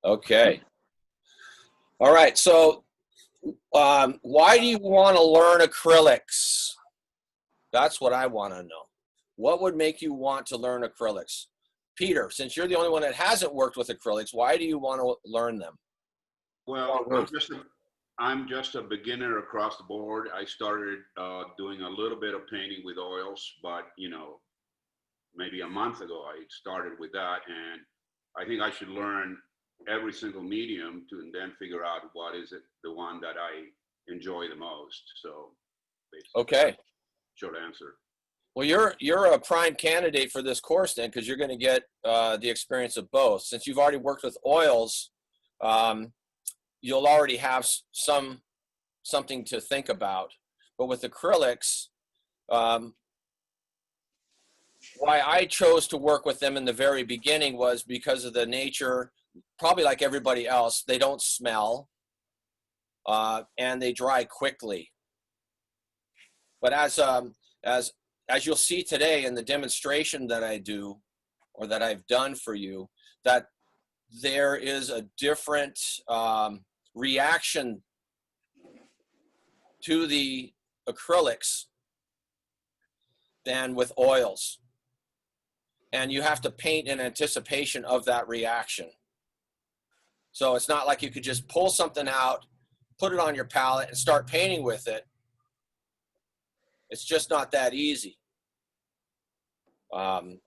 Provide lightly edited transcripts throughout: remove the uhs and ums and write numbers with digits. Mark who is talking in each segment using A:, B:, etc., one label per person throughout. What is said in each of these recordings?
A: Okay. All right. So why do you want to learn acrylics? That's what I want to know. What would make you want to learn acrylics? Peter, since you're the only one that hasn't worked with acrylics, why do you want to learn them?
B: Well, I'm just a beginner across the board. I started doing a little bit of painting with oils, but you know, maybe a month ago I started with that, and I think I should learn every single medium to and then figure out what is it the one that I enjoy the most. So, basically,
A: Okay.
B: short answer.
A: Well, you're a prime candidate for this course then, because you're going to get the experience of both. Since you've already worked with oils, you'll already have something to think about. But with acrylics, why I chose to work with them in the very beginning was because of the nature, probably like everybody else, they don't smell and they dry quickly. But as you'll see today in the demonstration that I do, or that I've done for you, that there is a different reaction to the acrylics than with oils. And you have to paint in anticipation of that reaction. So it's not like you could just pull something out, put it on your palette, and start painting with it. It's just not that easy. And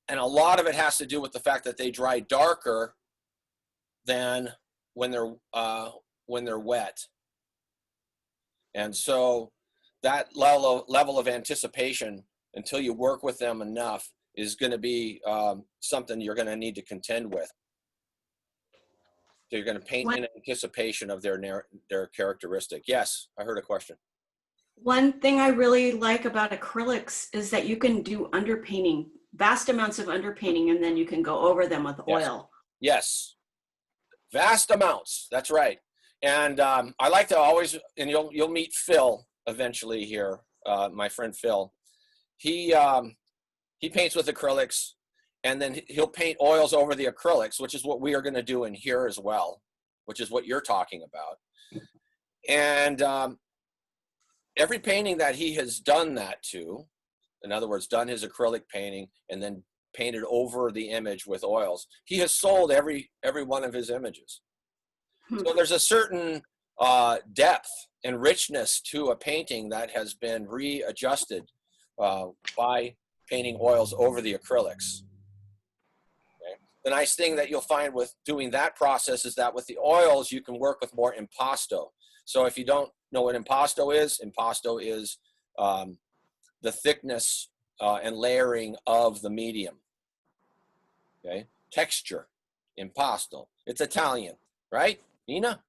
A: a lot of it has to do with the fact that they dry darker than when they're wet. And so that level of anticipation, until you work with them enough, is going to be something you're going to need to contend with. So you're going to paint in anticipation of their characteristic. Yes, I heard a question.
C: One thing I really like about acrylics is that you can do underpainting, vast amounts of underpainting, and then you can go over them with oil.
A: Yes, vast amounts. That's right. And I like to always, and you'll meet Phil eventually here, my friend Phil. He paints with acrylics, and then he'll paint oils over the acrylics, which is what we are going to do in here as well, which is what you're talking about. And every painting that he has done that to, in other words, done his acrylic painting and then painted over the image with oils, he has sold every one of his images. So there's a certain depth and richness to a painting that has been readjusted by painting oils over the acrylics. Okay. The nice thing that you'll find with doing that process is that with the oils, you can work with more impasto. So if you don't know what impasto is the thickness and layering of the medium. Okay, texture, impasto. It's Italian, right, Nina?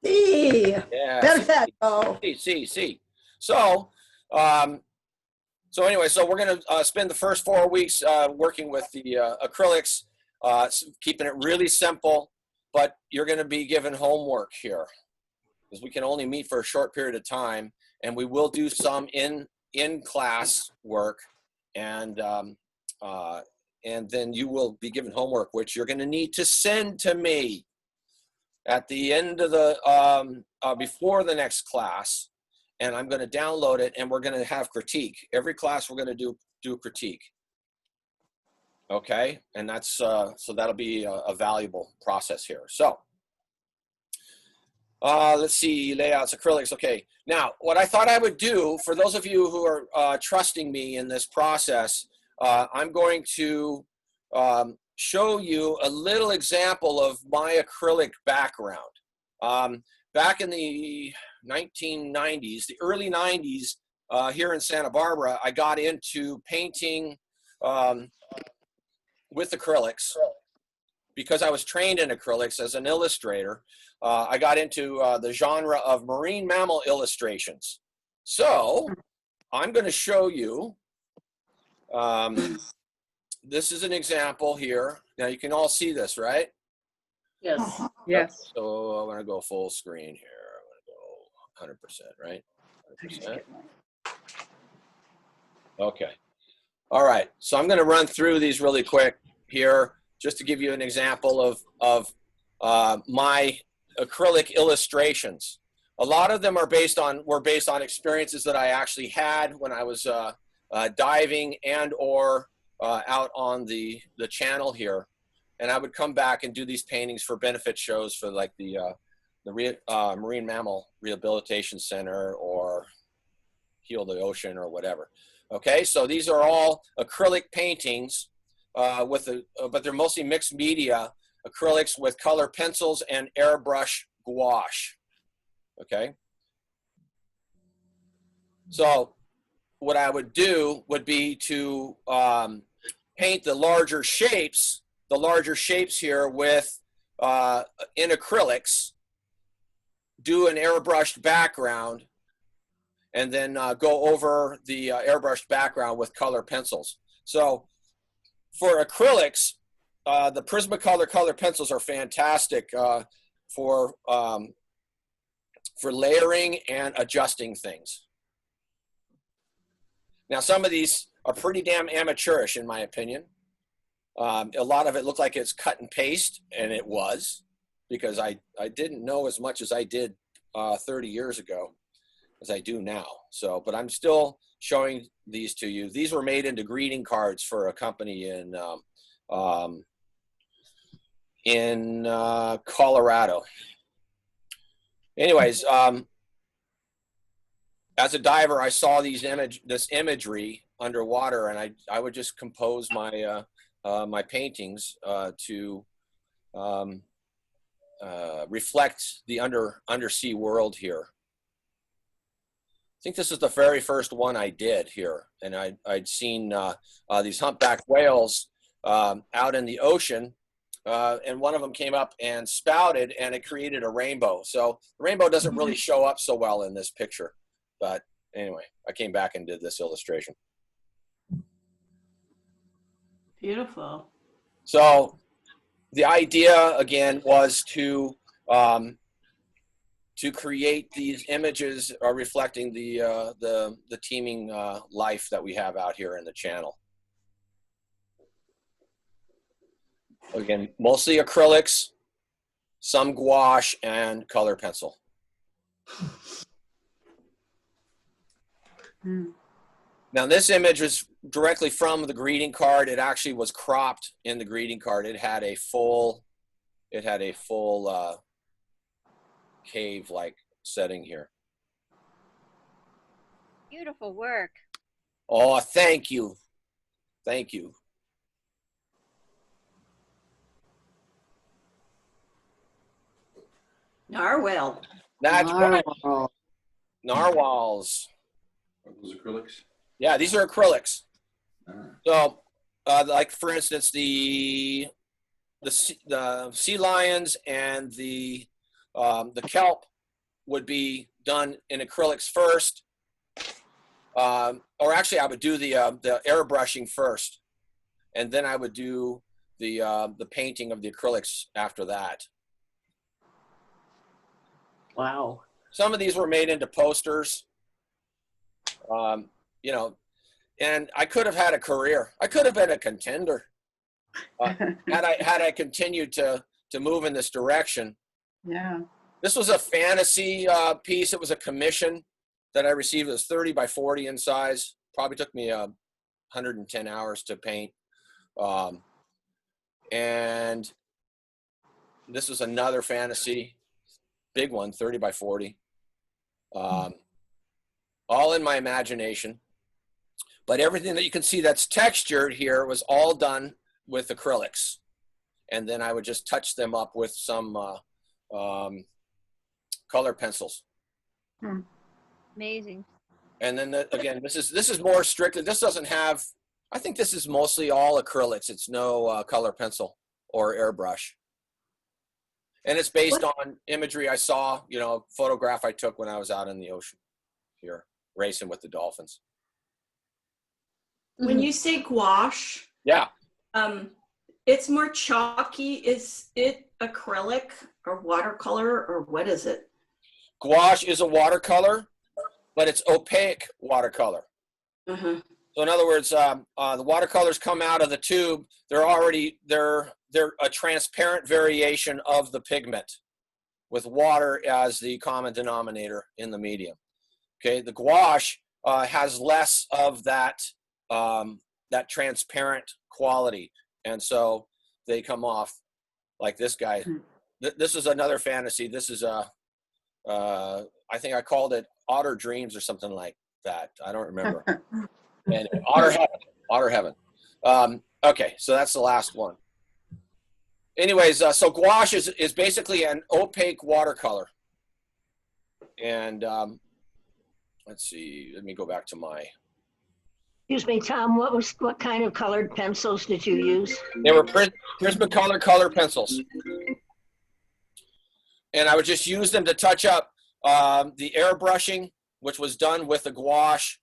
D: Sí.
A: Yeah.
D: Perfecto.
A: See. So anyway, so we're going to spend the first 4 weeks working with the acrylics, keeping it really simple, but you're going to be given homework here because we can only meet for a short period of time, and we will do some in-class work, and then you will be given homework, which you're going to need to send to me at the end of the, before the next class. And I'm going to download it, and we're going to have critique. Every class we're going to do critique. Okay, and that's so that'll be a valuable process here. So let's see, layouts, acrylics. Okay, now what I thought I would do for those of you who are trusting me in this process, I'm going to show you a little example of my acrylic background. Back in the 1990s, the early 90s, here in Santa Barbara, I got into painting with acrylics because I was trained in acrylics as an illustrator. I got into the genre of marine mammal illustrations. So I'm going to show you, this is an example here. Now you can all see this, right?
C: Yes.
D: Yes.
A: So I'm going to go full screen here. I'm going to go 100%, right? 100%. Okay. All right. So I'm going to run through these really quick here just to give you an example of my acrylic illustrations. A lot of them were based on experiences that I actually had when I was diving and or out on the channel here. And I would come back and do these paintings for benefit shows for like the Marine Mammal Rehabilitation Center or Heal the Ocean or whatever. Okay, so these are all acrylic paintings but they're mostly mixed media acrylics with color pencils and airbrush gouache. Okay, so what I would do would be to paint the larger shapes here with in acrylics, do an airbrushed background, and then go over the airbrushed background with color pencils. So for acrylics, the Prismacolor color pencils are fantastic for layering and adjusting things. Now, some of these are pretty damn amateurish, in my opinion. A lot of it looked like it's cut and paste, and it was, because I didn't know as much as I did 30 years ago as I do now. So, but I'm still showing these to you. These were made into greeting cards for a company in Colorado. Anyways, as a diver, I saw this imagery underwater, and I would just compose my my paintings to reflect the undersea world here. I think this is the very first one I did here, and I'd seen these humpback whales out in the ocean, and one of them came up and spouted, and it created a rainbow. So the rainbow doesn't really show up so well in this picture, but anyway, I came back and did this illustration.
C: Beautiful.
A: So the idea again was to create these images reflecting the teeming life that we have out here in the channel. Again, mostly acrylics, some gouache, and color pencil. Now this image was directly from the greeting card. It actually was cropped in the greeting card. It had a full cave-like setting here.
E: Beautiful work.
A: Oh, thank you. Thank you.
C: Narwhal.
A: That's right.
D: Narwhal.
A: Narwhals.
F: Are those acrylics?
A: Yeah, these are acrylics.
F: Ah.
A: So, like for instance, the sea lions and the kelp would be done in acrylics first, or actually, I would do the airbrushing first, and then I would do the painting of the acrylics after that.
C: Wow.
A: Some of these were made into posters, you know, and I could have had a career. I could have been a contender had I continued to move in this direction.
D: Yeah.
A: This was a fantasy piece. It was a commission that I received. It was 30 by 40 in size. Probably took me 110 hours to paint. And this was another fantasy, big one, 30 by 40. All in my imagination. But everything that you can see that's textured here was all done with acrylics. And then I would just touch them up with some color pencils.
E: Amazing.
A: And then again, this is more strictly, this doesn't have, I think this is mostly all acrylics. It's no color pencil or airbrush. And it's based on imagery I saw, you know, photograph I took when I was out in the ocean here, racing with the dolphins.
C: When you say gouache,
A: Yeah.
C: It's more chalky. Is it acrylic or watercolor, or what is it?
A: Gouache is a watercolor, but it's opaque watercolor.
C: Uh-huh.
A: So in other words, the watercolors come out of the tube. They're a transparent variation of the pigment with water as the common denominator in the medium. Okay, the gouache has less of that that transparent quality, and so they come off like this guy. This is another fantasy. This is I think I called it Otter Dreams or something like that. I don't remember. And Otter Heaven. Otter Heaven. Okay, so that's the last one. Anyways, so gouache is basically an opaque watercolor. And let's see, let me go back to my.
E: Excuse me, Tom, what kind of colored pencils did you use?
A: They were Prismacolor color pencils. And I would just use them to touch up the airbrushing, which was done with the gouache.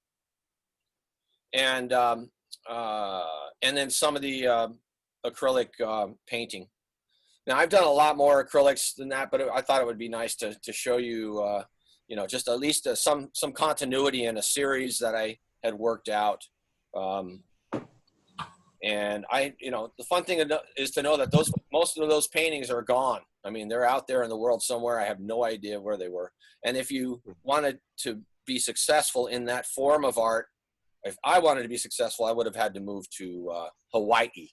A: And then some of the acrylic painting. Now I've done a lot more acrylics than that, but I thought it would be nice to show you, you know, just at least some continuity in a series that I had worked out. And you know, the fun thing is to know that most of those paintings are gone. I mean, they're out there in the world somewhere. I have no idea where they were. And if you wanted to be successful in that form of art, if I wanted to be successful, I would have had to move to Hawaii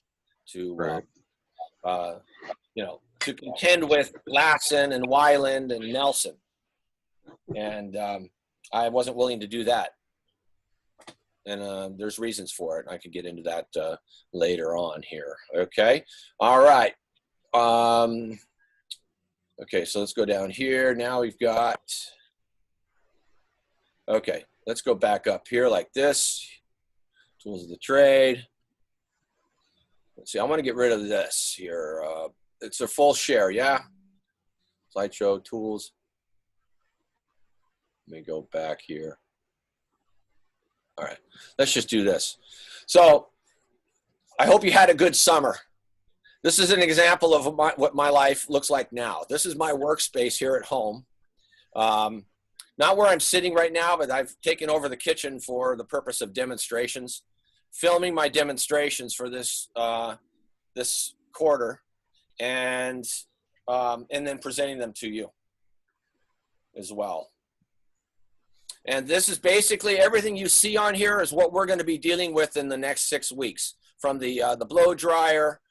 A: to, you know, to contend with Lassen and Weiland and Nelson. And I wasn't willing to do that. And there's reasons for it. I could get into that later on here. Okay. All right. Okay, so let's go down here. Now we've got, okay, let's go back up here like this. Tools of the trade. Let's see, I want to get rid of this here. It's a full share, yeah? Slideshow tools. Let me go back here. All right, let's just do this. So I hope you had a good summer. This is an example of what my life looks like now. This is my workspace here at home. Not where I'm sitting right now, but I've taken over the kitchen for the purpose of demonstrations, filming my demonstrations for this this quarter, and then presenting them to you as well. And this is basically everything you see on here is what we're going to be dealing with in the next 6 weeks, from the blow dryer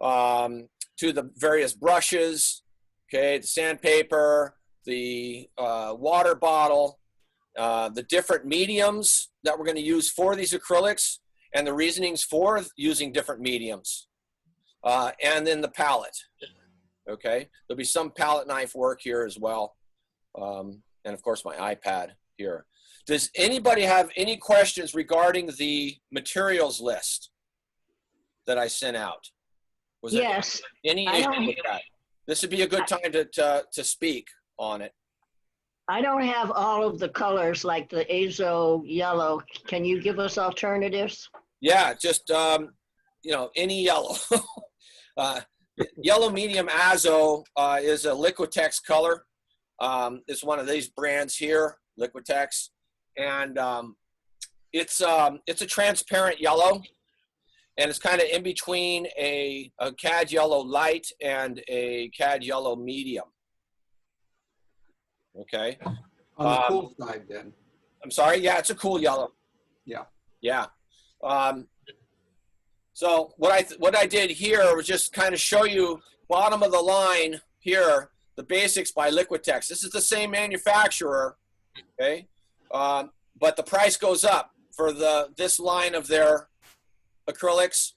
A: to the various brushes, okay, the sandpaper, the water bottle, the different mediums that we're going to use for these acrylics, and the reasonings for using different mediums, and then the palette. Okay, there'll be some palette knife work here as well, and of course my iPad here. Does anybody have any questions regarding the materials list that I sent out? Was there
E: Yes.
A: any issue with that? This would be a good time to speak on it.
E: I don't have all of the colors like the azo yellow. Can you give us alternatives?
A: Yeah, just you know, any yellow. Yellow medium azo is a Liquitex color. It's one of these brands here, Liquitex, and it's a transparent yellow, and it's kind of in between a cad yellow light and a cad yellow medium. Okay.
F: On the cool side, then.
A: I'm sorry. Yeah, it's a cool yellow.
F: Yeah.
A: Yeah. So what I did here was just kind of show you bottom of the line here, the basics by Liquitex. This is the same manufacturer, okay? But the price goes up for this line of their acrylics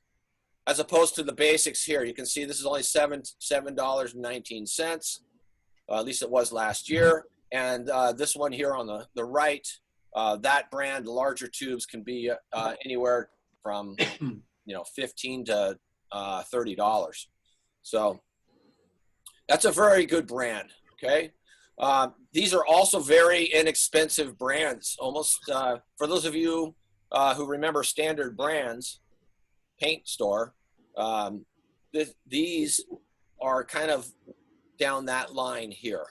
A: as opposed to the basics here. You can see this is only $7.19. At least it was last year. And this one here on the right, that brand, larger tubes can be anywhere from $15 to $30. So that's a very good brand. Okay, these are also very inexpensive brands. Almost for those of you who remember Standard Brands paint store, these are kind of down that line here.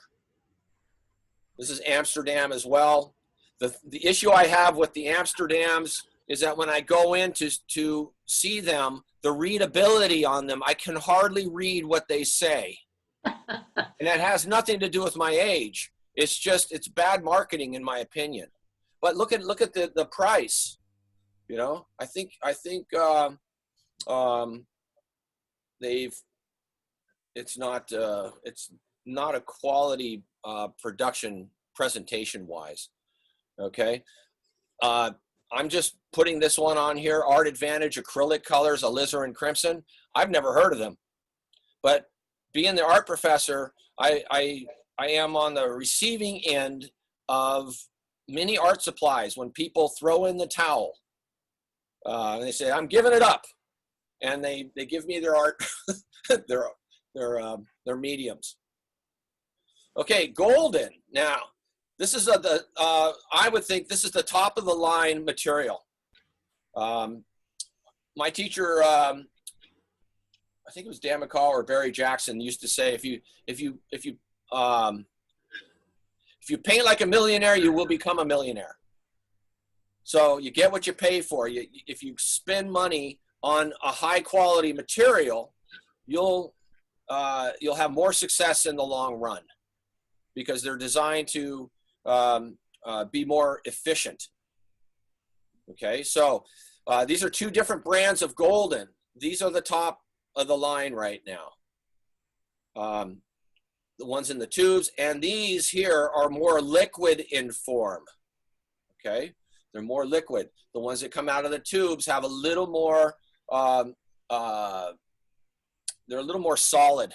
A: This is Amsterdam as well. The issue I have with the Amsterdams is that when I go in to see them, the readability on them, I can hardly read what they say. And that has nothing to do with my age. It's just, it's bad marketing in my opinion. But look at the price. You know, I think it's not a quality production presentation wise. Okay. I'm just putting this one on here, Art Advantage acrylic colors, alizarin crimson. I've never heard of them, but being the art professor, I am on the receiving end of many art supplies when people throw in the towel. And they say, I'm giving it up. And they give me their art, their mediums. Okay, golden. Now, this is I would think this is the top of the line material. My teacher, I think it was Dan McCall or Barry Jackson, used to say, if you paint like a millionaire, you will become a millionaire. So you get what you pay for. If you spend money on a high quality material, you'll have more success in the long run because they're designed to be more efficient. Okay, so these are two different brands of golden. These are the top of the line right now. The ones in the tubes, and these here are more liquid in form. Okay, they're more liquid. The ones that come out of the tubes have a little more, they're a little more solid.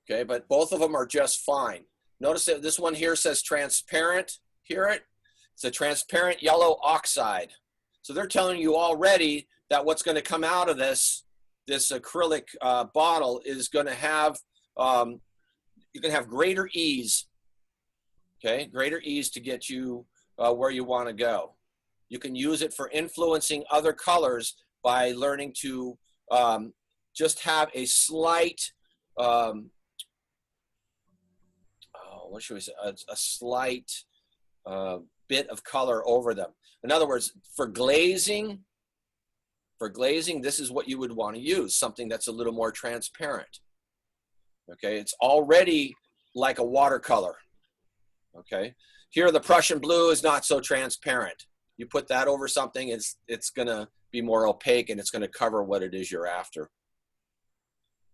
A: Okay, but both of them are just fine. Notice that this one here says transparent. Hear it? It's a transparent yellow oxide. So they're telling you already that what's going to come out of this acrylic bottle is going to have, you can have greater ease. Okay, greater ease to get you where you want to go. You can use it for influencing other colors by learning to just have a slight, what should we say, a slight bit of color over them. In other words, for glazing, this is what you would want to use, something that's a little more transparent. Okay, it's already like a watercolor. Okay, here the Prussian blue is not so transparent. You put that over something, it's gonna be more opaque and it's gonna cover what it is you're after.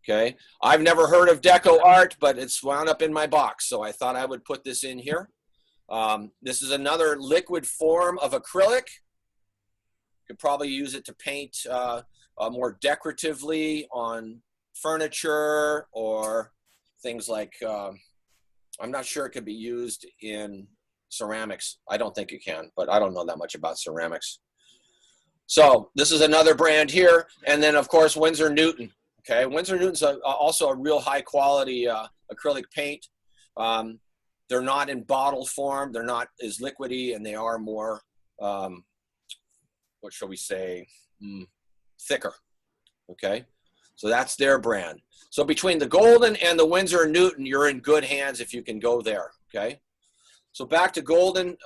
A: Okay, I've never heard of deco art, but it's wound up in my box, so I thought I would put this in here. This is another liquid form of acrylic. You could probably use it to paint more decoratively on furniture or things like, I'm not sure it could be used in ceramics. I don't think it can, but I don't know that much about ceramics. So this is another brand here. And then of course, Winsor Newton. Okay, Winsor Newton's also a real high quality acrylic paint. They're not in bottle form. They're not as liquidy, and they are more, what shall we say, thicker. Okay, so that's their brand. So between the Golden and the Winsor Newton, you're in good hands if you can go there. Okay, so back to Golden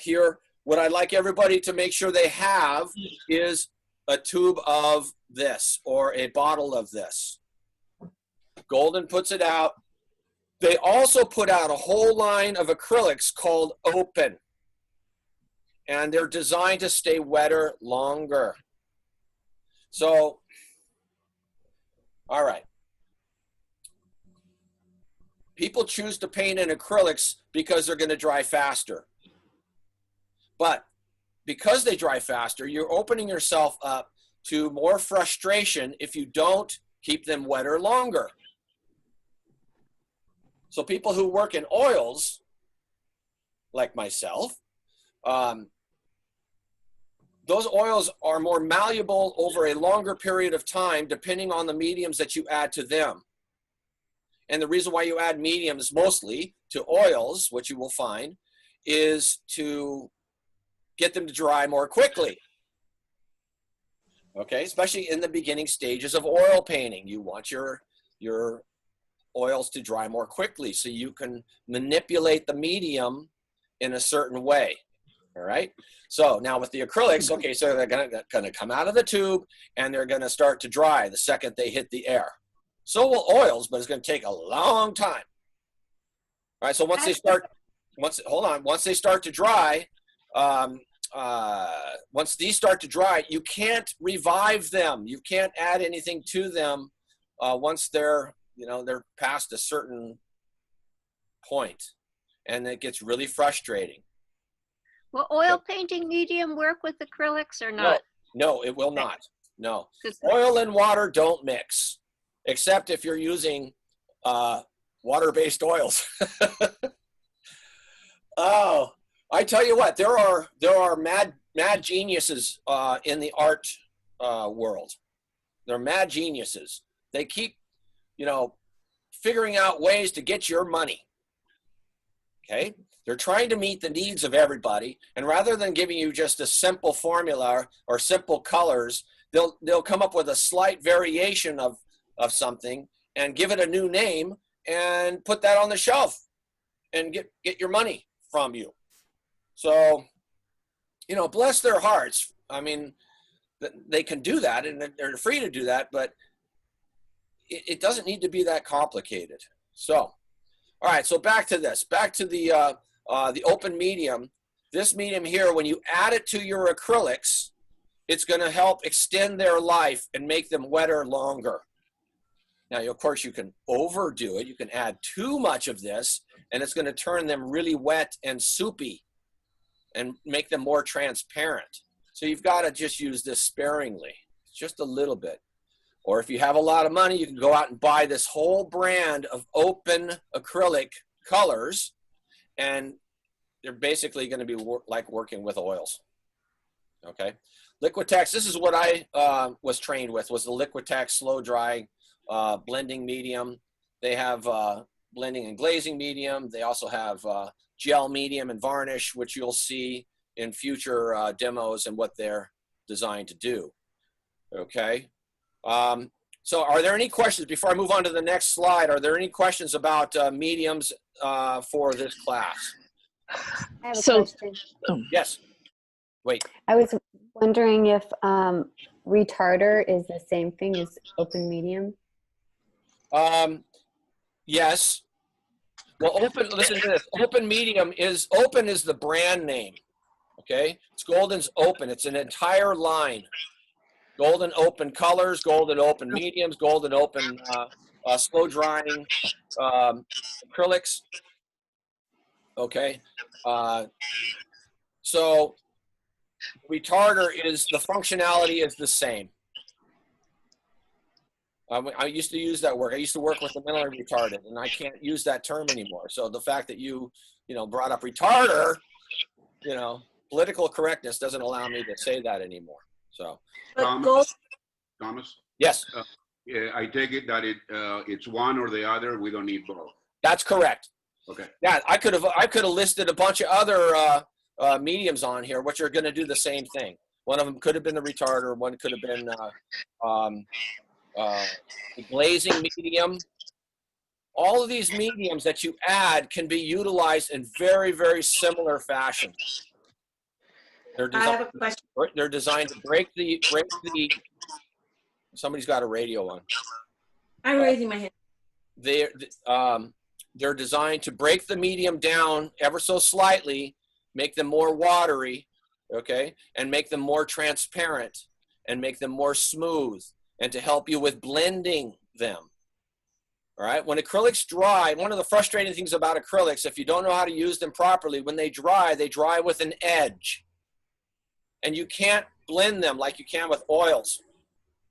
A: here. What I'd like everybody to make sure they have is a tube of this or a bottle of this. Golden puts it out. They also put out a whole line of acrylics called Open, and they're designed to stay wetter longer. So, all right. People choose to paint in acrylics because they're going to dry faster. But because they dry faster, you're opening yourself up to more frustration if you don't keep them wetter longer. So people who work in oils, like myself, those oils are more malleable over a longer period of time depending on the mediums that you add to them. And the reason why you add mediums mostly to oils, which you will find, is to get them to dry more quickly. Okay, especially in the beginning stages of oil painting. You want your oils to dry more quickly so you can manipulate the medium in a certain way. All right. So now with the acrylics, okay, so they're gonna come out of the tube and they're gonna start to dry the second they hit the air. So will oils, but it's gonna take a long time. All right. So once they start to dry, once these start to dry, you can't revive them. You can't add anything to them once they're past a certain point, and it gets really frustrating.
G: Will oil painting medium work with acrylics or not?
A: No, it will not. No,
G: 'Cause-
A: oil and water don't mix, except if you're using water-based oils. Oh, I tell you what, there are mad geniuses in the art world. They're mad geniuses. They keep, figuring out ways to get your money. Okay, they're trying to meet the needs of everybody, and rather than giving you just a simple formula or simple colors, they'll come up with a slight variation of something and give it a new name and put that on the shelf and get your money from you. So, bless their hearts. I mean, they can do that, and they're free to do that, but it doesn't need to be that complicated. So, all right, so back to this. Back to the open medium. This medium here, when you add it to your acrylics, it's going to help extend their life and make them wetter longer. Now, of course, you can overdo it. You can add too much of this, and it's going to turn them really wet and soupy and make them more transparent. So you've got to just use this sparingly, just a little bit. Or if you have a lot of money, you can go out and buy this whole brand of open acrylic colors, and they're basically going to be like working with oils. Okay, Liquitex, this is what I was trained with, was the Liquitex slow dry blending medium. They have blending and glazing medium. They also have gel medium and varnish, which you'll see in future demos and what they're designed to do. Okay. So are there any questions before I move on to the next slide? Are there any questions about mediums for this class?
H: I have a question.
A: Yes. Wait.
H: I was wondering if retarder is the same thing as open medium.
A: Yes. Well, listen to this. Open medium is the brand name. Okay. It's Golden's Open. It's an entire line. Golden Open colors, Golden Open mediums, Golden Open slow drying acrylics. Okay. So retarder is, the functionality is the same. I used to use that word. I used to work with the mentally retarded, and I can't use that term anymore. So the fact that you brought up retarder, political correctness doesn't allow me to say that anymore. So,
B: Thomas?
A: Yes.
B: Yeah, I take it that it's one or the other. We don't need both.
A: That's correct.
B: Okay.
A: Yeah, I could have listed a bunch of other mediums on here, which are going to do the same thing. One of them could have been the retarder. One could have been the glazing medium. All of these mediums that you add can be utilized in very, very similar fashion.
C: I have a question.
A: They're designed to break the. Somebody's got a radio on.
C: I'm raising my hand.
A: They're designed to break the medium down ever so slightly, make them more watery, okay, and make them more transparent, and make them more smooth, and to help you with blending them. All right, when acrylics dry, one of the frustrating things about acrylics, if you don't know how to use them properly, when they dry with an edge. And you can't blend them like you can with oils.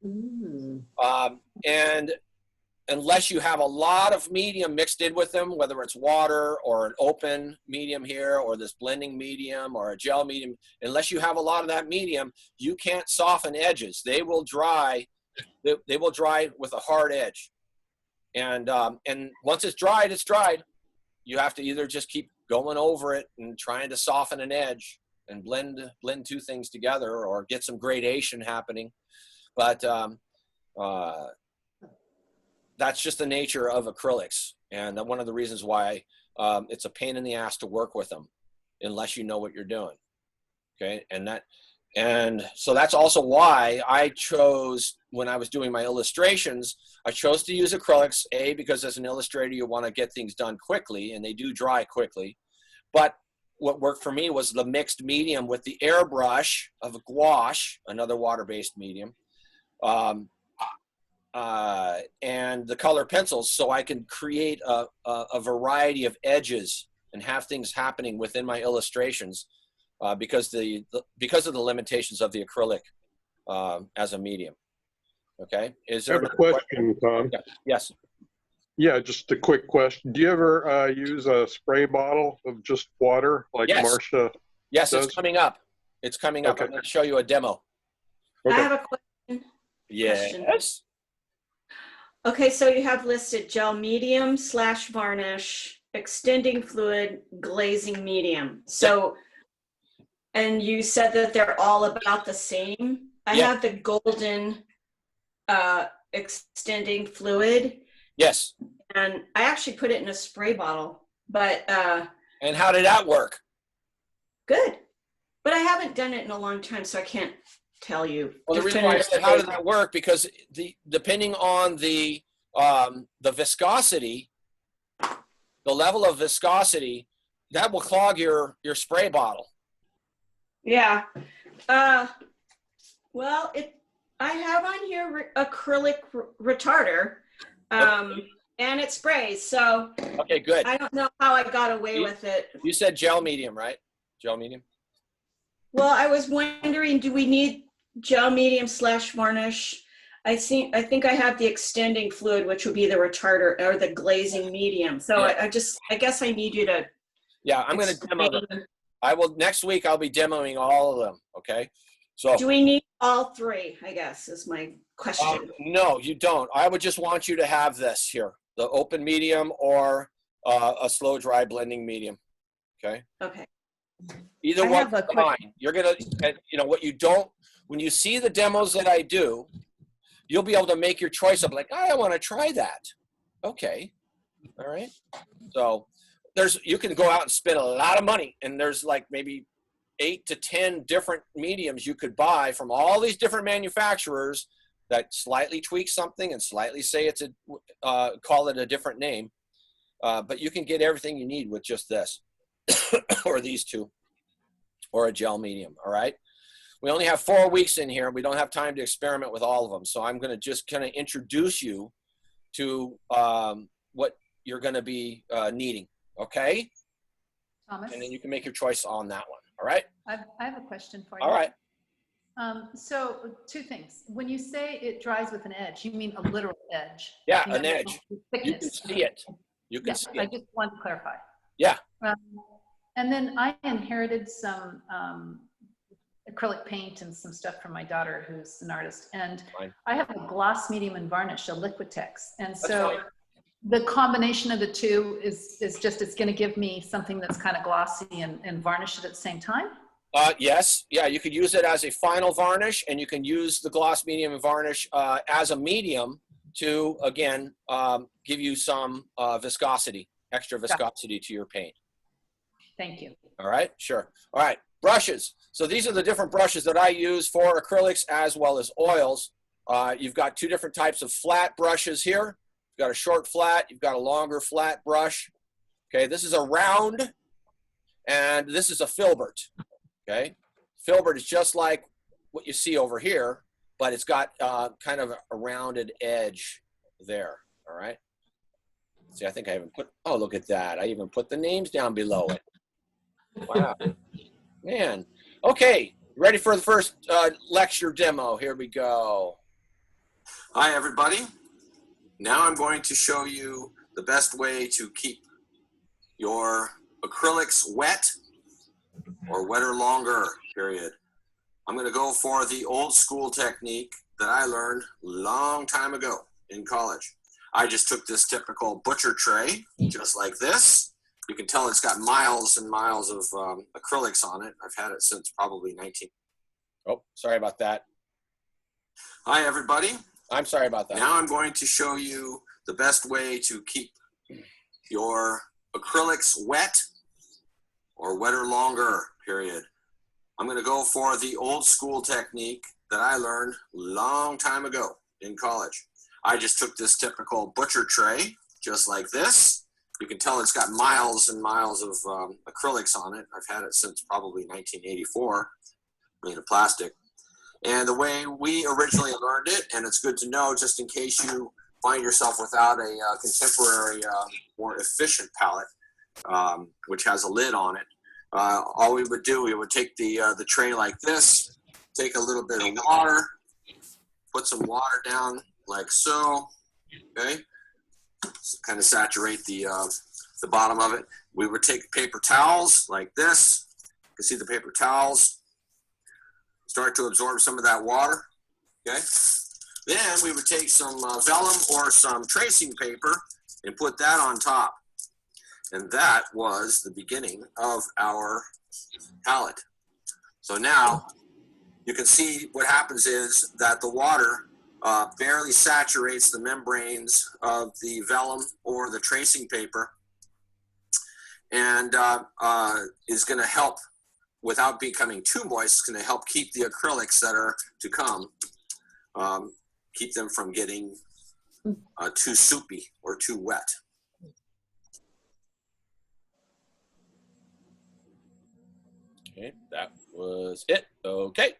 A: And unless you have a lot of medium mixed in with them, whether it's water or an open medium here, or this blending medium or a gel medium, unless you have a lot of that medium, you can't soften edges. They will dry. They will dry with a hard edge. And once it's dried, it's dried. You have to either just keep going over it and trying to soften an edge and blend two things together, or get some gradation happening. But that's just the nature of acrylics. And one of the reasons why it's a pain in the ass to work with them unless you know what you're doing. Okay, and so that's also why I chose, when I was doing my illustrations, I chose to use acrylics, because as an illustrator, you want to get things done quickly, and they do dry quickly. But what worked for me was the mixed medium with the airbrush of gouache, another water-based medium, and the color pencils, so I can create a variety of edges and have things happening within my illustrations, because of the limitations of the acrylic as a medium. Okay, is
I: I
A: there
I: have a question, Tom.
A: Yeah. Yes.
I: Yeah, just a quick question. Do you ever use a spray bottle of just water like
A: Yes.
I: Marcia
A: Yes,
I: does?
A: it's coming up. It's coming up.
I: Okay.
A: I'm going to show you a demo.
C: I
I: Okay.
C: have a question.
A: Yes.
C: Okay, so you have listed gel medium / varnish, extending fluid, glazing medium. So, and you said that they're all about the same. I
A: Yeah.
C: have the golden extending fluid,
A: Yes.
C: and I actually put it in a spray bottle, but
A: And how did that work?
C: good. But I haven't done it in a long time, so I can't tell you.
A: Well, the
C: Just
A: reason
C: put it
A: why I
C: in a
A: said how did that work, because depending on the viscosity, the level of viscosity, that will clog your spray bottle.
C: Yeah. Well, I have on here acrylic retarder, and it sprays. So
A: Okay, good.
C: I don't know how I got away with it.
A: You said gel medium, right? Gel medium.
C: Well, I was wondering, do we need gel medium / varnish? I think I have the extending fluid, which would be the retarder or the glazing medium. So
A: Yeah.
C: I guess I need you to.
A: Yeah, I'm going to demo them. I will next week. I'll be demoing all of them. Okay. So
C: Do we need all three? I guess is my question.
A: no, you don't. I would just want you to have this here, the open medium or a slow dry blending medium. Okay.
C: Okay.
A: Either
C: I
A: one
C: have a
A: is
C: quick-
A: fine. You're gonna, what you don't, when you see the demos that I do, you'll be able to make your choice of like, I want to try that. Okay. All right. So you can go out and spend a lot of money, and there's like maybe 8 to 10 different mediums you could buy from all these different manufacturers that slightly tweak something and slightly say it's call it a different name. But you can get everything you need with just this or these two or a gel medium. All right. We only have 4 weeks in here. We don't have time to experiment with all of them. So I'm going to just kind of introduce you to what you're going to be needing. Okay.
J: Thomas,
A: And then you can make your choice on that one. All right.
J: I have a question for you.
A: All right.
J: So 2 things. When you say it dries with an edge, you mean a literal edge?
A: Yeah,
J: You
A: an
J: know,
A: edge.
J: the
A: You can
J: thickness.
A: see it. You can
J: Yeah,
A: see
J: I
A: it.
J: just want to clarify.
A: Yeah.
J: And then I inherited some acrylic paint and some stuff from my daughter, who's an artist. And
A: Fine.
J: I have a gloss, medium, and varnish, a Liquitex. And
A: That's
J: so
A: fine.
J: the combination of the two is just, it's going to give me something that's kind of glossy and varnish it at the same time.
A: Yes. Yeah. You could use it as a final varnish, and you can use the gloss, medium, and varnish as a medium to, again, give you some viscosity, extra viscosity to your paint.
J: Thank you.
A: All right. Sure. All right. Brushes. So these are the different brushes that I use for acrylics as well as oils. You've got 2 different types of flat brushes here. You've got a short flat. You've got a longer flat brush. Okay. This is a round, and this is a filbert. Okay. Filbert is just like what you see over here, but it's got kind of a rounded edge there. All right. See, I think I even put, oh, look at that. I even put the names down below it. Wow. Man. Okay. Ready for the first lecture demo? Here we go. Hi, everybody. Now I'm going to show you the best way to keep your acrylics wet or wetter longer, period. I'm going to go for the old school technique that I learned a long time ago in college. I just took this typical butcher tray, just like this. You can tell it's got miles and miles of acrylics on it. I've had it since probably 19. Oh, sorry about that. Hi, everybody. I'm sorry about that. Now I'm going to show you the best way to keep your acrylics wet or wetter longer, period. I'm going to go for the old school technique that I learned a long time ago in college. I just took this typical butcher tray, just like this. You can tell it's got miles and miles of acrylics on it. I've had it since probably 1984, made of plastic. And the way we originally learned it, and it's good to know just in case you find yourself without a contemporary, more efficient palette, which has a lid on it, all we would do, we would take the tray like this, take a little bit of water, put some water down like so, okay? Kind of saturate the bottom of it. We would take paper towels like this. You can see the paper towels start to absorb some of that water, okay? Then we would take some vellum or some tracing paper and put that on top. And that was the beginning of our palette. So now you can see what happens is that the water barely saturates the membranes of the vellum or the tracing paper, and is going to help, without becoming too moist, it's going to help keep the acrylics that are to come, keep them from getting too soupy or too wet. Okay, that was it. Okay,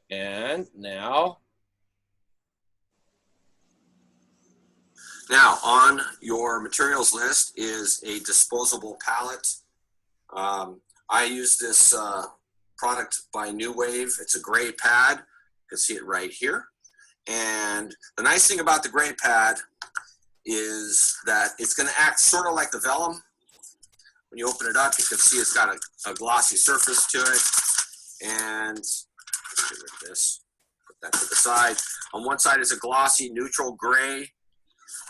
A: and now on your materials list is a disposable palette. I use this product by New Wave. It's a gray pad. You can see it right here. And the nice thing about the gray pad is that it's going to act sort of like the vellum. When you open it up, you can see it's got a glossy surface to it. And get rid of this, put that to the side. On one side is a glossy neutral gray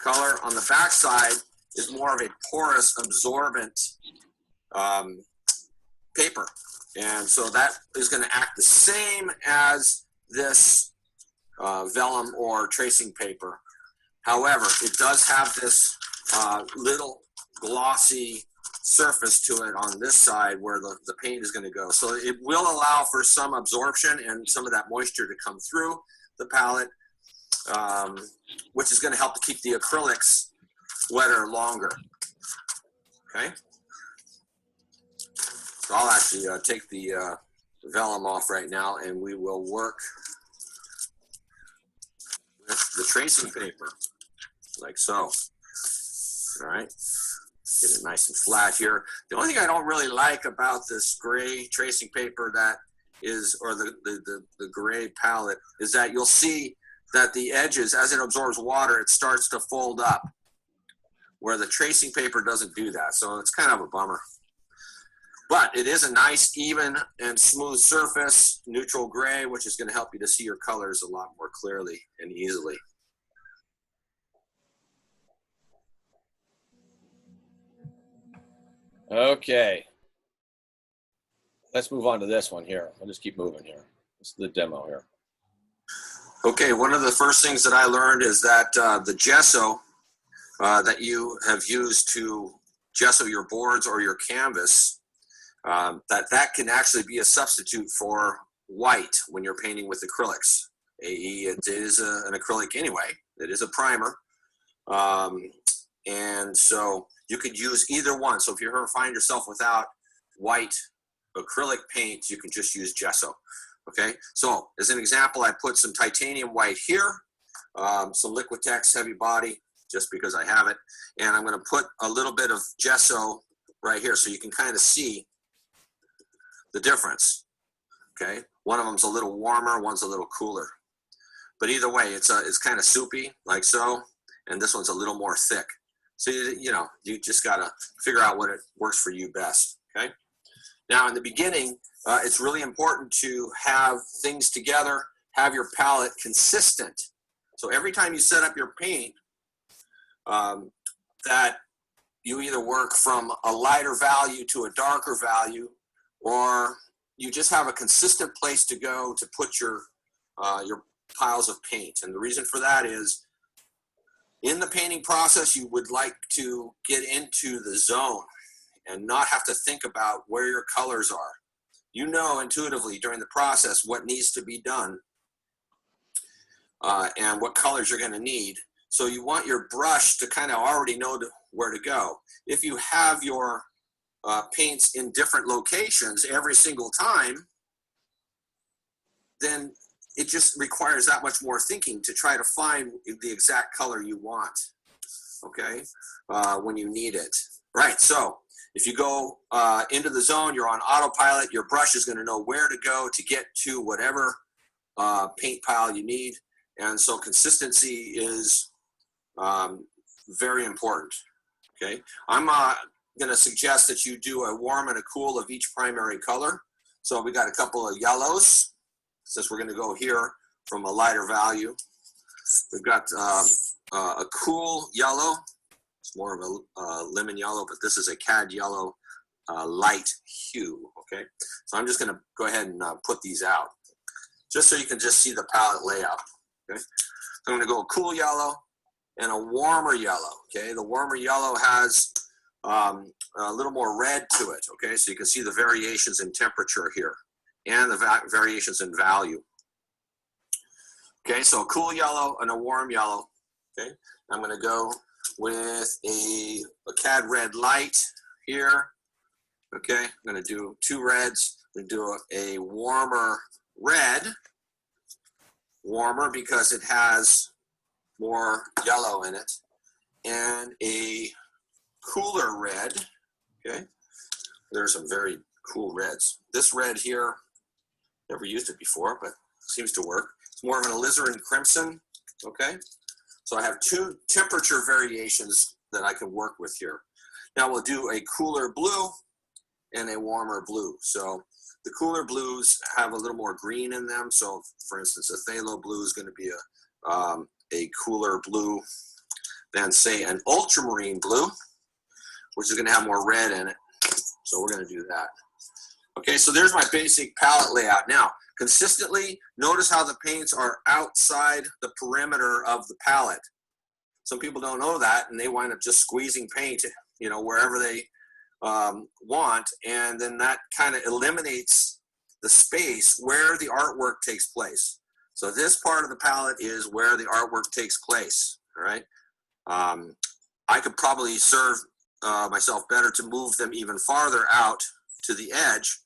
A: color. On the back side is more of a porous, absorbent paper. And so that is going to act the same as this vellum or tracing paper. However, it does have this little glossy surface to it on this side where the paint is going to go. So it will allow for some absorption and some of that moisture to come through the palette, which is going to help to keep the acrylics wetter longer. Okay. So I'll actually take the vellum off right now, and we will work with the tracing paper like so. All right. Get it nice and flat here. The only thing I don't really like about this gray tracing paper that is, or the gray palette, is that you'll see that the edges, as it absorbs water, it starts to fold up, where the tracing paper doesn't do that. So it's kind of a bummer. But it is a nice, even and smooth surface, neutral gray, which is going to help you to see your colors a lot more clearly and easily. Okay, let's move on to this one here. I'll just keep moving here. This is the demo here. Okay, one of the first things that I learned is that the gesso that you have used to gesso your boards or your canvas, that can actually be a substitute for white when you're painting with acrylics. It is an acrylic anyway. It is a primer. And so you could use either one. So if you ever find yourself without white acrylic paint, you can just use gesso. Okay, so as an example, I put some titanium white here, some Liquitex heavy body, just because I have it. And I'm going to put a little bit of gesso right here so you can kind of see the difference. Okay, one of them's a little warmer, one's a little cooler. But either way, it's kind of soupy, like so, and this one's a little more thick. So, you just got to figure out what it works for you best, okay? Now, in the beginning, it's really important to have things together, have your palette consistent. So every time you set up your paint, that you either work from a lighter value to a darker value, or you just have a consistent place to go to put your piles of paint. And the reason for that is, in the painting process, you would like to get into the zone and not have to think about where your colors are. you know intuitively during the process what needs to be done and what colors you're going to need. So you want your brush to kind of already know where to go. If you have your paints in different locations every single time, then it just requires that much more thinking to try to find the exact color you want, okay, when you need it. Right, so if you go into the zone, you're on autopilot, your brush is gonna know where to go to get to whatever paint pile you need. And so consistency is very important, okay? I'm gonna suggest that you do a warm and a cool of each primary color. So we got a couple of yellows, since we're gonna go here from a lighter value. We've got a cool yellow. It's more of a lemon yellow, but this is a cad yellow light hue, okay? So I'm just gonna go ahead and put these out, just so you can just see the palette layout, okay? So I'm gonna go a cool yellow and a warmer yellow, okay? The warmer yellow has a little more red to it, okay? So you can see the variations in temperature here and the variations in value. Okay, so a cool yellow and a warm yellow, okay? I'm gonna go with a cad red light here, okay? I'm gonna do 2 reds. I'm gonna do a warmer red, warmer because it has more yellow in it, and a cooler red, okay? There's some very cool reds. This red here, never used it before, but seems to work. It's more of an alizarin crimson, okay? So I have 2 temperature variations that I can work with here. Now we'll do a cooler blue and a warmer blue. So the cooler blues have a little more green in them. So for instance, a phthalo blue is gonna be a cooler blue than say an ultramarine blue, which is gonna have more red in it. So we're gonna do that. Okay, so there's my basic palette layout. Now, consistently, notice how the paints are outside the perimeter of the palette. Some people don't know that, and they wind up just squeezing paint, you know, wherever they want, and then that kind of eliminates the space where the artwork takes place. So this part of the palette is where the artwork takes place, all right? I could probably serve myself better to move them even farther out to the edge,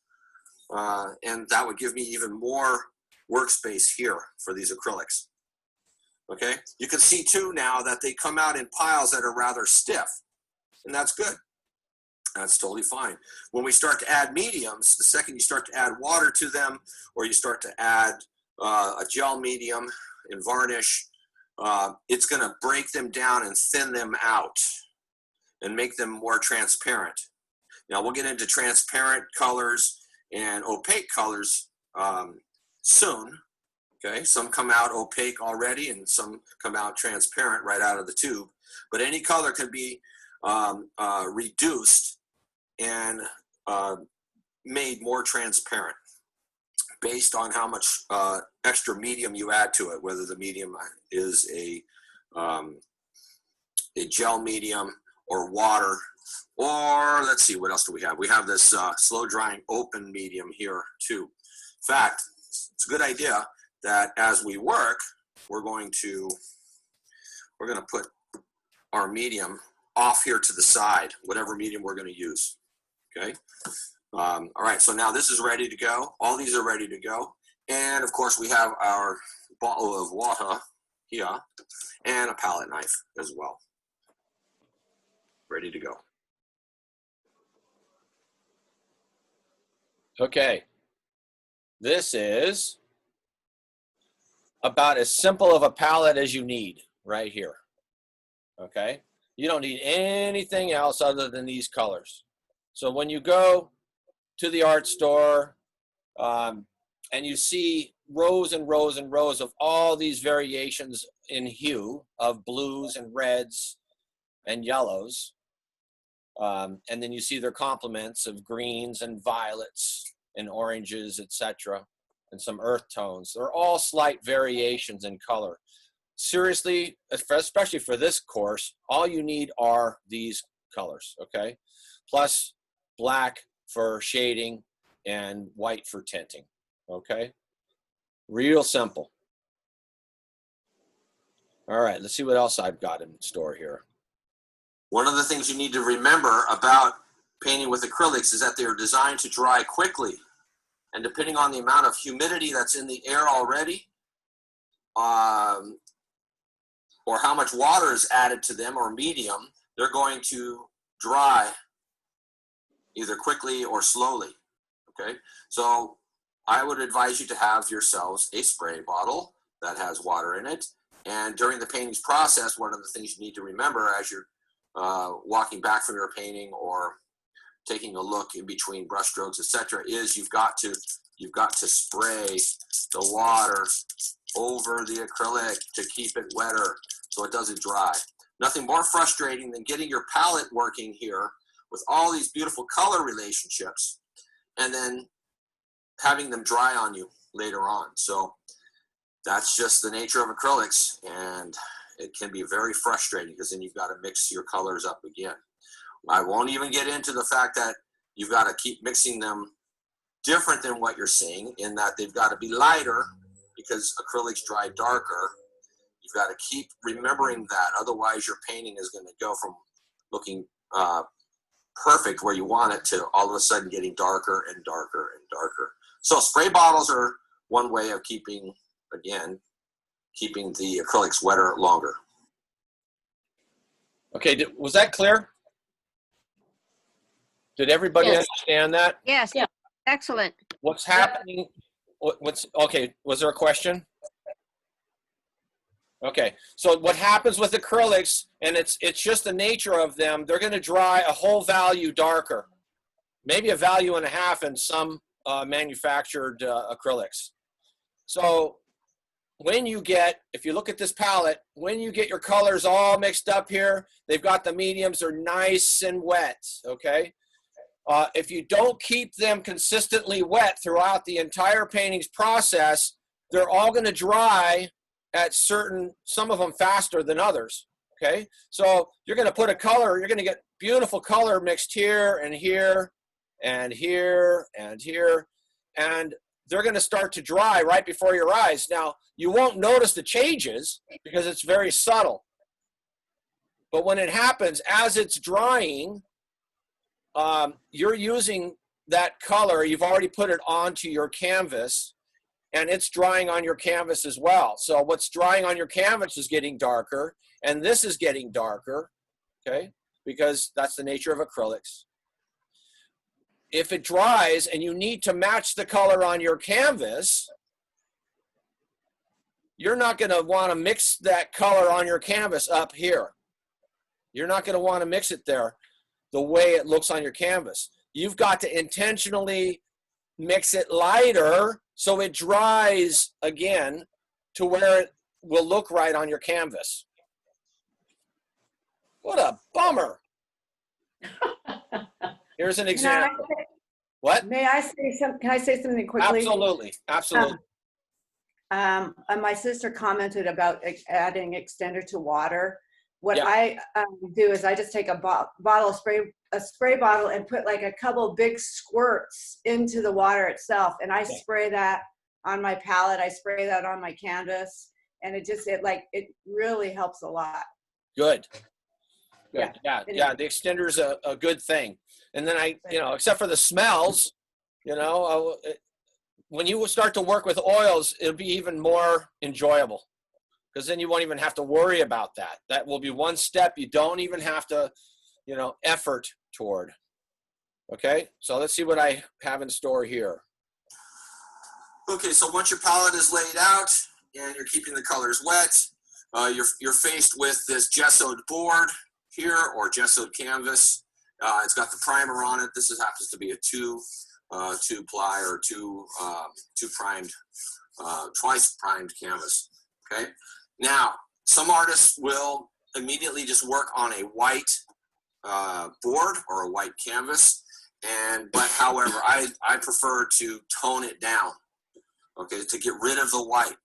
A: and that would give me even more workspace here for these acrylics. Okay, you can see too now that they come out in piles that are rather stiff, and that's good. That's totally fine. When we start to add mediums, the second you start to add water to them, or you start to add a gel medium and varnish, it's going to break them down and thin them out and make them more transparent. Now we'll get into transparent colors and opaque colors soon. Okay, some come out opaque already and some come out transparent right out of the tube. But any color can be reduced and made more transparent based on how much extra medium you add to it, whether the medium is a gel medium or water, or let's see, what else do we have? We have this slow drying open medium here too. In fact, it's a good idea that as we work, we're going to put our medium off here to the side, whatever medium we're going to use. Okay. All right. So now this is ready to go. All these are ready to go, and of course we have our bottle of water here and a palette knife as well, ready to go. Okay. This is about as simple of a palette as you need right here. Okay, you don't need anything else other than these colors. So when you go to the art store and you see rows and rows and rows of all these variations in hue of blues and reds and yellows, and then you see their complements of greens and violets and oranges, etc., and some earth tones. They're all slight variations in color. Seriously, especially for this course, all you need are these colors, okay? Plus black for shading and white for tinting. Okay, real simple. All right, let's see what else I've got in store here. One of the things you need to remember about painting with acrylics is that they're designed to dry quickly. And depending on the amount of humidity that's in the air already, or how much water is added to them or medium, they're going to dry either quickly or slowly. Okay, so I would advise you to have yourselves a spray bottle that has water in it. And during the painting's process, one of the things you need to remember as you're walking back from your painting or taking a look in between brush strokes, etc., is you've got to spray the water over the acrylic to keep it wetter so it doesn't dry. Nothing more frustrating than getting your palette working here with all these beautiful color relationships and then having them dry on you later on. So that's just the nature of acrylics, and it can be very frustrating because then you've got to mix your colors up again. I won't even get into the fact that you've got to keep mixing them different than what you're seeing, in that they've got to be lighter because acrylics dry darker. You've got to keep remembering that, otherwise your painting is going to go from looking perfect where you want it to all of a sudden getting darker and darker and darker. So spray bottles are one way of keeping the acrylics wetter longer. Okay, was that clear? Did everybody understand that?
G: Yes,
J: Yeah.
G: excellent.
A: What's happening? Okay, was there a question? Okay, so what happens with acrylics, and it's just the nature of them, they're going to dry a whole value darker, maybe a value and a half in some manufactured acrylics. So when you get, if you look at this palette, when you get your colors all mixed up here, they've got the mediums, they're nice and wet, okay? If you don't keep them consistently wet throughout the entire painting's process, they're all going to dry at some of them faster than others, okay? So you're going to put a color, you're going to get beautiful color mixed here and here and here and here, and they're going to start to dry right before your eyes. Now, you won't notice the changes because it's very subtle. But when it happens, as it's drying, you're using that color, you've already put it onto your canvas, and it's drying on your canvas as well. So what's drying on your canvas is getting darker, and this is getting darker, okay? Because that's the nature of acrylics. If it dries and you need to match the color on your canvas, you're not going to want to mix that color on your canvas up here. You're not going to want to mix it there the way it looks on your canvas. You've got to intentionally mix it lighter so it dries again to where it will look right on your canvas. What a bummer. Here's an example. What?
D: May I say something? Can I say something quickly?
A: Absolutely, absolutely.
D: My sister commented about adding extender to water. What
A: Yeah.
D: I do is I just take a spray bottle and put like a couple big squirts into the water itself, and I spray that on my palette. I spray that on my canvas, and it really helps a lot.
A: Good. Good.
D: Yeah.
A: Yeah. The extender is a good thing. And then except for the smells, when you start to work with oils, it'll be even more enjoyable because then you won't even have to worry about that. That will be one step you don't even have to, effort toward. Okay. So let's see what I have in store here. Okay. So once your palette is laid out and you're keeping the colors wet, you're faced with this gessoed board here, or gessoed canvas. It's got the primer on it. This happens to be a two ply or two primed, twice primed canvas. Okay. Now, some artists will immediately just work on a white board or a white canvas, but however, I prefer to tone it down. Okay, to get rid of the white.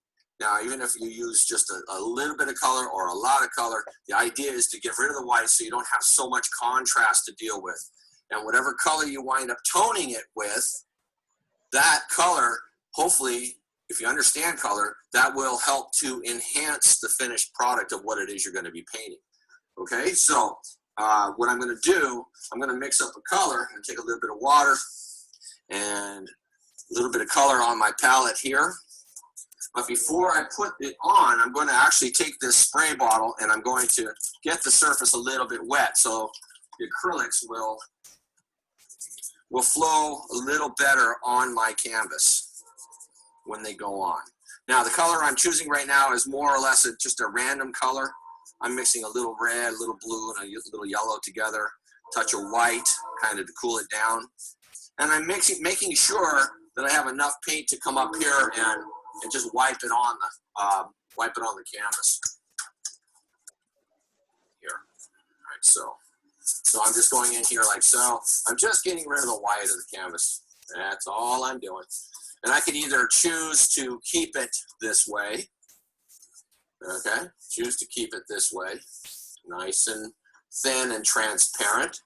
A: Now, even if you use just a little bit of color or a lot of color, the idea is to get rid of the white so you don't have so much contrast to deal with. And whatever color you wind up toning it with, that color, hopefully, if you understand color, that will help to enhance the finished product of what it is you're going to be painting. Okay, so what I'm going to do, I'm going to mix up a color and take a little bit of water and a little bit of color on my palette here. But before I put it on, I'm going to actually take this spray bottle and I'm going to get the surface a little bit wet so the acrylics will flow a little better on my canvas when they go on. Now the color I'm choosing right now is more or less just a random color. I'm mixing a little red, a little blue, and a little yellow together, touch of white, kind of to cool it down. And I'm making sure that I have enough paint to come up here and just wipe it on the canvas. Here, all right, so I'm just going in here like so. I'm just getting rid of the white of the canvas. That's all I'm doing. And I could either choose to keep it this way. Okay, choose to keep it this way, nice and thin and transparent.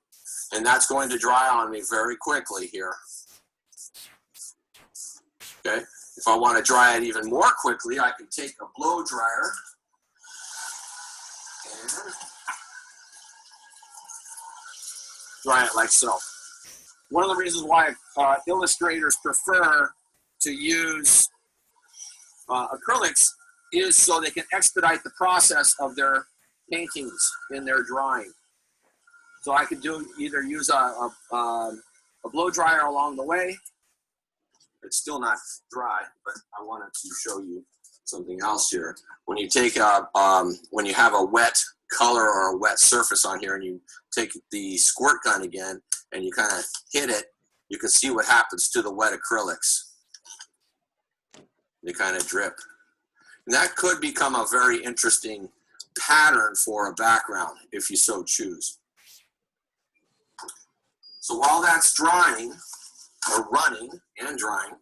A: And that's going to dry on me very quickly here. Okay, if I want to dry it even more quickly, I can take a blow dryer and dry it like so. One of the reasons why illustrators prefer to use acrylics is so they can expedite the process of their paintings in their drawing. So I could either use a blow dryer along the way. It's still not dry, but I wanted to show you something else here. When you take when you have a wet color or a wet surface on here and you take the squirt gun again and you kind of hit it, you can see what happens to the wet acrylics. They kind of drip. And that could become a very interesting pattern for a background if you so choose. So while that's drying, or running and drying,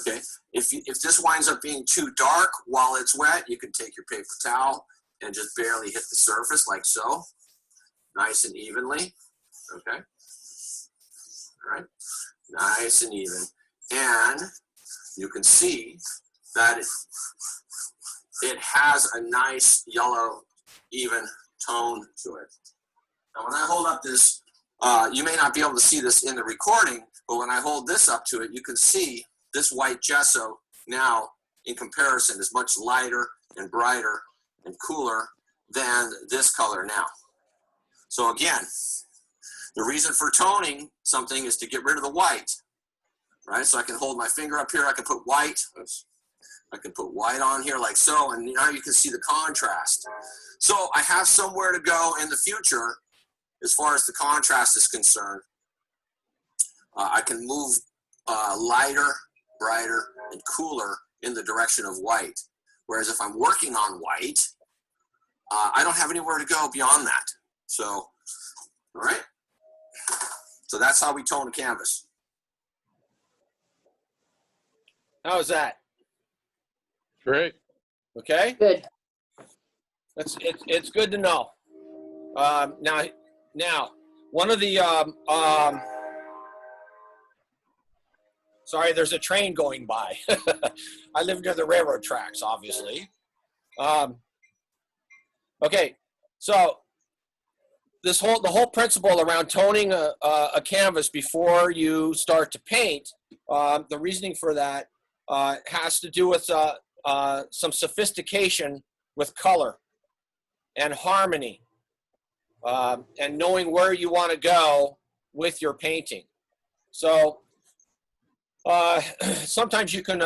A: okay, if this winds up being too dark while it's wet, you can take your paper towel and just barely hit the surface like so, nice and evenly, okay? All right, nice and even. And you can see that it has a nice yellow, even tone to it. Now, when I hold up this, you may not be able to see this in the recording, but when I hold this up to it, you can see this white gesso now, in comparison, is much lighter and brighter and cooler than this color now. So again, the reason for toning something is to get rid of the white, right? So I can hold my finger up here, I can put white, I can put white on here like so, and now you can see the contrast. So I have somewhere to go in the future as far as the contrast is concerned. I can move lighter, brighter, and cooler in the direction of white. Whereas if I'm working on white, I don't have anywhere to go beyond that. So, all right. So that's how we tone a canvas. How's that?
I: Great.
A: Okay.
E: Good.
A: It's good to know. Now, one of the sorry, there's a train going by. I live near the railroad tracks, obviously. Okay, so the whole principle around toning a canvas before you start to paint, the reasoning for that has to do with some sophistication with color and harmony, and knowing where you want to go with your painting. So sometimes you can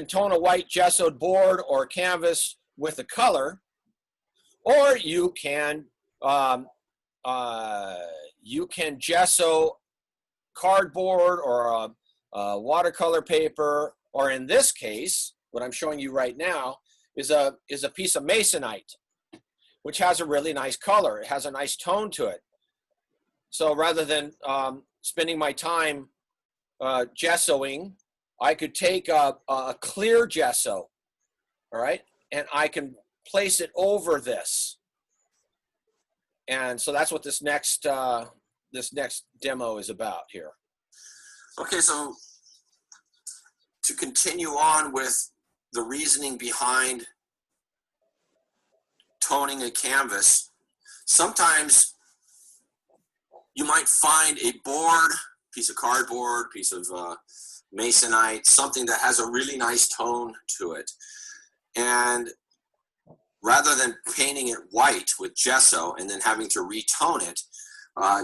A: tone a white gessoed board or canvas with a color, or you can gesso cardboard or a watercolor paper, or in this case, what I'm showing you right now is a piece of masonite, which has a really nice color. It has a nice tone to it. So rather than spending my time gessoing, I could take a clear gesso, all right, and I can place it over this. And so that's what this next demo is about here. Okay, so to continue on with the reasoning behind toning a canvas, sometimes you might find a board, piece of cardboard, piece of masonite, something that has a really nice tone to it. And rather than painting it white with gesso and then having to retone it,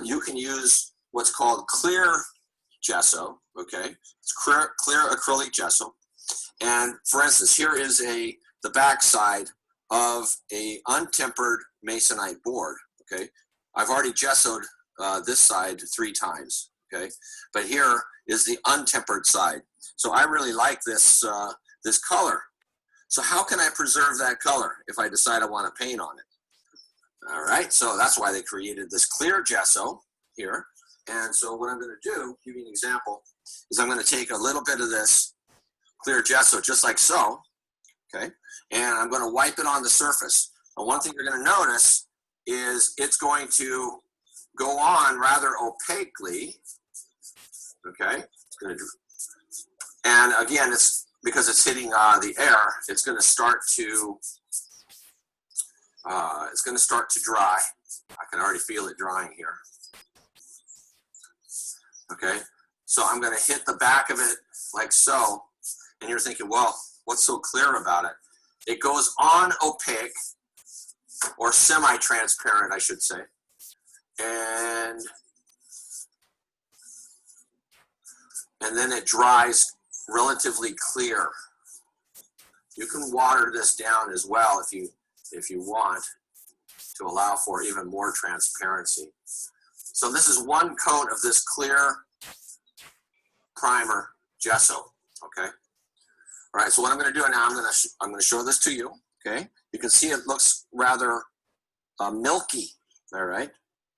A: you can use what's called clear gesso, okay? It's clear acrylic gesso. And for instance, here is the back side of a untempered masonite board, okay? I've already gessoed this side 3 times, okay? But here is the untempered side. So I really like this, this color. So how can I preserve that color if I decide I want to paint on it? All right, so that's why they created this clear gesso here. And so what I'm going to do, give you an example, is I'm going to take a little bit of this clear gesso, just like so, okay? And I'm going to wipe it on the surface. And one thing you're going to notice is it's going to go on rather opaquely, okay? It's going to, and again, it's because it's hitting the air, it's going to start to dry. I can already feel it drying here. Okay, so I'm going to hit the back of it like so, and you're thinking, well, what's so clear about it? It goes on opaque, or semi-transparent, I should say, and then it dries relatively clear. You can water this down as well if you want to allow for even more transparency. So this is one coat of this clear primer gesso, okay? All right, so what I'm going to do now, I'm going to show this to you, okay? You can see it looks rather milky, all right?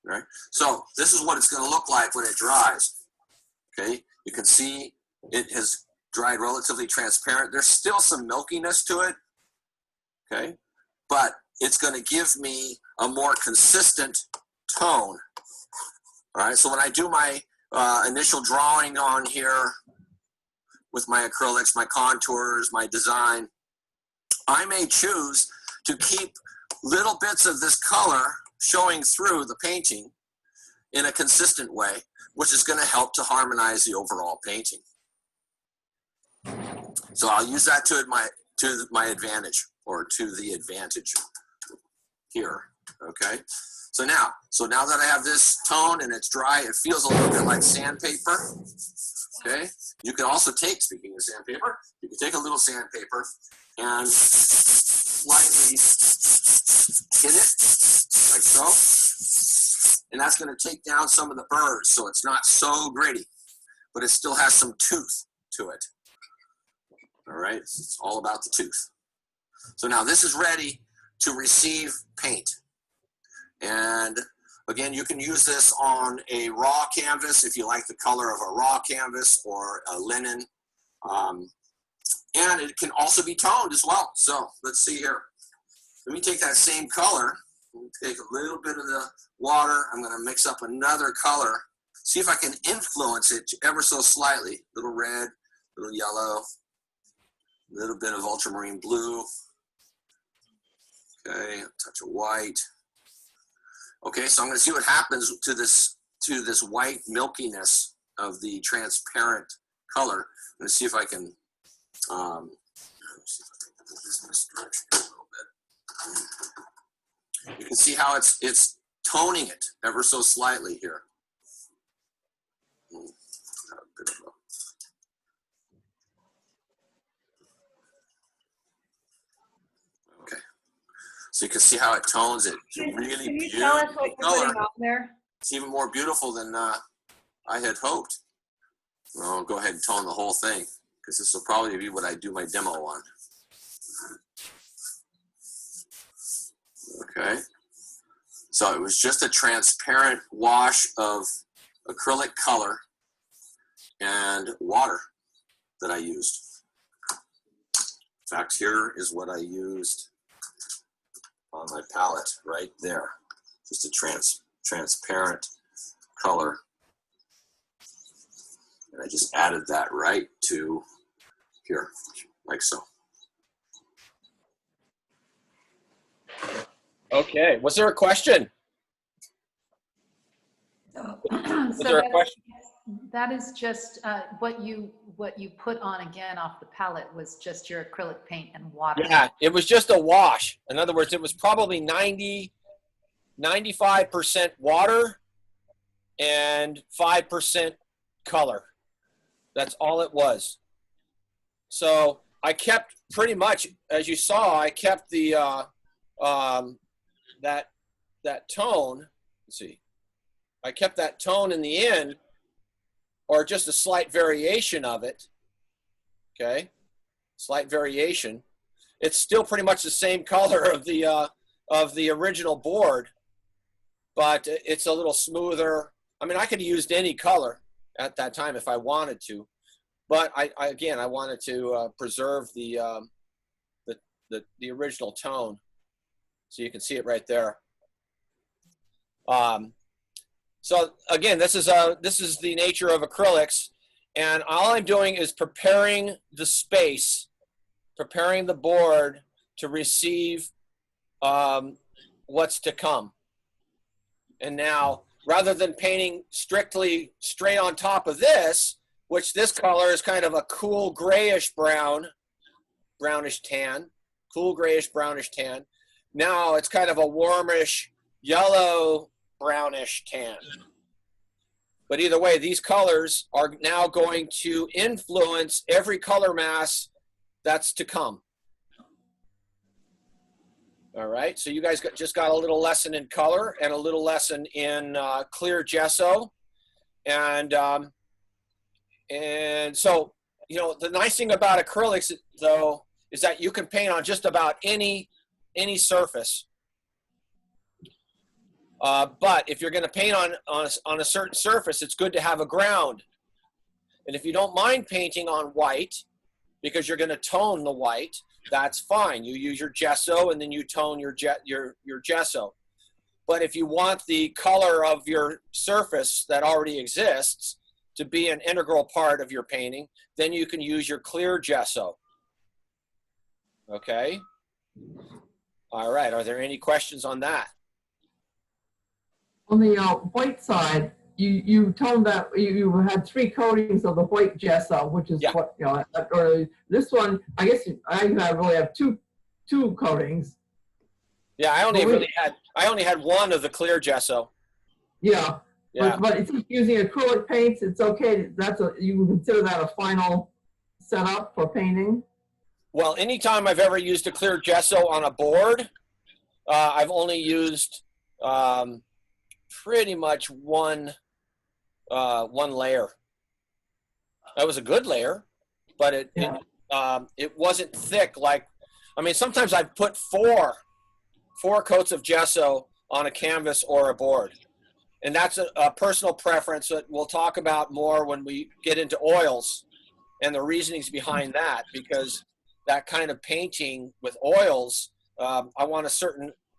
A: All right. So this is what it's going to look like when it dries, okay? You can see it has dried relatively transparent. There's still some milkiness to it, okay? But it's going to give me a more consistent tone. All right, so when I do my initial drawing on here with my acrylics, my contours, my design, I may choose to keep little bits of this color showing through the painting in a consistent way, which is going to help to harmonize the overall painting. So I'll use that to my advantage, or to the advantage here, okay? So now that I have this tone and it's dry, it feels a little bit like sandpaper, okay? You can also take, speaking of sandpaper, you can take a little sandpaper and slightly hit it, like so. And that's gonna take down some of the burrs, so it's not so gritty, but it still has some tooth to it. All right, it's all about the tooth. So now this is ready to receive paint. And again, you can use this on a raw canvas if you like the color of a raw canvas, or a linen. And it can also be toned as well. So let's see here. Let me take that same color, take a little bit of the water. I'm going to mix up another color. See if I can influence it ever so slightly. Little red, little yellow, a little bit of ultramarine blue. Okay, a touch of white. Okay, so I'm going to see what happens to this white milkiness of the transparent color. I'm going to see if I can this direction a little bit. You can see how it's toning it ever so slightly here. Okay, so you can see how it tones it. It's a really
D: Can you tell us what you're
A: color.
D: putting on there?
A: It's even more beautiful than I had hoped. Well, I'll go ahead and tone the whole thing, because this will probably be what I do my demo on. Okay. So it was just a transparent wash of acrylic color and water that I used. In fact, here is what I used on my palette right there. Just a transparent color. And I just added that right to Here, like so. Okay, was there a question? Was there a question?
J: That is just what you put on again off the palette was just your acrylic paint and water.
A: Yeah, it was just a wash. In other words, it was probably 95% water and 5% color. That's all it was. So I kept pretty much, as you saw, I kept the that tone. Let's see, I kept that tone in the end, or just a slight variation of it. Okay, slight variation. It's still pretty much the same color of the original board, but it's a little smoother. I mean, I could have used any color at that time if I wanted to, but I wanted to preserve the original tone, so you can see it right there. So again, this is the nature of acrylics, and all I'm doing is preparing the space, preparing the board to receive what's to come. And now, rather than painting strictly straight on top of this, which this color is kind of a cool grayish brown, brownish tan, cool grayish brownish tan. Now it's kind of a warmish yellow brownish tan. But either way, these colors are now going to influence every color mass that's to come. All right, so you guys just got a little lesson in color and a little lesson in clear gesso. And so, you know, the nice thing about acrylics, though, is that you can paint on just about any surface. But if you're going to paint on a certain surface, it's good to have a ground. And if you don't mind painting on white, because you're going to tone the white, that's fine. You use your gesso and then you tone your gesso. But if you want the color of your surface that already exists to be an integral part of your painting, then you can use your clear gesso. Okay? All right, are there any questions on that?
K: On the white side, you toned that, you had 3 coatings of the white gesso, which is what, you know, or this one, I guess I really have two coatings.
A: Yeah, I only had one of the clear gesso.
K: Yeah,
A: yeah.
K: But it's using acrylic paints, it's okay. You can consider that a final setup for painting.
A: Well, anytime I've ever used a clear gesso on a board, I've only used pretty much one layer. That was a good layer, but it wasn't thick. Like, I mean, sometimes I've put four coats of gesso on a canvas or a board, and that's a personal preference that we'll talk about more when we get into oils and the reasonings behind that. Because that kind of painting with oils, I want a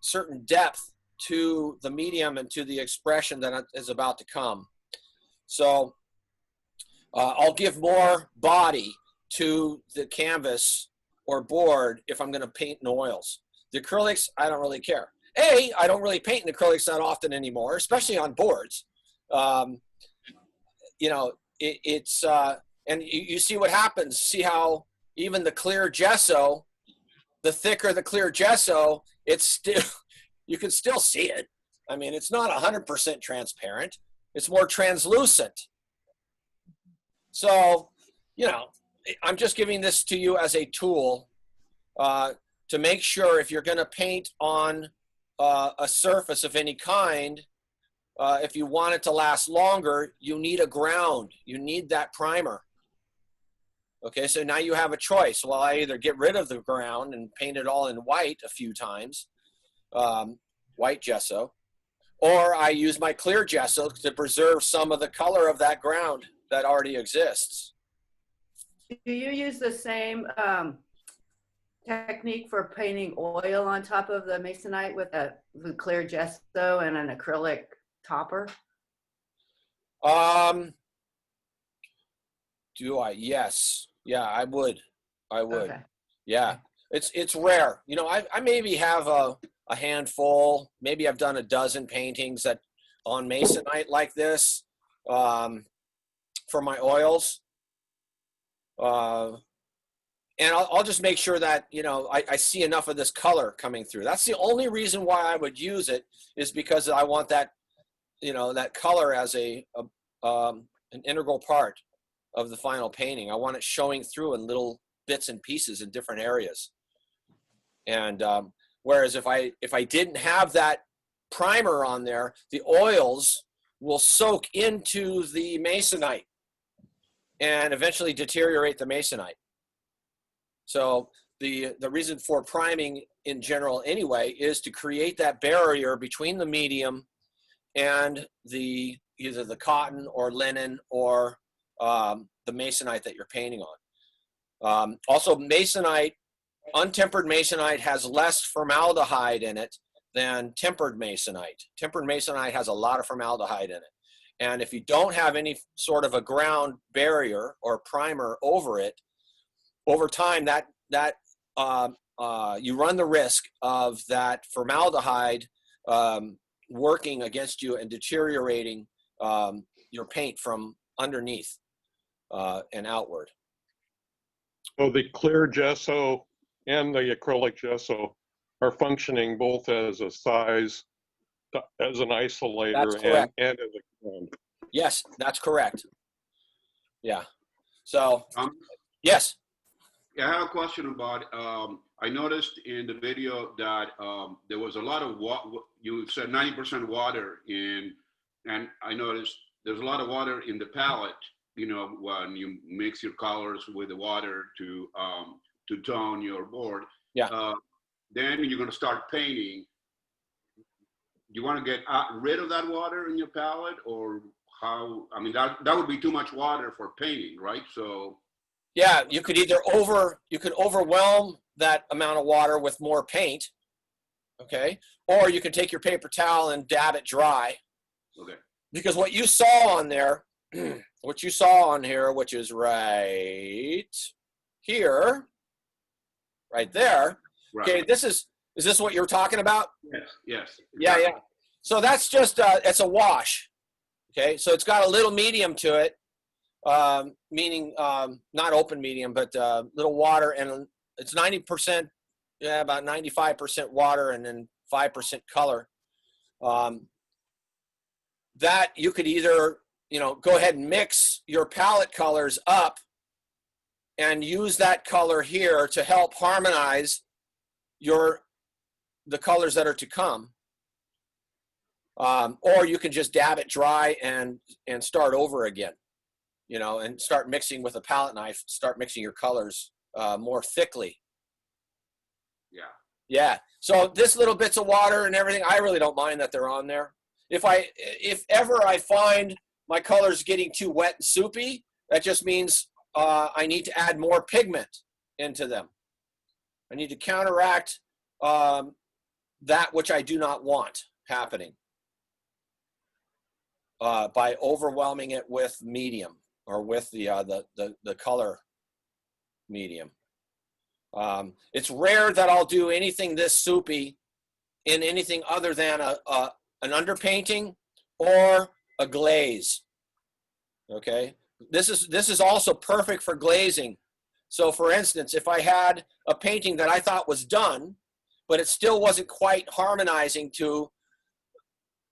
A: certain depth to the medium and to the expression that is about to come. So I'll give more body to the canvas or board if I'm going to paint in oils. The acrylics, I don't really care. I don't really paint in acrylics that often anymore, especially on boards. You know, it's and you see what happens. See how even the clear gesso, the thicker the clear gesso, it's still, you can still see it. I mean, it's not 100% transparent. It's more translucent. So, you know, I'm just giving this to you as a tool to make sure if you're going to paint on a surface of any kind, if you want it to last longer, you need a ground. You need that primer. Okay, so now you have a choice. Well, I either get rid of the ground and paint it all in white a few times, white gesso, or I use my clear gesso to preserve some of the color of that ground that already exists.
D: Do you use the same technique for painting oil on top of the masonite with the clear gesso and an acrylic topper?
A: Do I? Yes. Yeah, I would. I would.
J: Okay.
A: Yeah, it's rare. You know, I maybe have a handful. Maybe I've done a dozen paintings that on masonite like this for my oils. And I'll just make sure that, you know, I see enough of this color coming through. That's the only reason why I would use it, is because I want that, you know, that color as an integral part of the final painting. I want it showing through in little bits and pieces in different areas. And whereas if I didn't have that primer on there, the oils will soak into the masonite and eventually deteriorate the masonite. So the reason for priming in general anyway is to create that barrier between the medium and either the cotton or linen or the masonite that you're painting on. Also, masonite, untempered masonite has less formaldehyde in it than tempered masonite. Tempered masonite has a lot of formaldehyde in it. And if you don't have any sort of a ground barrier or primer over it, over time you run the risk of that formaldehyde working against you and deteriorating your paint from underneath and outward.
I: So the clear gesso and the acrylic gesso are functioning both as a size, as an isolator, and as a ground.
A: Yes, that's correct. Yeah. So, yes.
B: Yeah, I have a question about, I noticed in the video that there was a lot of water. You said 90% water and I noticed there's a lot of water in the palette, you know, when you mix your colors with the water to tone your board.
A: Yeah.
B: Then you're going to start painting. You want to get rid of that water in your palette, or how? I mean, that would be too much water for painting, right? So.
A: Yeah, you could overwhelm that amount of water with more paint, okay? Or you can take your paper towel and dab it dry.
B: Okay.
A: Because what you saw on there, what you saw on here, which is right here, right there.
B: Right.
A: Okay, is this what you're talking about?
B: Yes, yes.
A: Exactly. Yeah. So that's just, it's a wash, okay? So it's got a little medium to it. Meaning not open medium, but little water, and it's 90%, yeah, about 95% water, and then 5% color. That you could either, you know, go ahead and mix your palette colors up and use that color here to help harmonize the colors that are to come. Or you can just dab it dry and start over again. You know, and start mixing with a palette knife, start mixing your colors more thickly.
B: Yeah.
A: Yeah. So this little bits of water and everything, I really don't mind that they're on there. If ever I find my colors getting too wet and soupy, that just means I need to add more pigment into them. I need to counteract that which I do not want happening by overwhelming it with medium. Or with the color medium. It's rare that I'll do anything this soupy in anything other than an underpainting or a glaze. Okay, this is also perfect for glazing. So for instance, if I had a painting that I thought was done, but it still wasn't quite harmonizing to,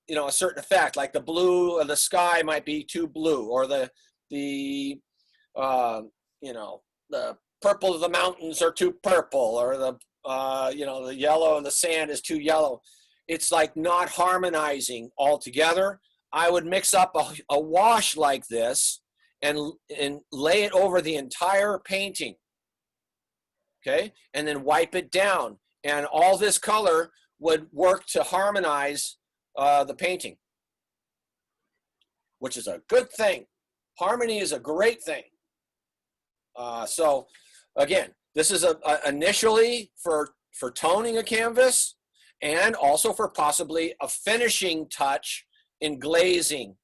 A: you know, a certain effect, like the blue of the sky might be too blue, or the you know, the purple of the mountains are too purple, or you know, the yellow of the sand is too yellow. It's like not harmonizing altogether. I would mix up a wash like this and lay it over the entire painting, okay, and then wipe it down, and all this color would work to harmonize the painting, which is a good thing. Harmony is a great thing. So again, this is initially for toning a canvas, and also for possibly a finishing touch in glazing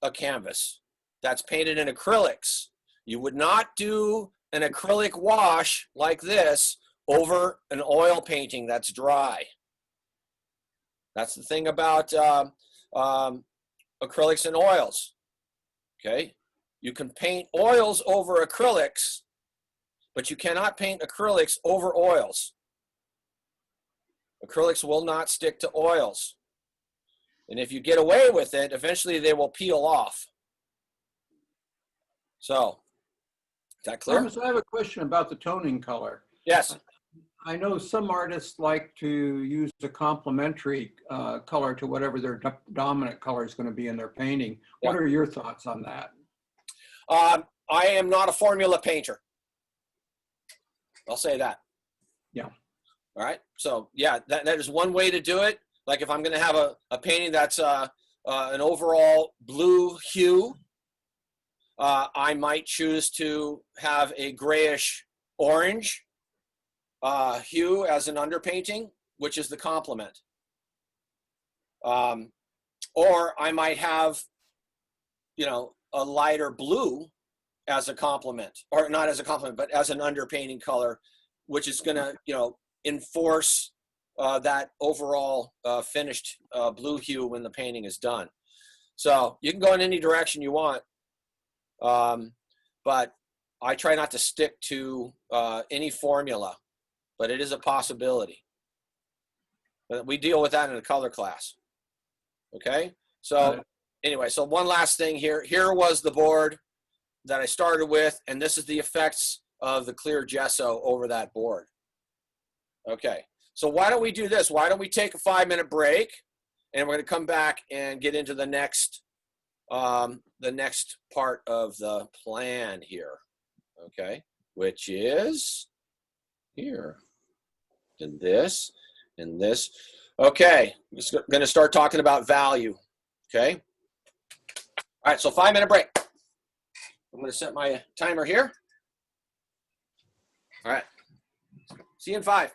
A: a canvas that's painted in acrylics. You would not do an acrylic wash like this over an oil painting that's dry. That's the thing about acrylics and oils. Okay, you can paint oils over acrylics, but you cannot paint acrylics over oils. Acrylics will not stick to oils. And if you get away with it, eventually they will peel off. So, is that clear?
F: Thomas, I have a question about the toning color.
A: Yes.
F: I know some artists like to use a complementary color to whatever their dominant color is going to be in their painting.
A: Yeah.
F: What are your thoughts on that?
A: I am not a formula painter. I'll say that.
F: Yeah.
A: All right. So yeah, that is one way to do it. Like if I'm going to have a painting that's an overall blue hue, I might choose to have a grayish orange hue as an underpainting, which is the complement. Or I might have, a lighter blue as a complement, or not as a complement, but as an underpainting color, which is going to, enforce that overall finished blue hue when the painting is done. So you can go in any direction you want, but I try not to stick to any formula, but it is a possibility. But we deal with that in a color class. Okay, so anyway, so one last thing here. Here was the board that I started with, and this is the effects of the clear gesso over that board. Okay, so why don't we do this? Why don't we take a 5-minute break, and we're going to come back and get into the next part of the plan here. Okay, which is here, and this, and this. Okay, we're going to start talking about value. Okay. All right, so 5-minute break. I'm going to set my timer here. All right. See you in 5.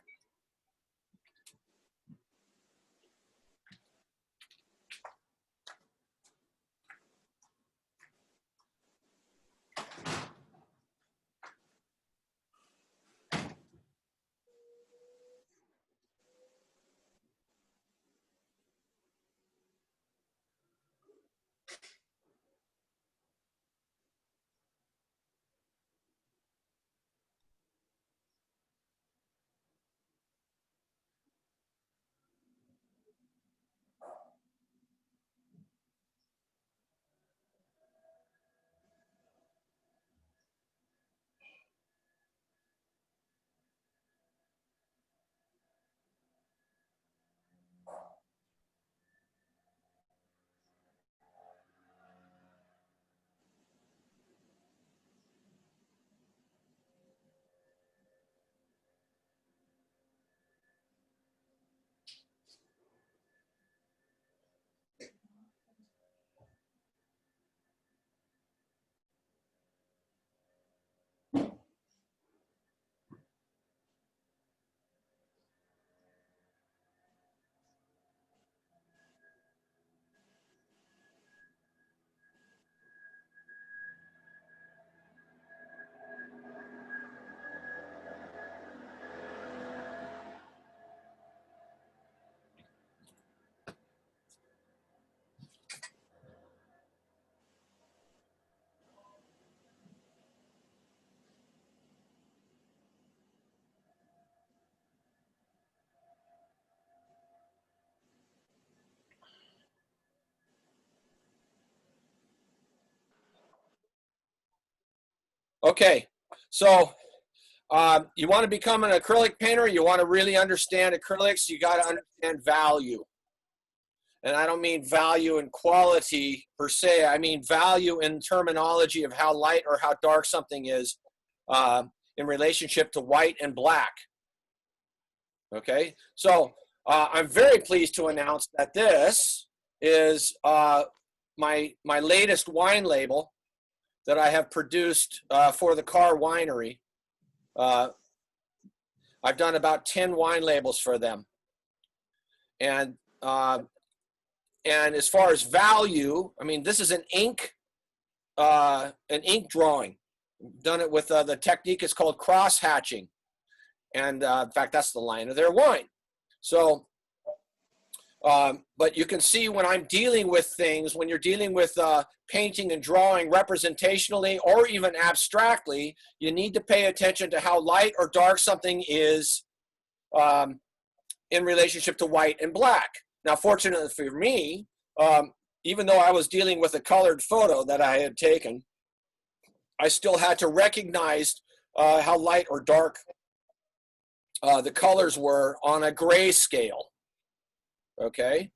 A: Okay, so you want to become an acrylic painter, you want to really understand acrylics, you got to understand value. And I don't mean value in quality per se, I mean value in terminology of how light or how dark something is in relationship to white and black. Okay, so I'm very pleased to announce that this is my latest wine label that I have produced for the Carr Winery. I've done about 10 wine labels for them. And as far as value, I mean, this is an ink drawing. Done it with the technique is called cross hatching. And in fact, that's the line of their wine. So, but you can see when I'm dealing with things, when you're dealing with painting and drawing representationally or even abstractly, you need to pay attention to how light or dark something is in relationship to white and black. Now, fortunately for me, even though I was dealing with a colored photo that I had taken, I still had to recognize how light or dark the colors were on a gray scale. Okay,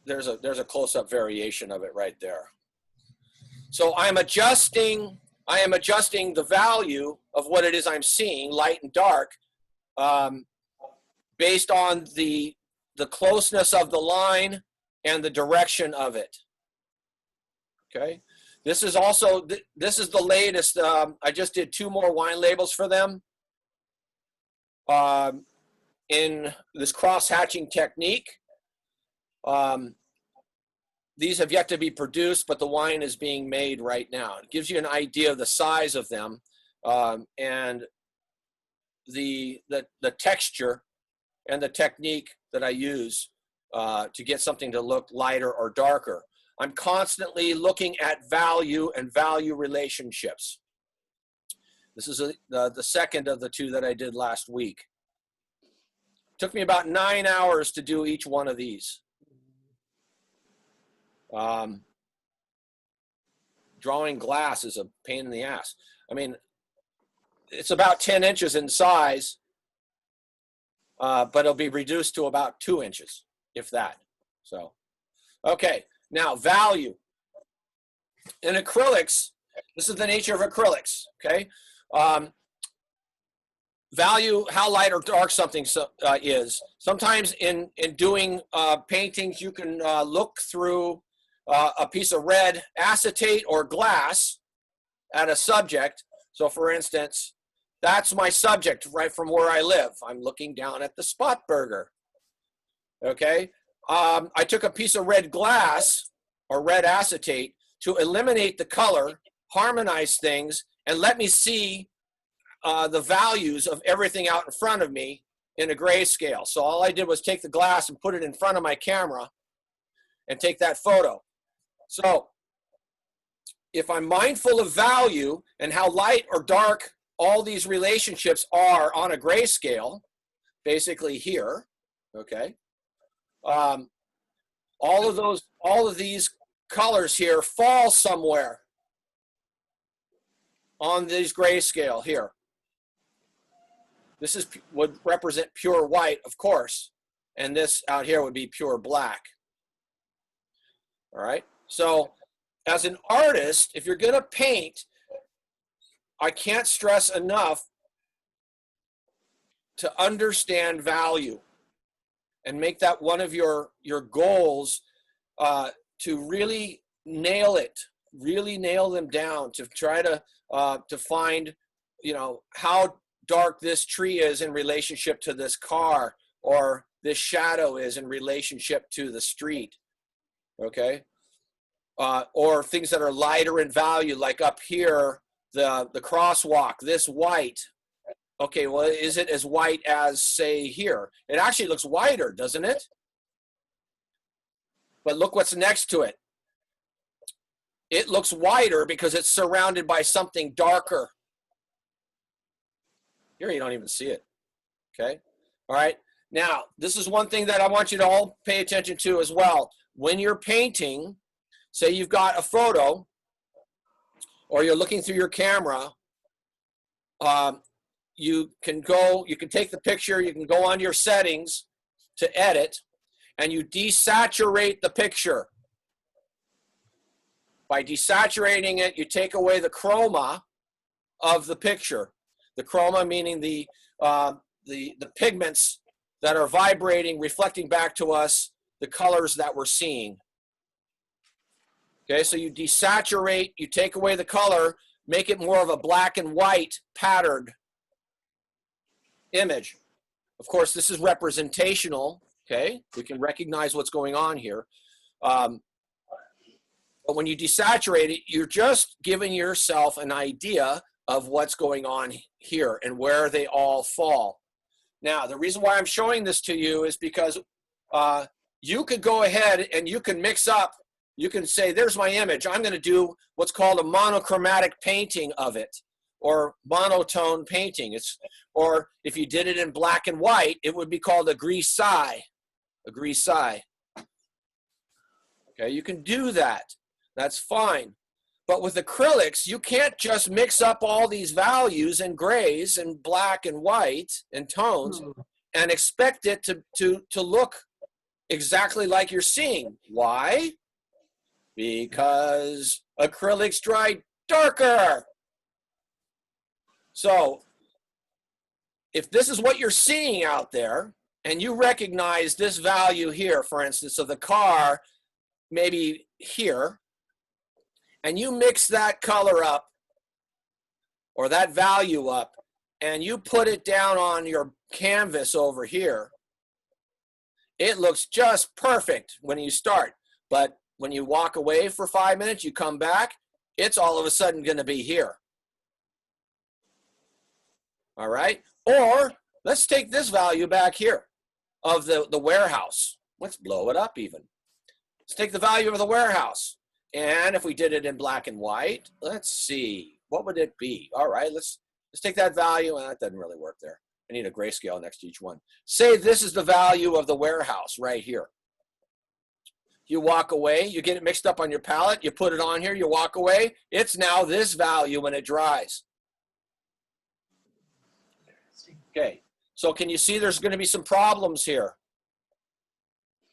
A: there's a close-up variation of it right there. So I'm adjusting the value of what it is I'm seeing, light and dark, based on the closeness of the line and the direction of it. Okay, this is also this is the latest. I just did 2 more wine labels for them. In this cross-hatching technique. These have yet to be produced, but the wine is being made right now. It gives you an idea of the size of them and the texture and the technique that I use to get something to look lighter or darker. I'm constantly looking at value and value relationships. This is the second of the 2 that I did last week. Took me about 9 hours to do each one of these. Drawing glass is a pain in the ass. I mean, it's about 10 inches in size, but it'll be reduced to about 2 inches, if that. So, okay, now value. In acrylics, this is the nature of acrylics, okay? Value, how light or dark something is. Sometimes in doing paintings, you can look through a piece of red acetate or glass at a subject. So for instance, that's my subject right from where I live. I'm looking down at the spot burger. Okay. I took a piece of red glass or red acetate to eliminate the color, harmonize things, and let me see the values of everything out in front of me in a grayscale. So all I did was take the glass and put it in front of my camera and take that photo. So if I'm mindful of value and how light or dark all these relationships are on a grayscale, basically here, okay, all of these colors here fall somewhere on this grayscale here. This would represent pure white, of course, and this out here would be pure black. All right, so as an artist, if you're going to paint, I can't stress enough to understand value and make that one of your goals, to really nail it, really nail them down, to try to find, you know, how dark this tree is in relationship to this car, or this shadow is in relationship to the street, okay? Or things that are lighter in value, like up here, the crosswalk, this white. Okay, well, is it as white as, say, here? It actually looks whiter, doesn't it? But look what's next to it. It looks whiter because it's surrounded by something darker. Here you don't even see it, okay? All right, now, this is one thing that I want you to all pay attention to as well. When you're painting, say you've got a photo, or you're looking through your camera, you can take the picture, you can go on your settings to edit, and you desaturate the picture. By desaturating it, you take away the chroma of the picture. The chroma meaning the pigments that are vibrating, reflecting back to us the colors that we're seeing. Okay, so you desaturate, you take away the color, make it more of a black and white patterned image. Of course, this is representational, okay? We can recognize what's going on here. But when you desaturate it, you're just giving yourself an idea of what's going on here and where they all fall. Now, the reason why I'm showing this to you is because you could go ahead and you can mix up, you can say, there's my image. I'm going to do what's called a monochromatic painting of it, or monotone painting. Or if you did it in black and white, it would be called a gris-side. A gris-side. Okay, you can do that. That's fine. But with acrylics, you can't just mix up all these values and grays and black and white and tones and expect it to look exactly like you're seeing. Why? Because acrylics dry darker. So if this is what you're seeing out there, and you recognize this value here, for instance, of the car, maybe here, and you mix that color up, or that value up, and you put it down on your canvas over here, it looks just perfect when you start. But when you walk away for 5 minutes, you come back, it's all of a sudden going to be here. All right? Or let's take this value back here of the warehouse. Let's blow it up even. Let's take the value of the warehouse. And if we did it in black and white, let's see, what would it be? All right, let's take that value, and that doesn't really work there. I need a grayscale next to each one. Say this is the value of the warehouse right here. You walk away, you get it mixed up on your palette, you put it on here, you walk away, it's now this value when it dries. Okay, so can you see there's going to be some problems here?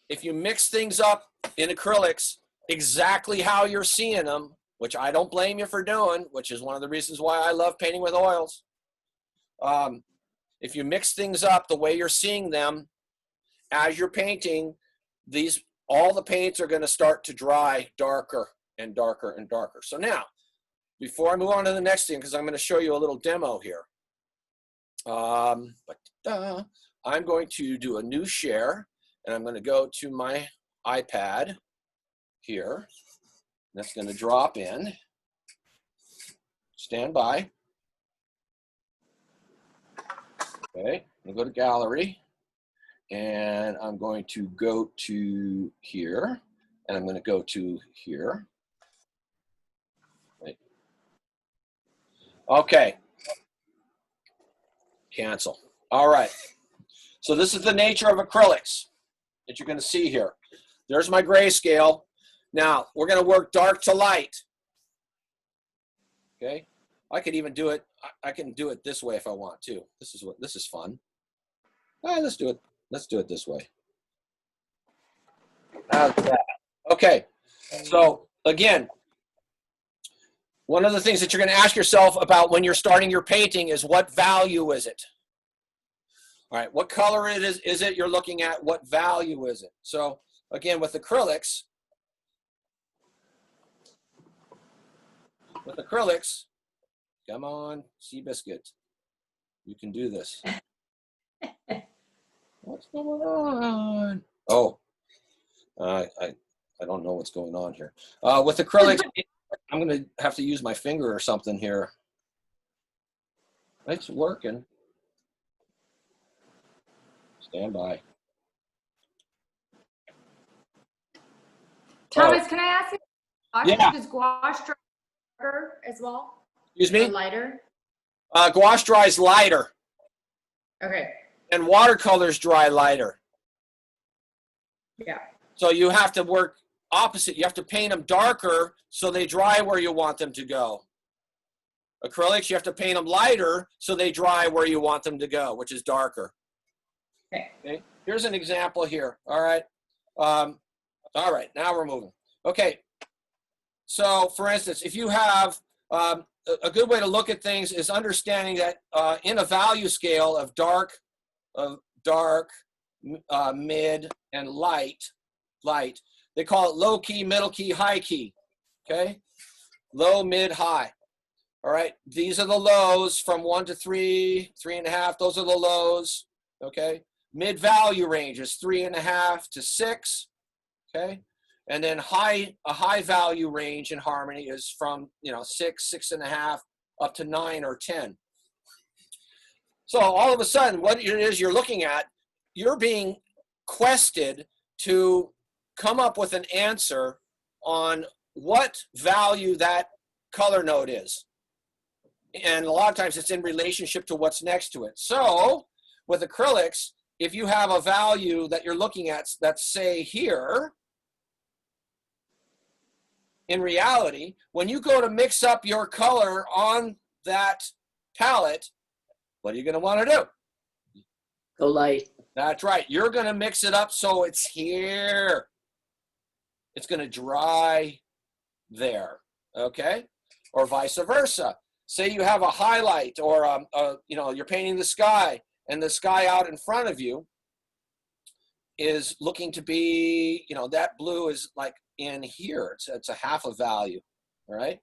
A: If you mix things up in acrylics exactly how you're seeing them, which I don't blame you for doing, which is one of the reasons why I love painting with oils. If you mix things up the way you're seeing them as you're painting, all the paints are going to start to dry darker and darker and darker. So now, before I move on to the next thing, because I'm going to show you a little demo here. I'm going to do a new share, and I'm going to go to my iPad here. That's going to drop in. Stand by. Okay, I'm going to go to gallery, and I'm going to go to here, and I'm going to go to here. Wait. Okay. Cancel. All right. So this is the nature of acrylics that you're going to see here. There's my grayscale. Now we're going to work dark to light. Okay. I could even do it. I can do it this way if I want to. This is fun. All right, let's do it. Let's do it this way. Okay. So again, one of the things that you're going to ask yourself about when you're starting your painting is, what value is it? All right, what color is it you're looking at? What value is it? So again, with acrylics, come on, Seabiscuit, you can do this. What's going on? Oh, I don't know what's going on here. With acrylics, I'm going to have to use my finger or something here. It's working. Stand by.
L: Thomas, can I ask you?
A: Yeah.
L: Does gouache dry darker as well?
A: Excuse me?
L: Or lighter?
A: Gouache dries lighter.
L: Okay.
A: And watercolors dry lighter.
L: Yeah.
A: So you have to work opposite. You have to paint them darker so they dry where you want them to go. Acrylics, you have to paint them lighter so they dry where you want them to go, which is darker. Okay. Here's an example here. All right. All right. Now we're moving. Okay. So, for instance, if you have a good way to look at things is understanding that in a value scale of dark, mid, and light, they call it low key, middle key, high key. Okay. Low, mid, high. All right. These are the lows from 1 to 3, 3.5. Those are the lows. Okay. Mid value range is 3.5 to 6. Okay. And then a high value range in harmony is from 6, 6.5 up to 9 or 10. So all of a sudden, what it is you're looking at, you're being quested to come up with an answer on what value that color node is. And a lot of times it's in relationship to what's next to it. So with acrylics, if you have a value that you're looking at that's, say, here, in reality, when you go to mix up your color on that palette, what are you going to want to do?
E: Go light.
A: That's right. You're going to mix it up so it's here. It's going to dry there, okay? Or vice versa. Say you have a highlight, or you're painting the sky, and the sky out in front of you is looking to be, that blue is like in here. It's a half a value, all right?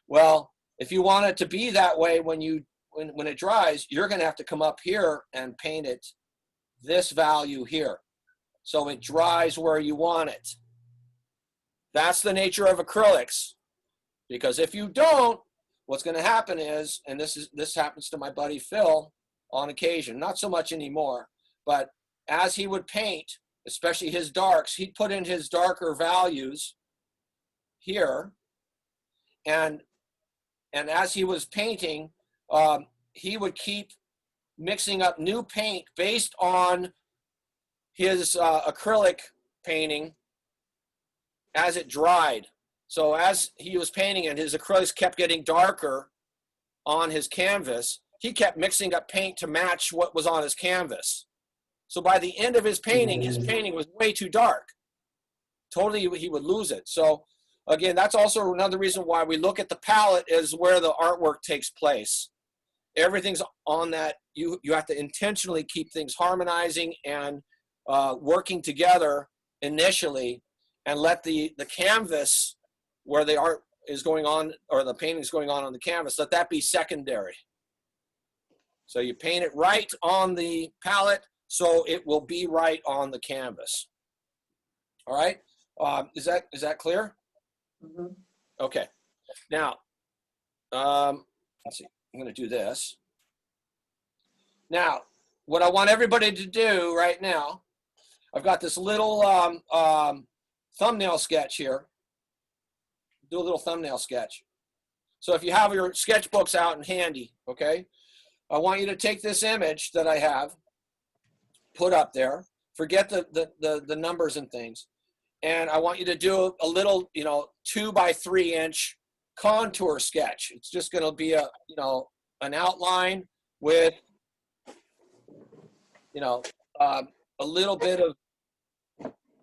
A: Well, if you want it to be that way when it dries, you're going to have to come up here and paint it this value here, so it dries where you want it. That's the nature of acrylics, because if you don't, what's going to happen is, and this happens to my buddy Phil on occasion, not so much anymore, but as he would paint, especially his darks, he'd put in his darker values here, and as he was painting, he would keep mixing up new paint based on his acrylic painting as it dried. So as he was painting and his acrylics kept getting darker on his canvas, he kept mixing up paint to match what was on his canvas. So by the end of his painting was way too dark. Totally, he would lose it. So again, that's also another reason why we look at the palette as where the artwork takes place. Everything's on that. You have to intentionally keep things harmonizing and working together initially, and let the canvas where the art is going on, or the painting is going on the canvas, let that be secondary. So you paint it right on the palette, so it will be right on the canvas. All right, is that clear?
E: Mm-hmm.
A: Okay. Now, let's see. I'm going to do this. Now, what I want everybody to do right now, I've got this little thumbnail sketch here. Do a little thumbnail sketch. So if you have your sketchbooks out and handy, okay, I want you to take this image that I have, put up there, forget the numbers and things, and I want you to do a little, 2 by 3 inch contour sketch. It's just going to be an outline with, a little bit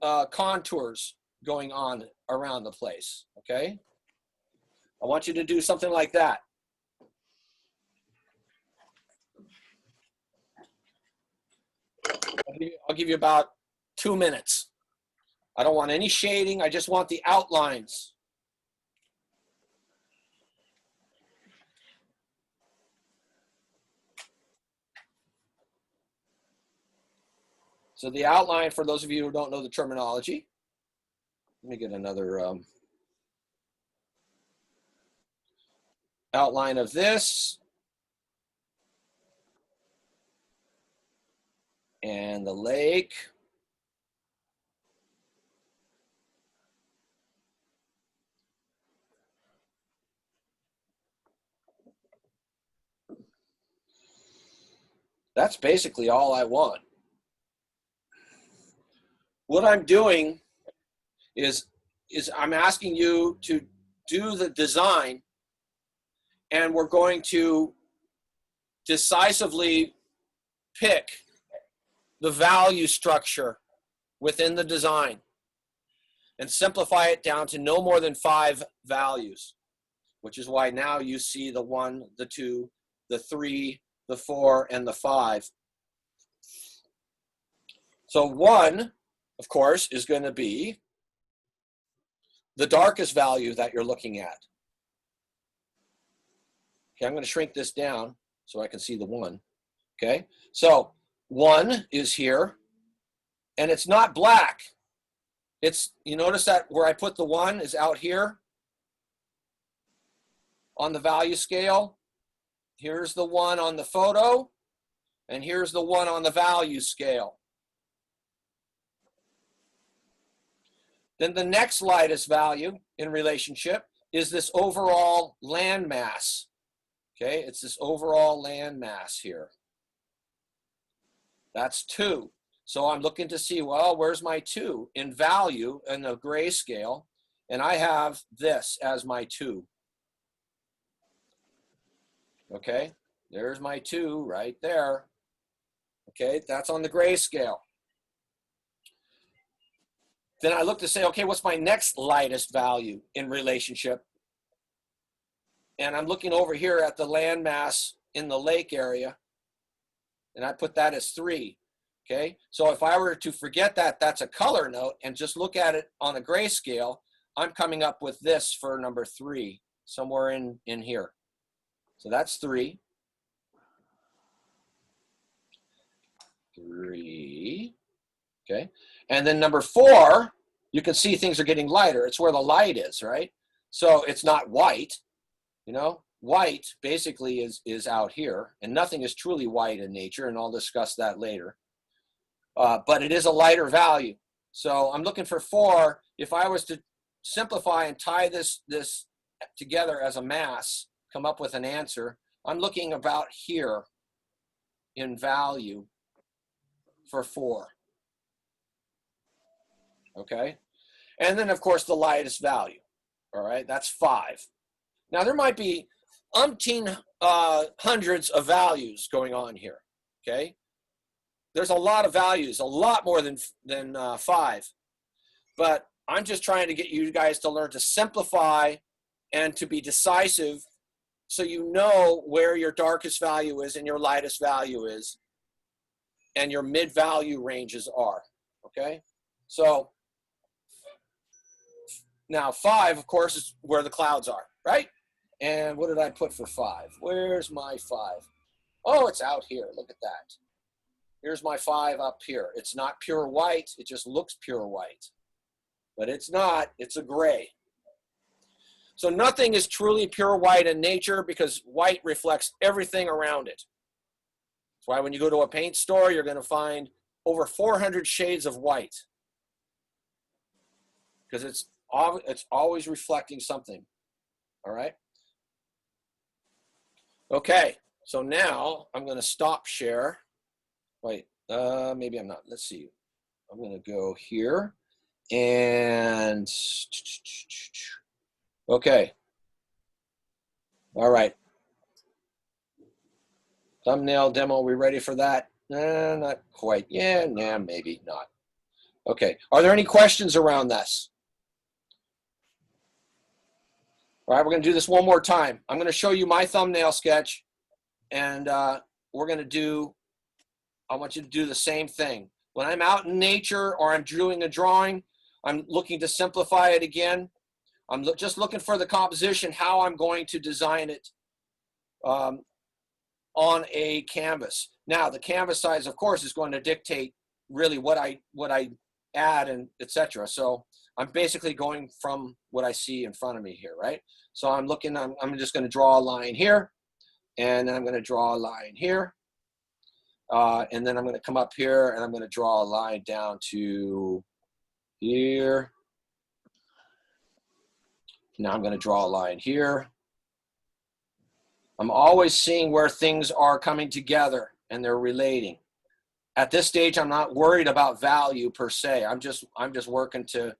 A: of contours going on around the place, okay? I want you to do something like that. I'll give you about 2 minutes. I don't want any shading. I just want the outlines. So the outline, for those of you who don't know the terminology, let me get another outline of this. And the lake. That's basically all I want. What I'm doing is I'm asking you to do the design, and we're going to decisively pick the value structure within the design and simplify it down to no more than 5 values, which is why now you see the 1, the 2, the 3, the 4, and the 5. So 1, of course, is going to be the darkest value that you're looking at. Okay, I'm going to shrink this down so I can see the 1. Okay, so 1 is here, and it's not black. you notice that where I put the 1 is out here on the value scale. Here's the 1 on the photo, and here's the 1 on the value scale. Then the next lightest value in relationship is this overall land mass. Okay, it's this overall land mass here. That's 2. So I'm looking to see, well, where's my 2 in value in the grayscale? And I have this as my 2. Okay, there's my 2 right there. Okay, that's on the grayscale. Then I look to say, okay, what's my next lightest value in relationship? And I'm looking over here at the landmass in the lake area, and I put that as 3. Okay, so if I were to forget that that's a color note and just look at it on a grayscale, I'm coming up with this for number 3, somewhere in here. So that's 3. 3. Okay, and then number 4, you can see things are getting lighter. It's where the light is, right? So it's not white, you know. White basically is out here, and nothing is truly white in nature, and I'll discuss that later. But it is a lighter value. So I'm looking for 4. If I was to simplify and tie this together as a mass, come up with an answer, I'm looking about here in value for 4. Okay? And then, of course, the lightest value. All right? That's 5. Now, there might be umpteen hundreds of values going on here. Okay? There's a lot of values, a lot more than 5. But I'm just trying to get you guys to learn to simplify and to be decisive so you know where your darkest value is and your lightest value is and your mid-value ranges are, okay? So now 5, of course, is where the clouds are, right? And what did I put for 5? Where's my 5? Oh, it's out here. Look at that. Here's my 5 up here. It's not pure white. It just looks pure white. But it's not. It's a gray. So nothing is truly pure white in nature because white reflects everything around it. That's why when you go to a paint store, you're going to find over 400 shades of white. Because it's always reflecting something. All right? Okay. So now I'm going to stop share. Wait, maybe I'm not. Let's see. I'm going to go here and okay. All right. Thumbnail demo. We ready for that? Not quite. Yeah, nah, maybe not. Okay. Are there any questions around this? All right, we're going to do this one more time. I'm going to show you my thumbnail sketch, and we're going to do. I want you to do the same thing. When I'm out in nature or I'm doing a drawing, I'm looking to simplify it again. I'm just looking for the composition, how I'm going to design it on a canvas. Now, the canvas size, of course, is going to dictate really what I add and etc. So I'm basically going from what I see in front of me here, right? So I'm looking, I'm just going to draw a line here, and then I'm going to draw a line here. And then I'm going to come up here and I'm going to draw a line down to here. Now I'm going to draw a line here. I'm always seeing where things are coming together and they're relating. At this stage, I'm not worried about value per se. I'm just working to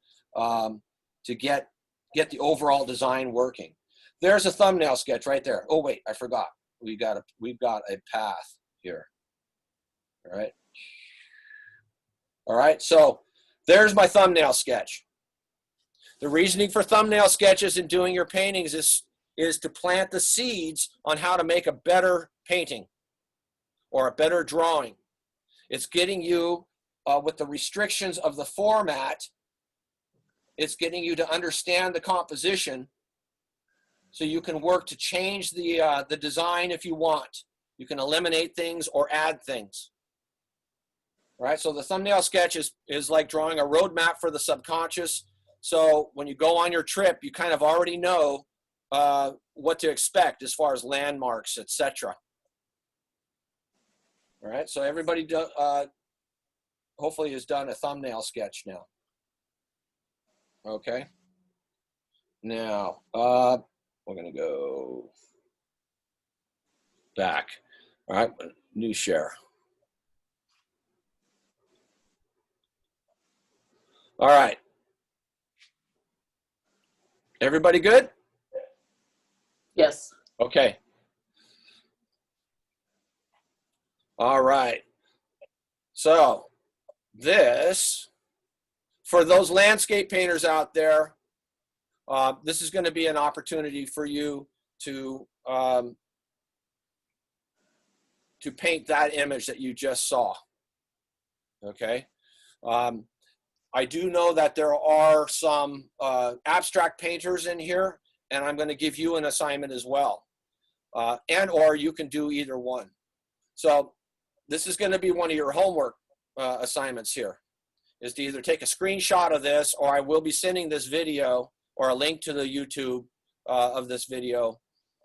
A: get the overall design working. There's a thumbnail sketch right there. Oh wait, I forgot. We've got a path here. All right, so there's my thumbnail sketch. The reasoning for thumbnail sketches and doing your paintings is to plant the seeds on how to make a better painting or a better drawing. It's getting you, with the restrictions of the format, it's getting you to understand the composition so you can work to change the design if you want. You can eliminate things or add things. right? So the thumbnail sketch is like drawing a roadmap for the subconscious. So when you go on your trip, you kind of already know what to expect as far as landmarks, etc. All right, so everybody hopefully has done a thumbnail sketch now. Okay. Now, we're gonna go back. All right, new share. All right. Everybody good?
M: Yes.
A: Okay. All right. So this, for those landscape painters out there, this is going to be an opportunity for you to paint that image that you just saw. Okay. I do know that there are some abstract painters in here, and I'm going to give you an assignment as well. And or you can do either one. So this is going to be one of your homework assignments here, is to either take a screenshot of this, or I will be sending this video or a link to the YouTube of this video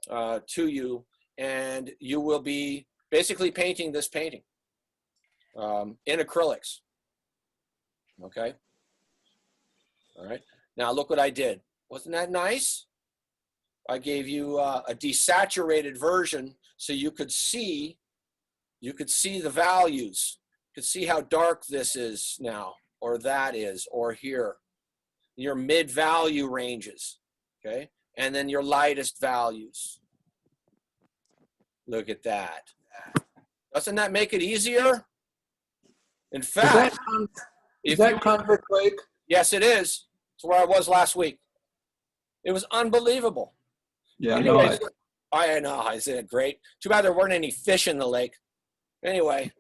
A: to you, and you will be basically painting this painting in acrylics. Okay. All right. Now look what I did. Wasn't that nice? I gave you a desaturated version so you could see the values. You could see how dark this is now, or that is, or here. Your mid-value ranges, okay? And then your lightest values. Look at that. Doesn't that make it easier? In fact,
F: Is that Convict Lake?
A: Yes, it is. It's where I was last week. It was unbelievable.
F: Yeah,
A: Anyways,
F: no,
A: I know. I said great. Too bad there weren't any fish in the lake. Anyway.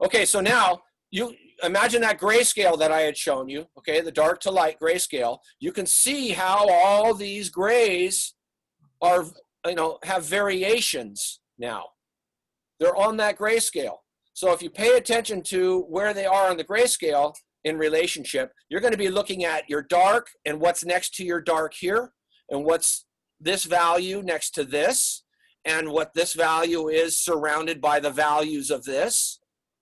A: Okay, so now you imagine that grayscale that I had shown you, okay, the dark to light grayscale. You can see how all these grays are, have variations now. They're on that grayscale. So if you pay attention to where they are on the grayscale in relationship, you're going to be looking at your dark and what's next to your dark here, and what's this value next to this, and what this value is surrounded by the values of this.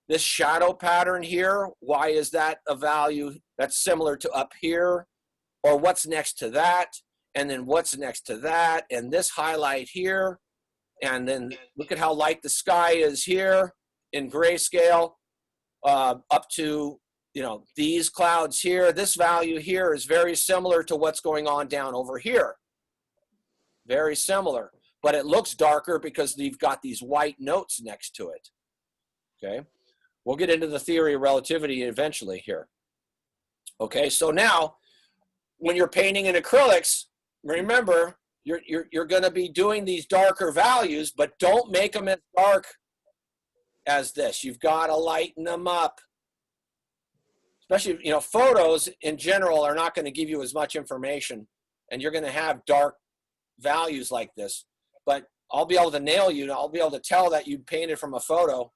A: This shadow pattern here, why is that a value that's similar to up here? Or what's next to that? And then what's next to that? And this highlight here. And then look at how light the sky is here in grayscale, up to, these clouds here. This value here is very similar to what's going on down over here. Very similar. But it looks darker because you've got these white notes next to it. Okay. We'll get into the theory of relativity eventually here. Okay, so now when you're painting in acrylics, remember you're going to be doing these darker values, but don't make them as dark as this. You've got to lighten them up. Especially, photos in general are not going to give you as much information, and you're going to have dark values like this. But I'll be able to nail you. I'll be able to tell that you painted from a photo.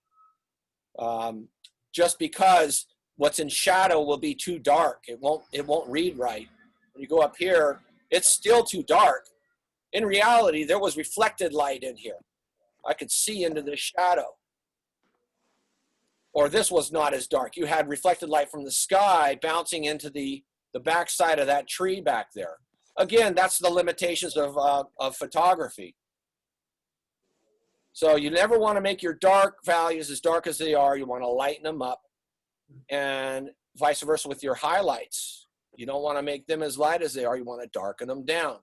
A: Just because what's in shadow will be too dark. It won't read right. When you go up here, it's still too dark. In reality, there was reflected light in here. I could see into the shadow. Or this was not as dark. You had reflected light from the sky bouncing into the backside of that tree back there. Again, that's the limitations of photography. So you never want to make your dark values as dark as they are. You want to lighten them up, and vice versa with your highlights. You don't want to make them as light as they are. You want to darken them down.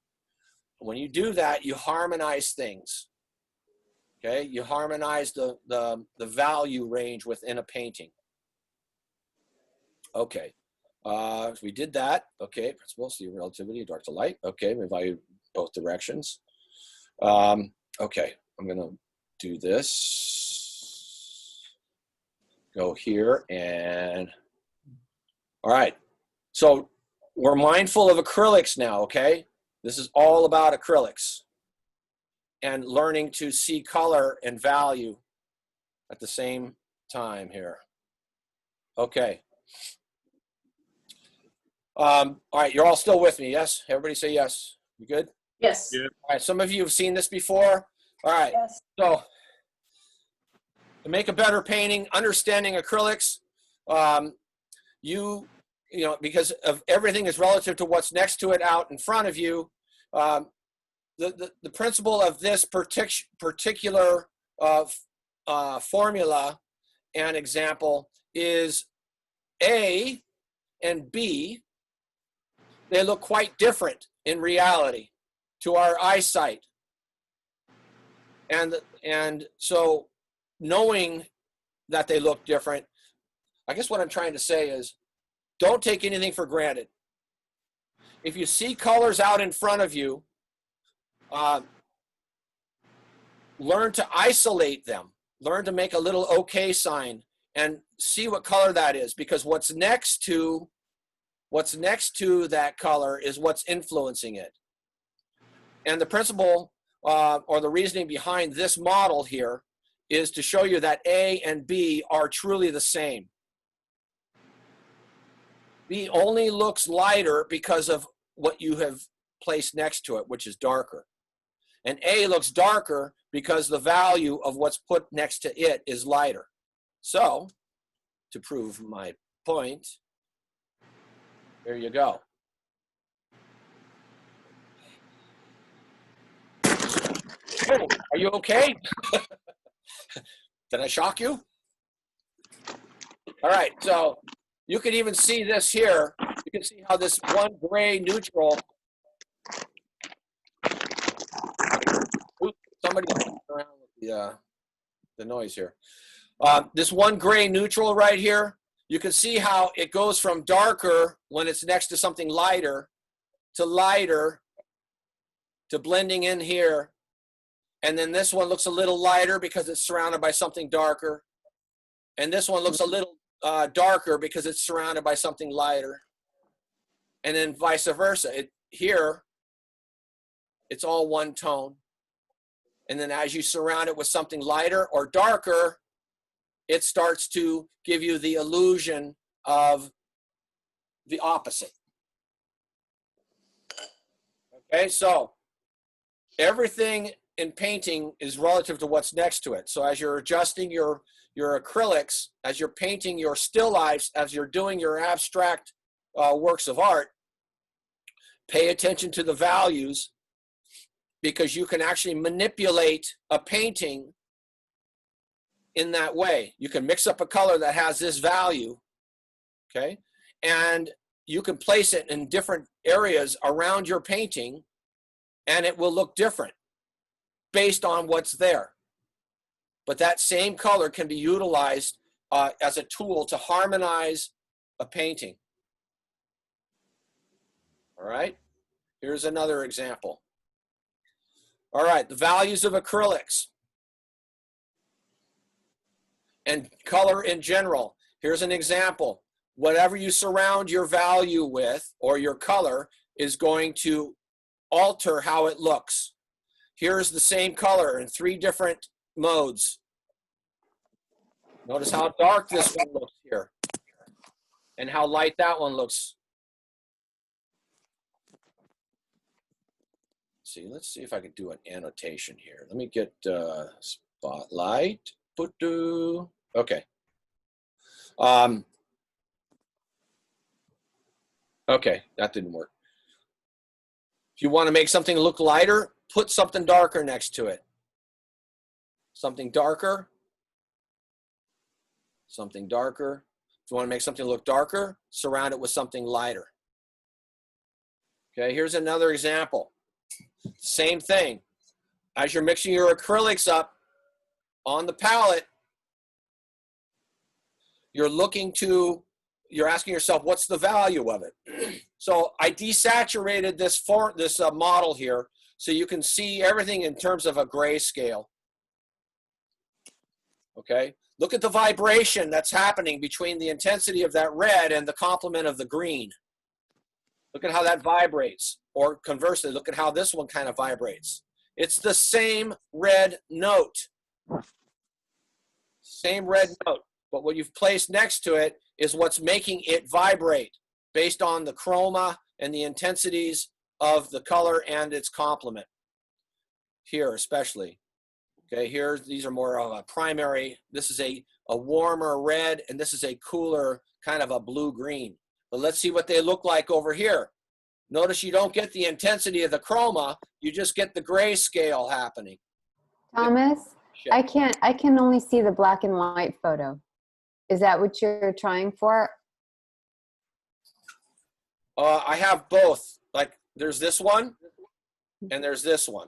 A: When you do that, you harmonize things. Okay, you harmonize the value range within a painting. Okay, we did that. Okay, principles, the relativity, dark to light. Okay, we value both directions. Okay, I'm gonna do this, go here, and all right. So we're mindful of acrylics now, okay? This is all about acrylics and learning to see color and value at the same time here. Okay. All right, you're all still with me, yes? Everybody say yes. You good?
J: Yes.
I: Yeah.
A: All right, some of you have seen this before. All right,
D: Yes.
A: so to make a better painting, understanding acrylics, you know, because of everything is relative to what's next to it out in front of you, the principle of this particular formula and example is A and B, they look quite different in reality to our eyesight. And so knowing that they look different, I guess what I'm trying to say is don't take anything for granted. If you see colors out in front of you, learn to isolate them. Learn to make a little okay sign and see what color that is, because what's next to that color is what's influencing it. And the principle or the reasoning behind this model here is to show you that A and B are truly the same. B only looks lighter because of what you have placed next to it, which is darker. And A looks darker because the value of what's put next to it is lighter. So, to prove my point, there you go. Oh, are you okay? Did I shock you? All right, so you can even see this here. You can see how this one gray neutral. Oops, somebody around with the noise here. This one gray neutral right here, you can see how it goes from darker when it's next to something lighter to blending in here. And then this one looks a little lighter because it's surrounded by something darker. And this one looks a little darker because it's surrounded by something lighter. And then vice versa. Here, it's all one tone. And then as you surround it with something lighter or darker, it starts to give you the illusion of the opposite. Okay, so everything in painting is relative to what's next to it. So as you're adjusting your acrylics, as you're painting your still lifes, as you're doing your abstract works of art, pay attention to the values, because you can actually manipulate a painting in that way. You can mix up a color that has this value, okay? And you can place it in different areas around your painting, and it will look different based on what's there. But that same color can be utilized as a tool to harmonize a painting. All right, here's another example. All right, the values of acrylics and color in general. Here's an example. Whatever you surround your value with or your color is going to alter how it looks. Here's the same color in 3 different modes. Notice how dark this one looks here and how light that one looks. Let's see if I can do an annotation here. Let me get spotlight. Okay. Okay, that didn't work. If you want to make something look lighter, put something darker next to it. Something darker. Something darker. If you want to make something look darker, surround it with something lighter. Okay, here's another example. Same thing. As you're mixing your acrylics up on the palette, you're asking yourself, what's the value of it? So I desaturated this model here so you can see everything in terms of a grayscale. Okay, look at the vibration that's happening between the intensity of that red and the complement of the green. Look at how that vibrates. Or conversely, look at how this one kind of vibrates. It's the same red note. Same red note. but what you've placed next to it is what's making it vibrate based on the chroma and the intensities of the color and its complement. Here especially. Okay, here, these are more of a primary. This is a warmer red, and this is a cooler kind of a blue-green. But let's see what they look like over here. Notice you don't get the intensity of the chroma, you just get the grayscale happening.
H: Thomas, I can only see the black and white photo. Is that what you're trying for?
A: I have both. Like, there's this one, and there's this one.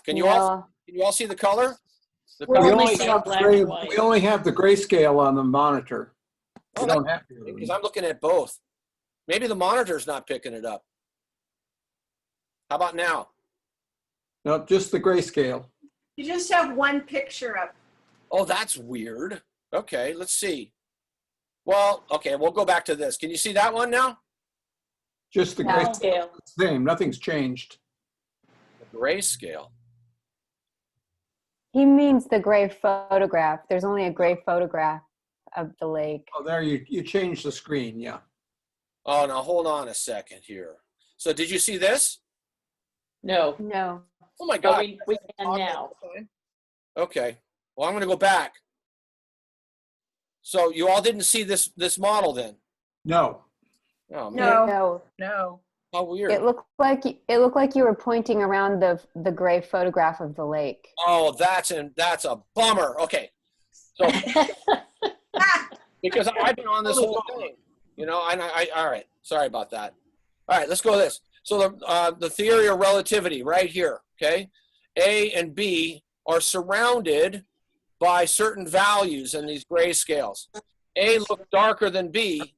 A: Can you all see the color?
F: We only have the grayscale on the monitor.
A: Oh,
F: don't have to.
A: Because I'm looking at both. Maybe the monitor's not picking it up. How about now?
F: No, just the grayscale.
C: You just have one picture up.
A: Oh, that's weird. Okay, let's see. Well, okay, we'll go back to this. Can you see that one now?
F: Just the grayscale. Same, nothing's changed.
A: The grayscale.
H: He means the gray photograph. There's only a gray photograph of the lake.
F: Oh, there you changed the screen, yeah.
A: Oh, now hold on a second here. So did you see this?
M: No.
H: No.
A: Oh my God.
M: We can now.
A: Okay. Well, I'm going to go back. So you all didn't see this model then?
F: No.
A: Oh, man.
H: No.
M: No.
A: How weird.
H: It looked like you were pointing around the gray photograph of the lake.
A: Oh, that's a bummer. Okay. So because I've been on this whole thing, you know, and all right. Sorry about that. All right, let's go with this. So the theory of relativity right here, okay? A and B are surrounded by certain values in these gray scales. A look darker than B,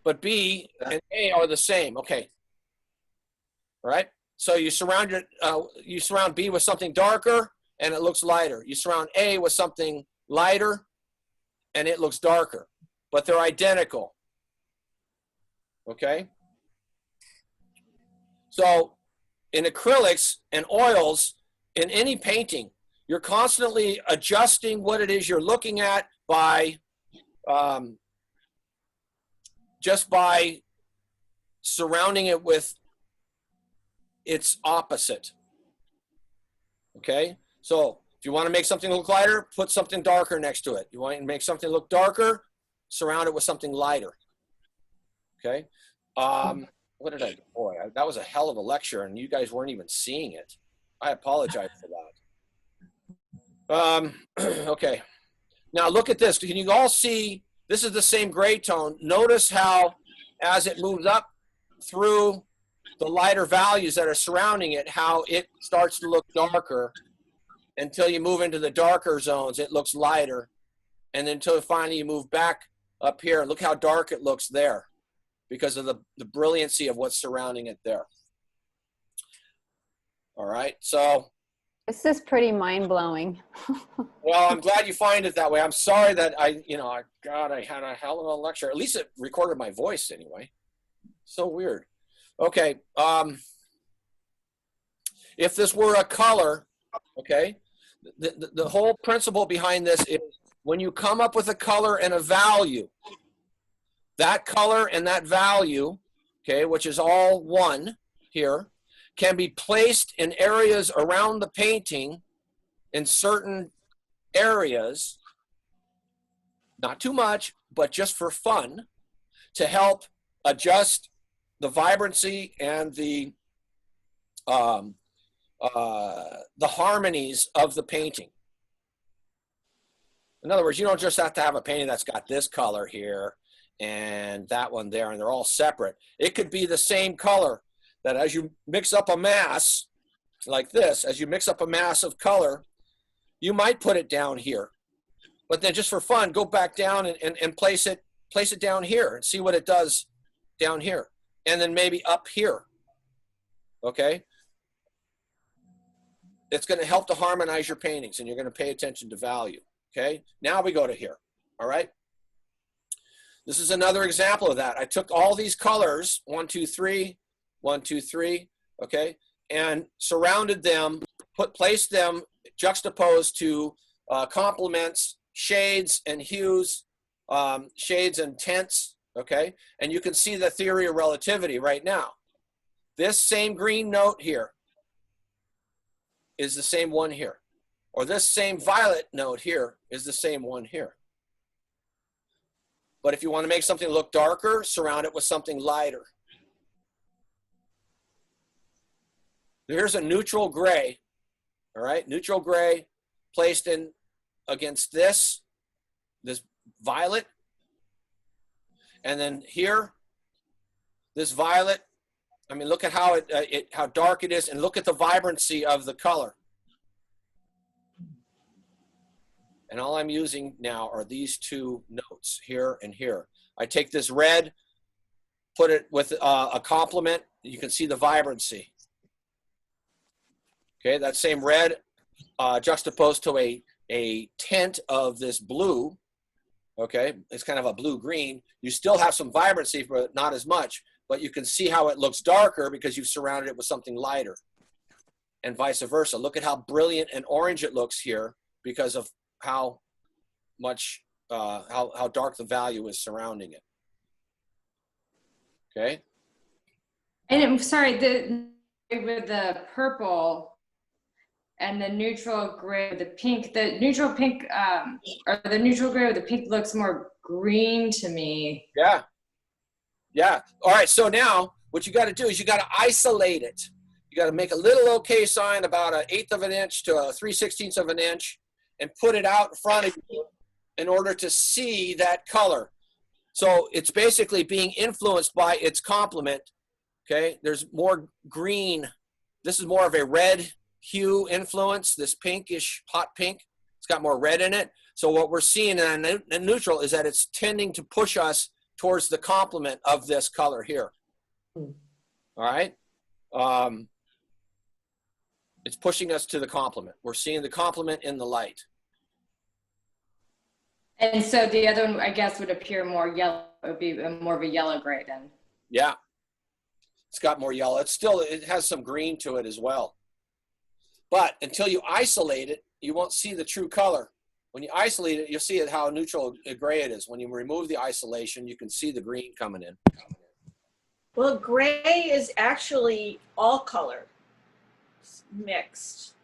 A: but B and A are the same. Okay. All right. So you surround B with something darker and it looks lighter. You surround A with something lighter and it looks darker, but they're identical. Okay. So in acrylics and oils, in any painting, you're constantly adjusting what it is you're looking at by just by surrounding it with its opposite. Okay? So if you want to make something look lighter, put something darker next to it. You want to make something look darker, surround it with something lighter. Okay? What did I do? Boy, that was a hell of a lecture, and you guys weren't even seeing it. I apologize for that. Okay. Now look at this. Can you all see? This is the same gray tone. Notice how, as it moves up through the lighter values that are surrounding it, how it starts to look darker until you move into the darker zones. It looks lighter. And then until finally you move back up here. Look how dark it looks there because of the brilliancy of what's surrounding it there. All right. So
H: this is pretty mind-blowing.
A: well, I'm glad you find it that way. I'm sorry that I had a hell of a lecture. At least it recorded my voice anyway. So weird. Okay. If this were a color, okay, the whole principle behind this is when you come up with a color and a value, that color and that value, okay, which is all one here, can be placed in areas around the painting in certain areas, not too much, but just for fun, to help adjust the vibrancy and the harmonies of the painting. In other words, you don't just have to have a painting that's got this color here and that one there, and they're all separate. It could be the same color that as you mix up a mass like this, as you mix up a mass of color, you might put it down here. But then just for fun, go back down and place it down here and see what it does down here. And then maybe up here, okay? It's gonna help to harmonize your paintings and you're gonna pay attention to value, okay? Now we go to here, all right? This is another example of that. I took all these colors, 1, 2, 3, 1, 2, 3, okay, and surrounded them, placed them juxtaposed to complements shades and hues, shades and tints, okay? And you can see the theory of relativity right now. This same green note here is the same one here. Or this same violet note here is the same one here. But if you want to make something look darker, surround it with something lighter. Here's a neutral gray, all right? Neutral gray placed in against this violet. And then here, this violet, I mean, look at how how dark it is, and look at the vibrancy of the color. And all I'm using now are these two notes here and here. I take this red, put it with a complement. You can see the vibrancy. Okay, that same red juxtaposed to a tint of this blue. Okay, it's kind of a blue-green. You still have some vibrancy, but not as much. But you can see how it looks darker because you've surrounded it with something lighter. And vice versa. Look at how brilliant and orange it looks here because of how much, how dark the value is surrounding it. Okay?
L: And I'm sorry, with the purple and the neutral gray with the pink, the neutral pink, or the neutral gray with the pink looks more green to me.
A: Yeah. Yeah. All right. So now what you got to do is you got to isolate it. You got to make a little okay sign about 1/8 of an inch to a 3/16 of an inch and put it out in front of you in order to see that color. So it's basically being influenced by its complement. Okay. There's more green. This is more of a red hue influence, this pinkish hot pink. It's got more red in it. So what we're seeing in neutral is that it's tending to push us towards the complement of this color here. All right. It's pushing us to the complement. We're seeing the complement in the light.
L: And so the other one, I guess, would appear more yellow. It would be more of a yellow gray then.
A: Yeah. It's got more yellow. It has some green to it as well. But until you isolate it, you won't see the true color. When you isolate it, you'll see it how neutral gray it is. When you remove the isolation, you can see the green coming in.
C: Well, gray is actually all color mixed.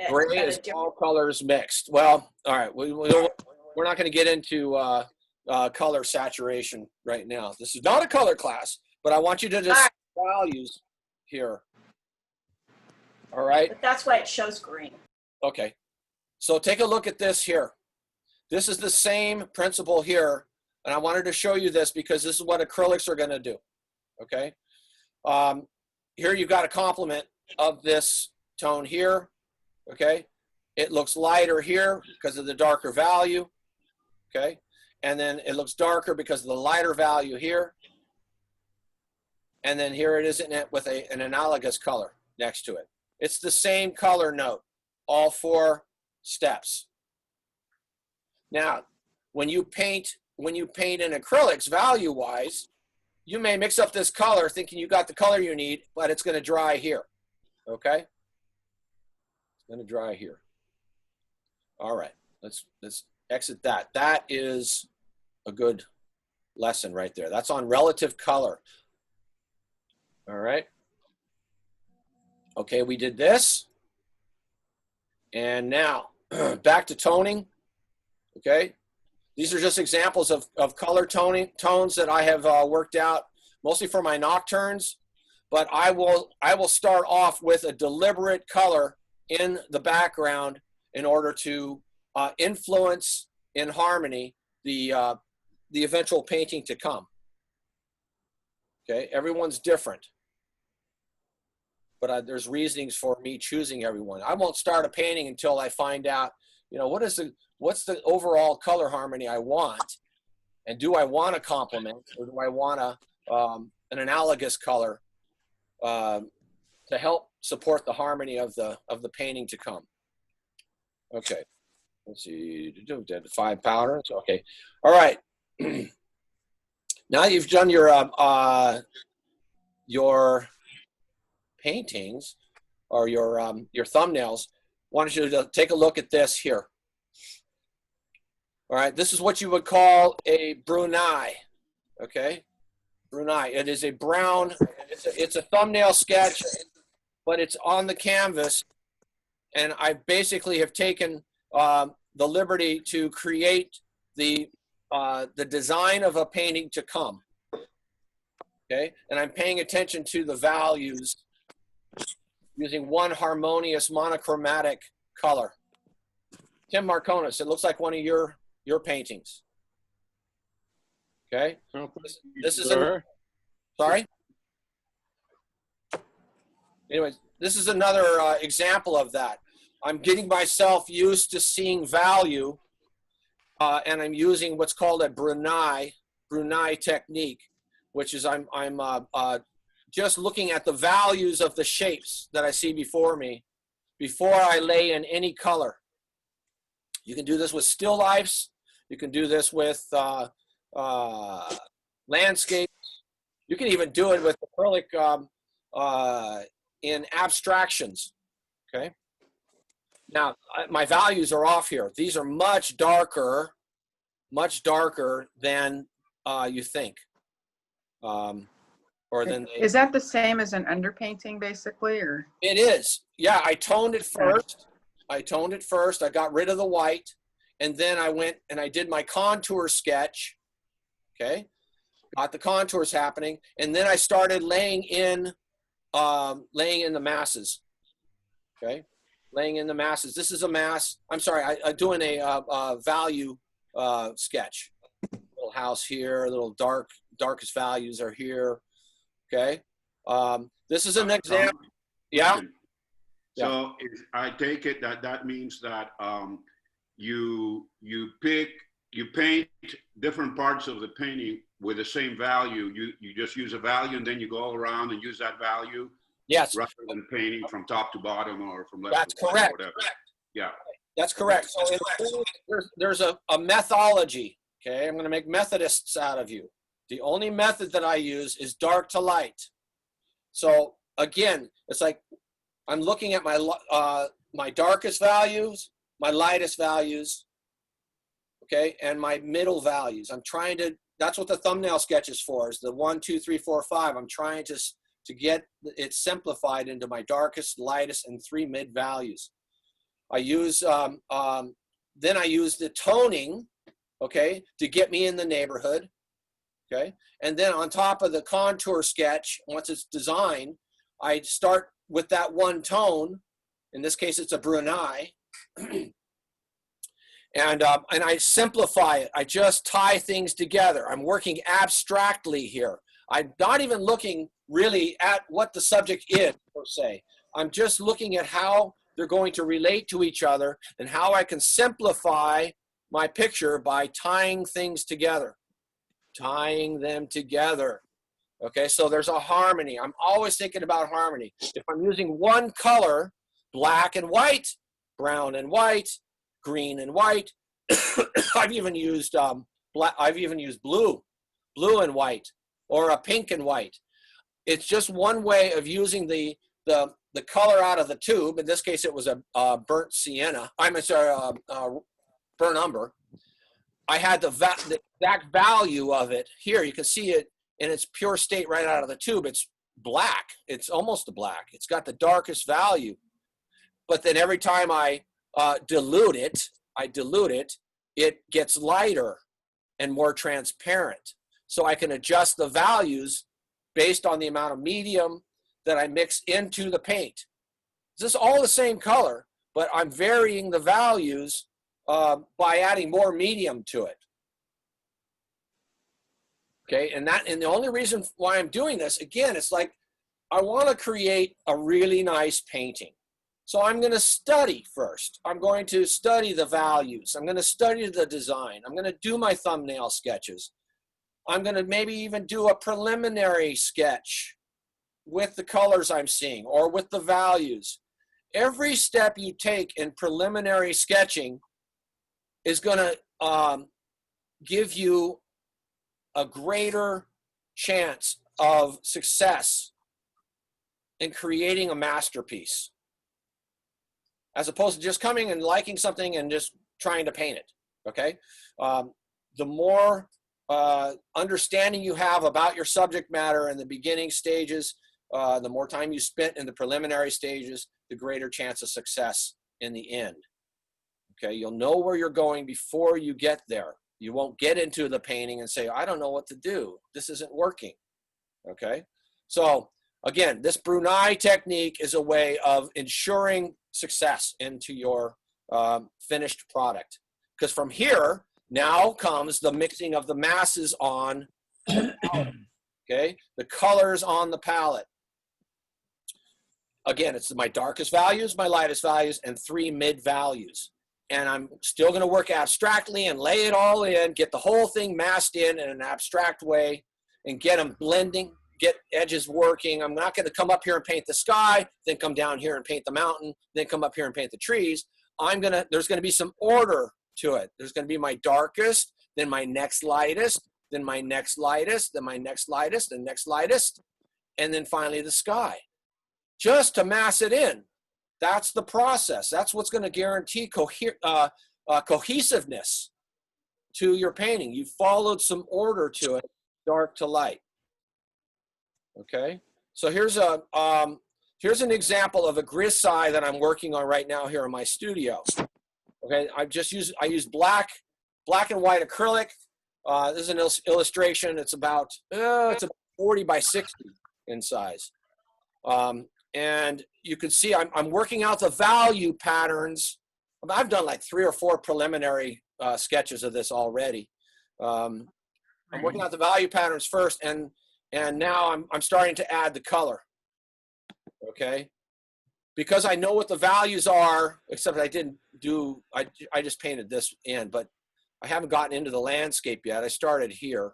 A: Gray is all colors mixed. Well, all right. We're not going to get into color saturation right now. This is not a color class, but I want you to just values here. All right.
C: But that's why it shows green.
A: Okay. So take a look at this here. This is the same principle here. And I wanted to show you this because this is what acrylics are going to do. Okay. Here you've got a complement of this tone here. Okay. It looks lighter here because of the darker value. Okay. And then it looks darker because of the lighter value here. And then here it is in it with an analogous color next to it. It's the same color note, all 4 steps. Now, when you paint in acrylics value-wise, you may mix up this color thinking you got the color you need, but it's going to dry here. Okay? It's going to dry here. All right. Let's exit that. That is a good lesson right there. That's on relative color. All right. Okay, we did this. And now back to toning. Okay. These are just examples of color tones that I have worked out, mostly for my nocturnes. But I will start off with a deliberate color in the background in order to influence in harmony the eventual painting to come. Okay, everyone's different, but there's reasonings for me choosing everyone. I won't start a painting until I find out, what's the overall color harmony I want, and do I want a complement, or do I want an analogous color to help support the harmony of the painting to come. Okay, let's see, 5 powders. Okay, all right. Now you've done your paintings or your thumbnails. I want you to take a look at this here. All right, this is what you would call a Brunei, okay? Brunei, it is a brown, it's a thumbnail sketch, but it's on the canvas, and I basically have taken the liberty to create the design of a painting to come, okay? And I'm paying attention to the values using one harmonious monochromatic color. Tim Marconis, it looks like one of your paintings. Okay, this is sorry. Anyways, this is another example of that. I'm getting myself used to seeing value, and I'm using what's called a Brunei technique, which is I'm just looking at the values of the shapes that I see before me before I lay in any color. You can do this with still lifes. You can do this with landscapes. You can even do it with acrylic in abstractions, okay? Now, my values are off here. These are much darker than you think. Or than they,
N: is that the same as an underpainting, basically, or?
A: It is. Yeah, I toned it first. I got rid of the white, and then I went and I did my contour sketch. Okay, got the contours happening, and then I started laying in the masses. Okay, laying in the masses. This is a mass. I'm sorry. I'm doing a value sketch. Little house here. Little darkest values are here. Okay. This is an example. Yeah.
B: So I take it that means that you paint different parts of the painting with the same value. You just use a value and then you go around and use that value.
A: Yes.
B: Rather than painting from top to bottom or from left
A: That's
B: to right.
A: Correct.
B: Or whatever. Yeah.
A: That's correct. So there's a methodology. Okay. I'm going to make Methodists out of you. The only method that I use is dark to light. So again, it's like I'm looking at my darkest values, my lightest values, okay, and my middle values. I'm trying to, that's what the thumbnail sketch is for, is the 1, 2, 3, 4, 5. I'm trying to get it simplified into my darkest, lightest, and 3 mid values. I use, then I use the toning, okay, to get me in the neighborhood. Okay, and then on top of the contour sketch, once it's designed, I start with that one tone. In this case, it's a Brunei, and I simplify it. I just tie things together. I'm working abstractly here. I'm not even looking really at what the subject is per se. I'm just looking at how they're going to relate to each other and how I can simplify my picture by tying things together. Tying them together. Okay, so there's a harmony. I'm always thinking about harmony. If I'm using one color, black and white, brown and white, green and white, I've even used blue and white, or a pink and white. It's just one way of using the color out of the tube. In this case, it was a burnt sienna. I'm sorry, burnt umber. I had the exact value of it here. You can see it in its pure state right out of the tube. It's black. It's almost a black. It's got the darkest value. But then every time I dilute it, it gets lighter and more transparent. So I can adjust the values based on the amount of medium that I mix into the paint. This is all the same color, but I'm varying the values by adding more medium to it. Okay, and the only reason why I'm doing this, again, it's like I want to create a really nice painting. So I'm going to study first. I'm going to study the values. I'm going to study the design. I'm going to do my thumbnail sketches. I'm going to maybe even do a preliminary sketch with the colors I'm seeing or with the values. Every step you take in preliminary sketching is going to give you a greater chance of success in creating a masterpiece, as opposed to just coming and liking something and just trying to paint it. okay? The more understanding you have about your subject matter in the beginning stages, the more time you spent in the preliminary stages, the greater chance of success in the end. Okay, you'll know where you're going before you get there. You won't get into the painting and say, I don't know what to do. This isn't working. Okay, so again, this Brunei technique is a way of ensuring success into your finished product. Because from here, now comes the mixing of the masses on the palette. Okay, the colors on the palette. Again, it's my darkest values, my lightest values, and 3 mid values. And I'm still going to work abstractly and lay it all in, get the whole thing masked in an abstract way, and get them blending, get edges working. I'm not going to come up here and paint the sky, then come down here and paint the mountain, then come up here and paint the trees. There's going to be some order to it. There's going to be my darkest, then my next lightest, then my next lightest, then my next lightest, and next lightest, and then finally the sky. Just to mass it in. That's the process. That's what's going to guarantee cohesiveness to your painting. You followed some order to it, dark to light. Okay, so here's an example of a grisaille that I'm working on right now here in my studio. Okay, I use black and white acrylic. This is an illustration. It's about 40 by 60 in size. And you can see I'm working out the value patterns. I've done like 3 or 4 preliminary sketches of this already. I'm working out the value patterns first, and now I'm starting to add the color. Okay, because I know what the values are, except I didn't do. I just painted this in, but I haven't gotten into the landscape yet. I started here.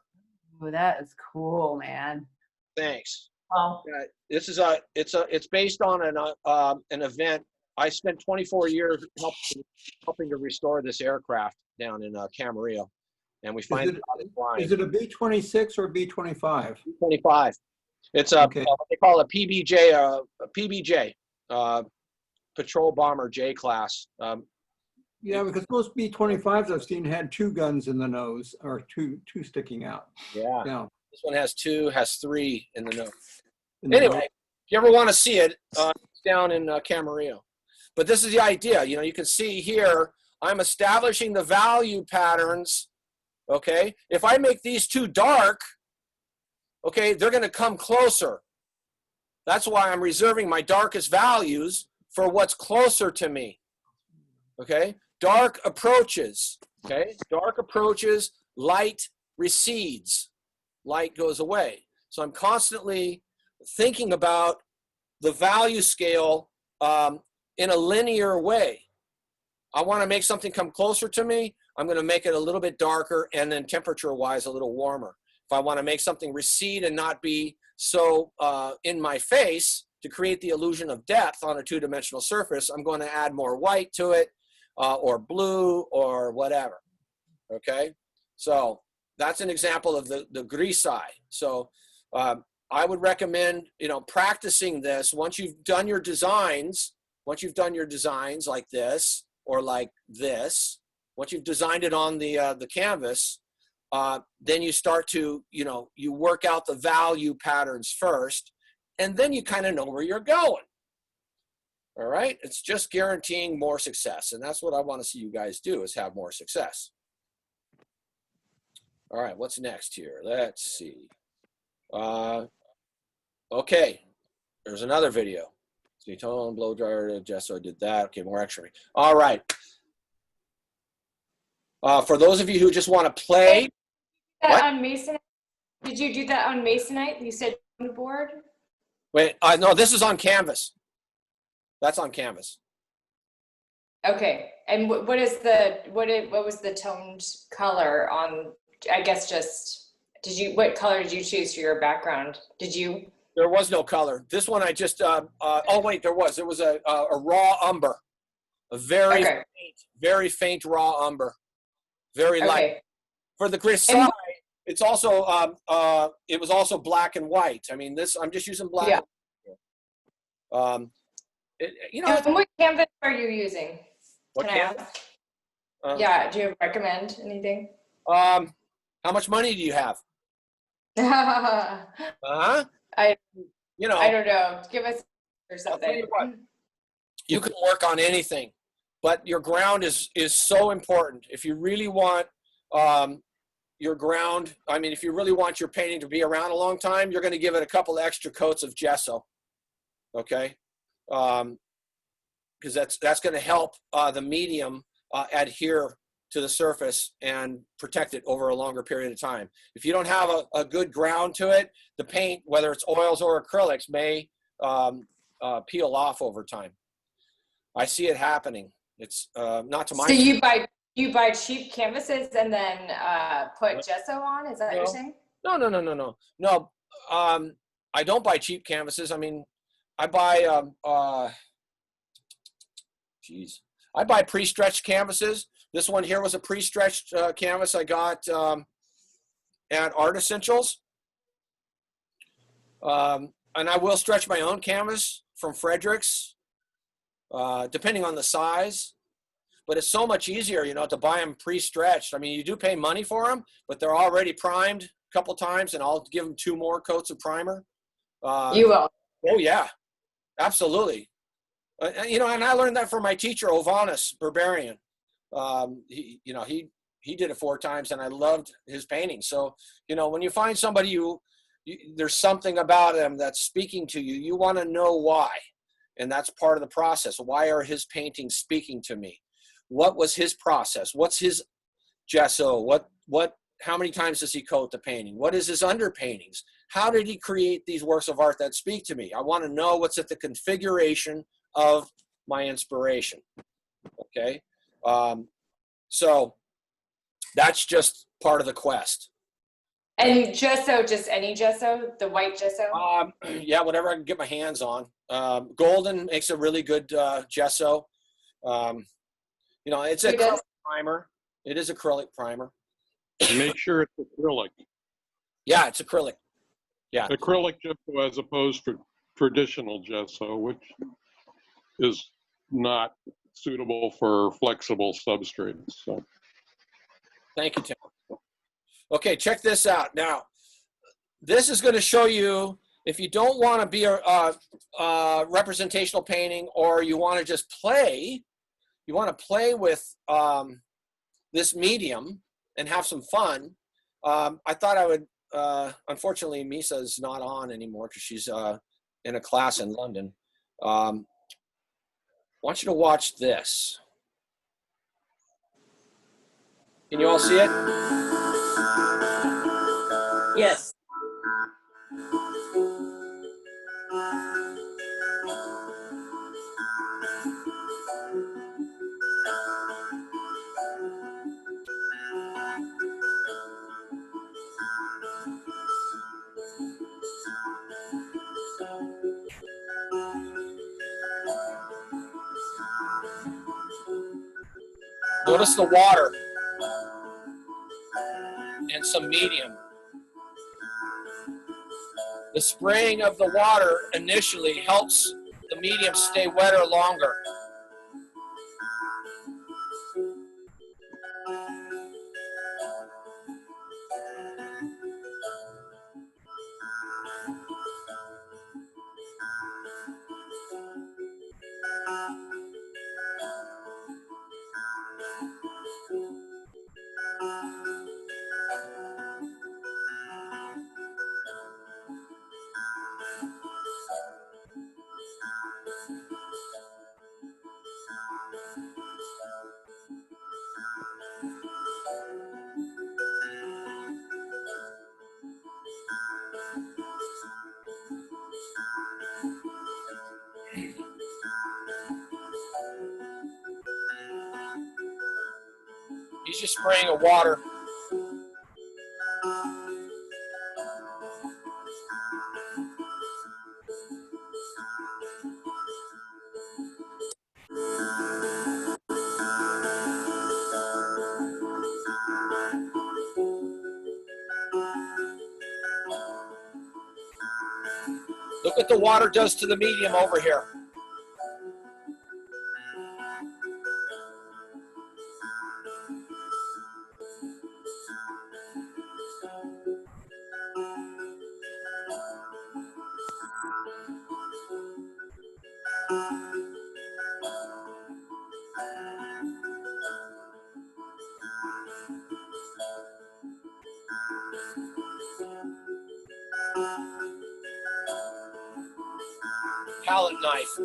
K: Oh, that is cool, man.
A: Thanks.
K: Oh.
A: This is it's based on an event. I spent 24 years helping to restore this aircraft down in Camarillo, and we find
F: is it a B-26 or B-25?
A: B-25. It's what they call a PBJ, Patrol Bomber J class.
F: Yeah, because most B-25s I've seen had 2 guns in the nose, or two sticking out.
A: Yeah.
F: Yeah.
A: This one has 2, has 3 in the nose. Anyway, if you ever want to see it, it's down in Camarillo. But this is the idea. You know, you can see here, I'm establishing the value patterns. Okay, if I make these 2 dark, okay, they're going to come closer. That's why I'm reserving my darkest values for what's closer to me. Okay, dark approaches. Okay, dark approaches, light recedes, light goes away. So I'm constantly thinking about the value scale in a linear way. I want to make something come closer to me, I'm going to make it a little bit darker, and then temperature-wise a little warmer. If I want to make something recede and not be so in my face to create the illusion of depth on a 2-dimensional surface, I'm going to add more white to it, or blue, or whatever. Okay, so that's an example of the grisaille. So I would recommend, you know, practicing this once you've done your designs. Once you've done your designs like this or like this, once you've designed it on the canvas, then you start to, you know, you work out the value patterns first, and then you kind of know where you're going. All right, it's just guaranteeing more success, and that's what I want to see you guys do, is have more success. All right, what's next here? Let's see. Okay, there's another video. Tone, blow dryer, gesso, did that. Okay, more X-ray. All right. For those of you who just want to play.
L: On Masonite? Did you do that on Masonite? You said on the board?
A: Wait, no, this is on canvas. That's on canvas.
L: Okay, and what was the toned color on? I guess just what color did you choose for your background?
A: There was no color. This one I just, oh wait, there was a raw umber, a very faint raw umber, very light. For the grisaille, it's also, it was also black and white. I mean, I'm just using black.
L: Yeah. You know. And what canvas are you using?
A: What canvas?
L: Yeah, do you recommend anything?
A: How much money do you have?
L: I
A: You know,
L: I don't know. Give us or
A: I'll tell you
L: something.
A: what. You can work on anything, but your ground is so important. If you really want your ground, I mean, if you really want your painting to be around a long time, you're going to give it a couple extra coats of gesso, okay? Because that's going to help the medium adhere to the surface and protect it over a longer period of time. If you don't have a good ground to it, the paint, whether it's oils or acrylics, may peel off over time. I see it happening. It's not to my.
L: So you buy cheap canvases and then put gesso on? Is that what you're saying?
A: No. I don't buy cheap canvases. I mean, I buy I buy pre-stretched canvases. This one here was a pre-stretched canvas I got at Art Essentials. And I will stretch my own canvas from Frederick's, depending on the size. But it's so much easier, you know, to buy them pre-stretched. I mean, you do pay money for them, but they're already primed a couple times, and I'll give them 2 more coats of primer.
L: You will.
A: Oh yeah, absolutely. You know, and I learned that from my teacher, Ovanis Berberian. He did it 4 times, and I loved his painting. So, you know, when you find somebody there's something about them that's speaking to you, you want to know why, and that's part of the process. Why are his paintings speaking to me? What was his process? What's his gesso? How many times does he coat the painting? What is his underpaintings? How did he create these works of art that speak to me? I want to know what's at the configuration of my inspiration. Okay. So that's just part of the quest.
L: And gesso, just any gesso, the white gesso?
A: Yeah, whatever I can get my hands on. Golden makes a really good gesso. You know, it's acrylic primer. It is acrylic primer.
I: Make sure it's acrylic.
A: Yeah, it's acrylic. Yeah.
I: Acrylic gesso as opposed to traditional gesso, which is not suitable for flexible substrates. So.
A: Thank you, Tim. Okay, check this out. Now, this is going to show you, if you don't want to be a representational painting, or you want to just play, you want to play with this medium and have some fun. I thought I would, unfortunately, Misa's not on anymore because she's in a class in London. I want you to watch this. Can you all see it?
M: Yes.
A: Notice the water and some medium. The spraying of the water initially helps the medium stay wetter longer. He's just spraying a water. Look what the water does to the medium over here. Palette knife.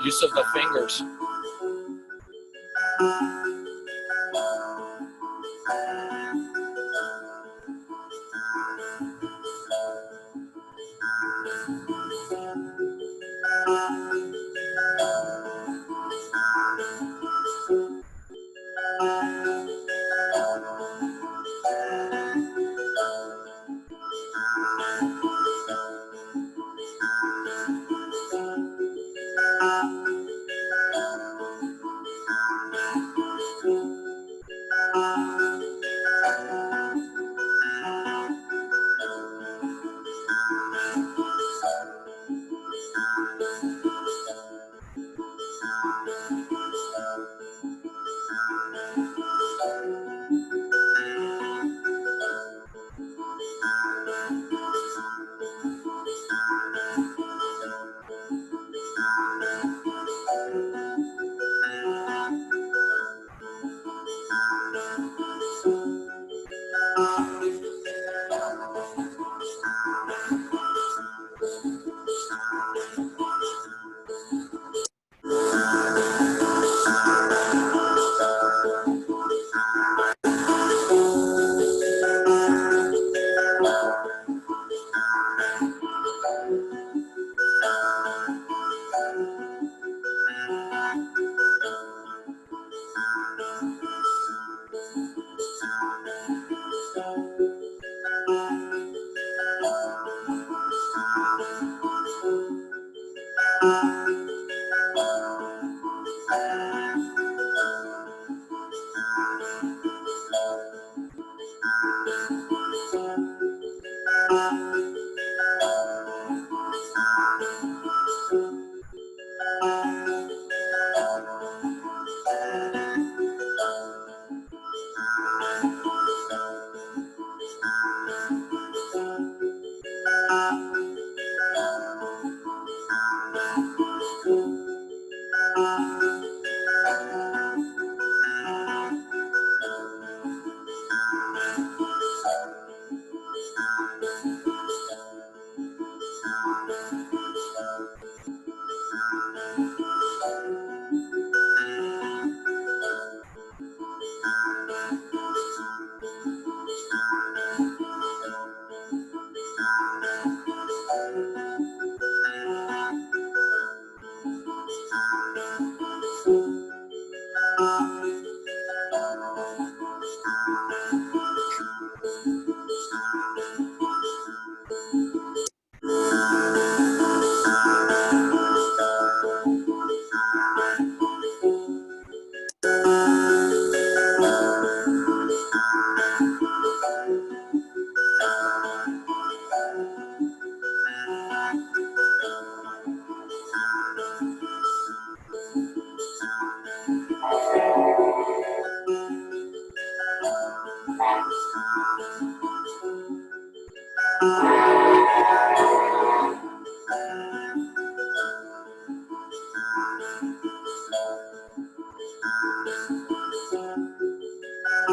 A: Use of the fingers.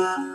M: Wow.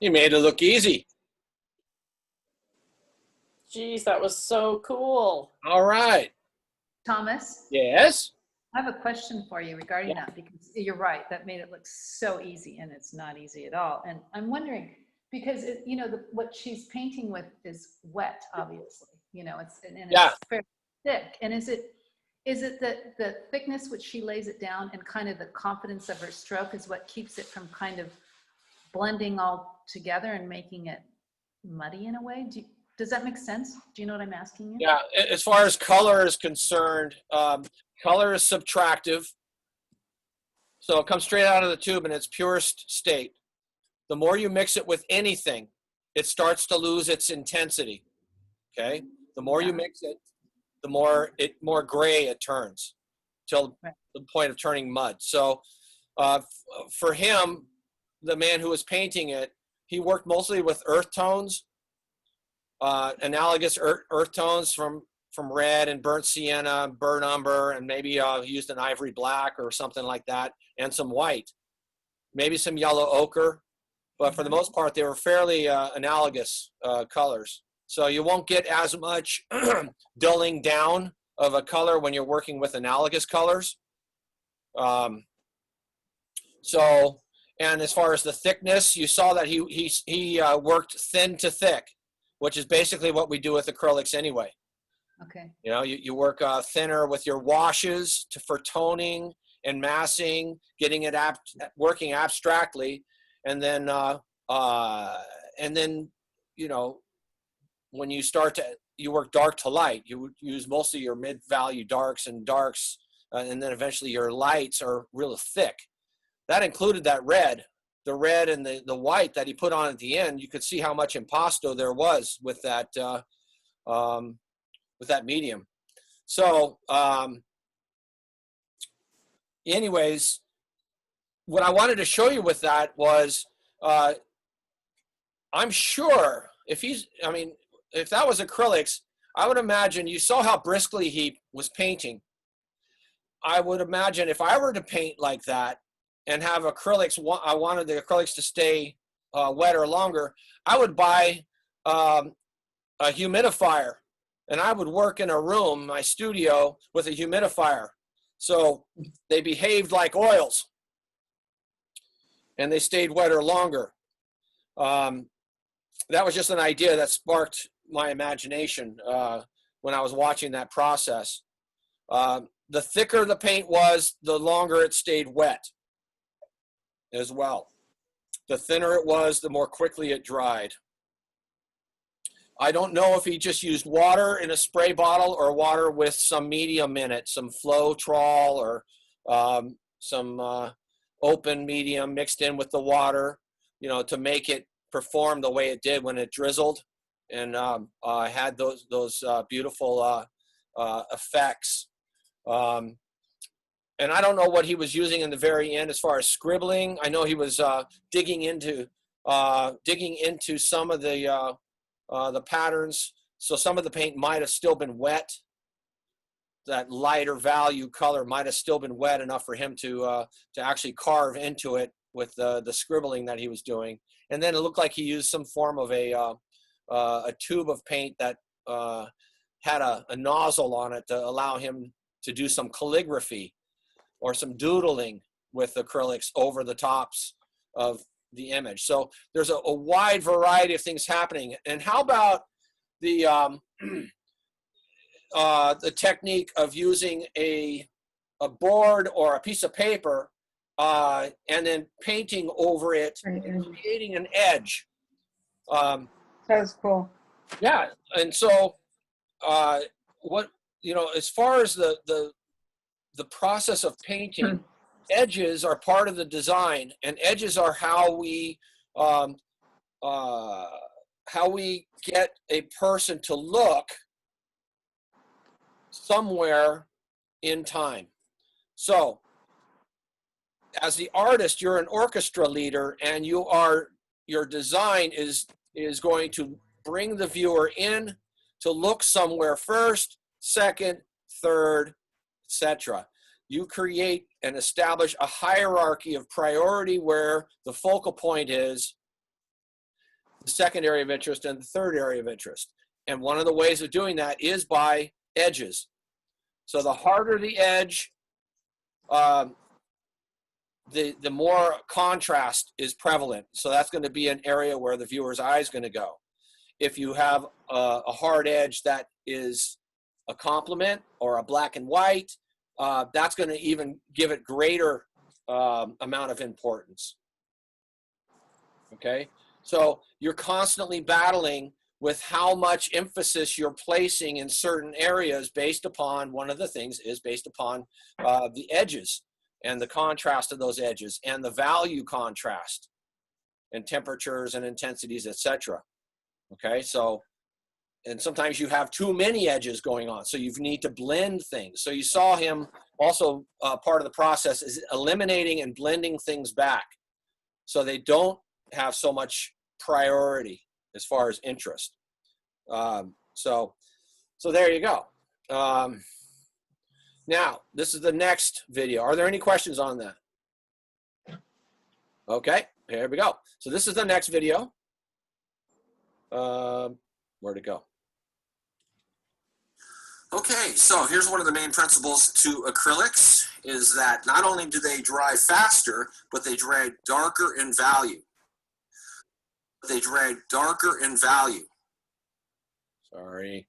A: You made it look easy.
M: Geez, that was so cool.
A: All right.
J: Thomas,
A: Yes.
J: I have a question for you regarding that, because you're right, that made it look so easy, and it's not easy at all. And I'm wondering, because what she's painting with is wet, obviously, it's fairly thick. And is it the thickness which she lays it down and kind of the confidence of her stroke is what keeps it from kind of blending all together and making it muddy in a way? Does that make sense? Do you know what I'm asking you?
A: Yeah, as far as color is concerned, color is subtractive. So it comes straight out of the tube in its purest state. The more you mix it with anything, it starts to lose its intensity. Okay? The more you mix it, the more gray it turns till the point of turning mud. So for him, the man who was painting it, he worked mostly with earth tones, analogous earth tones from red and burnt sienna, burnt umber, and maybe he used an ivory black or something like that, and some white, maybe some yellow ochre. But for the most part, they were fairly analogous colors. So you won't get as much dulling down of a color when you're working with analogous colors. And as far as the thickness, you saw that he worked thin to thick, which is basically what we do with acrylics anyway.
J: Okay.
A: You work thinner with your washes for toning and massing, getting it working abstractly, and then when you work dark to light, you use mostly your mid-value darks, and then eventually your lights are real thick. That included that red, the red and the white that he put on at the end. You could see how much impasto there was with that medium. So anyways, what I wanted to show you with that was, I'm sure if that was acrylics, I would imagine, you saw how briskly he was painting. I would imagine if I were to paint like that and have acrylics, I wanted the acrylics to stay wetter longer, I would buy a humidifier, and I would work in a room, my studio, with a humidifier. So they behaved like oils, and they stayed wetter longer. That was just an idea that sparked my imagination when I was watching that process. The thicker the paint was, the longer it stayed wet as well. The thinner it was, the more quickly it dried. I don't know if he just used water in a spray bottle or water with some medium in it, some Floetrol or some open medium mixed in with the water, to make it perform the way it did when it drizzled and had those beautiful effects. And I don't know what he was using in the very end as far as scribbling. I know he was digging into some of the patterns. So some of the paint might have still been wet. That lighter value color might have still been wet enough for him to actually carve into it with the scribbling that he was doing. And then it looked like he used some form of a tube of paint that had a nozzle on it to allow him to do some calligraphy or some doodling with acrylics over the tops of the image. So there's a wide variety of things happening. And how about the technique of using a board or a piece of paper and then painting over it and creating an edge?
N: That's cool.
A: Yeah, and so as far as the process of painting, edges are part of the design, and edges are how we get a person to look somewhere in time. So as the artist, you're an orchestra leader, and your design is going to bring the viewer in to look somewhere first, second, third, etc. You create and establish a hierarchy of priority where the focal point is the second area of interest and the third area of interest. And one of the ways of doing that is by edges. So the harder the edge, the more contrast is prevalent. So that's going to be an area where the viewer's eye is going to go. If you have a hard edge that is a complement or a black and white, that's going to even give it greater amount of importance. Okay, so you're constantly battling with how much emphasis you're placing in certain areas based upon, one of the things is based upon the edges and the contrast of those edges and the value contrast and temperatures and intensities, etc. Okay, so, and sometimes you have too many edges going on, so you need to blend things. So you saw him also, part of the process is eliminating and blending things back so they don't have so much priority as far as interest. So there you go. Now, this is the next video. Are there any questions on that? Okay, here we go. So this is the next video. Where'd it go? Okay, so here's one of the main principles to acrylics is that not only do they dry faster, but they dry darker in value. They dry darker in value. Sorry.